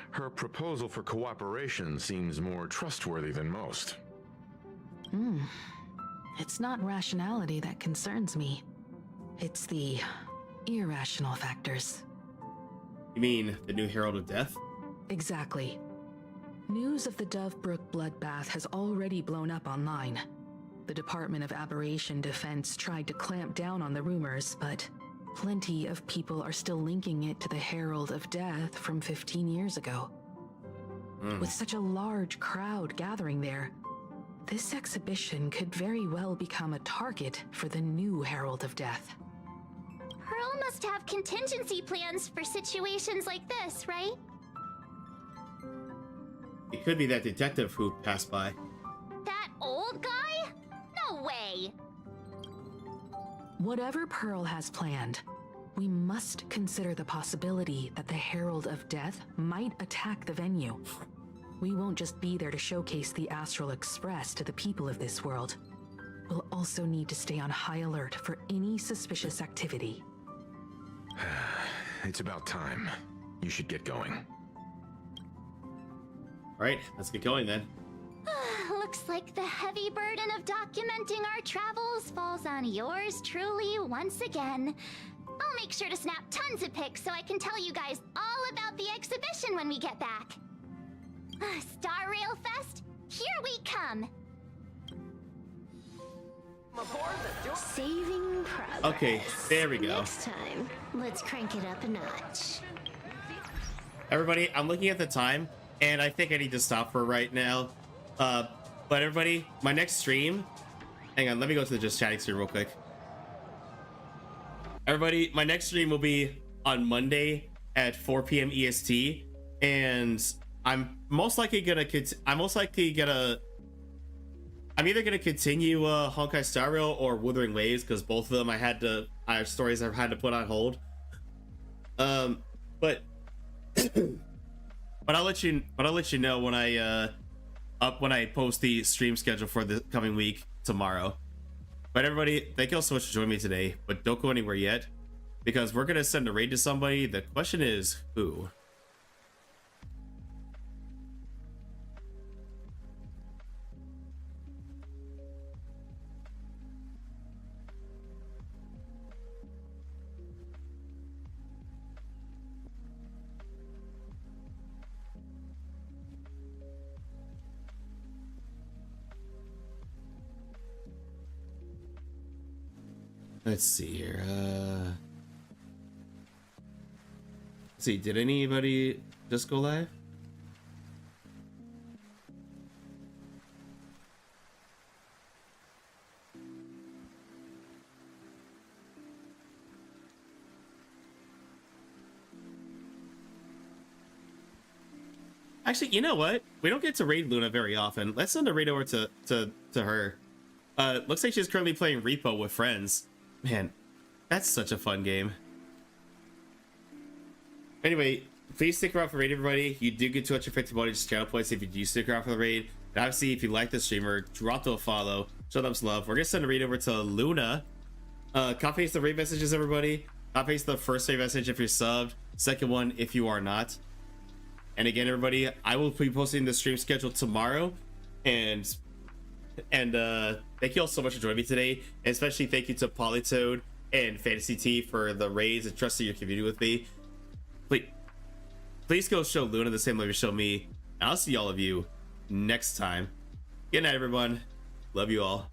Her proposal for cooperation seems more trustworthy than most. It's not rationality that concerns me. It's the irrational factors. You mean the new Herald of Death? Exactly. News of the Dovebrook bloodbath has already blown up online. The Department of Aberration Defense tried to clamp down on the rumors, but plenty of people are still linking it to the Herald of Death from 15 years ago. With such a large crowd gathering there, this exhibition could very well become a target for the new Herald of Death. Pearl must have contingency plans for situations like this, right? It could be that detective who passed by. That old guy? No way! Whatever Pearl has planned, we must consider the possibility that the Herald of Death might attack the venue. We won't just be there to showcase the Astral Express to the people of this world. We'll also need to stay on high alert for any suspicious activity. It's about time. You should get going. Alright, let's get going then. Looks like the heavy burden of documenting our travels falls on yours truly once again. I'll make sure to snap tons of pics so I can tell you guys all about the exhibition when we get back. Star Rail Fest, here we come! Saving progress. Okay, there we go. Next time, let's crank it up a notch. Everybody, I'm looking at the time, and I think I need to stop for right now. But everybody, my next stream... Hang on, let me go to the just chatting stream real quick. Everybody, my next stream will be on Monday at 4 p.m. EST, and I'm either gonna continue Honkai Star Rail or Wuthering Waves, because both of them I have stories I've had to put on hold. But I'll let you know when I post the stream schedule for the coming week tomorrow. But everybody, thank you all so much for joining me today. But don't go anywhere yet, because we're gonna send a raid to somebody. The question is who. Let's see here. Let's see, did anybody just go live? Actually, you know what? We don't get to raid Luna very often. Let's send a raid over to her. Looks like she's currently playing Repo with friends. Man, that's such a fun game. Anyway, please stick around for the raid, everybody. You do get 250 bonus channel points if you do stick around for the raid. And obviously, if you like the streamer, drop to a follow. Show them some love. We're gonna send a raid over to Luna. Copy paste the raid messages, everybody. Copy paste the first raid message if you're subbed. Second one if you are not. And again, everybody, I will be posting the stream schedule tomorrow. And thank you all so much for joining me today. And especially thank you to Polytoad and Fantasy T for the raids and trusting your community with me. Please go show Luna the same love you show me. And I'll see all of you next time. Good night, everyone. Love you all.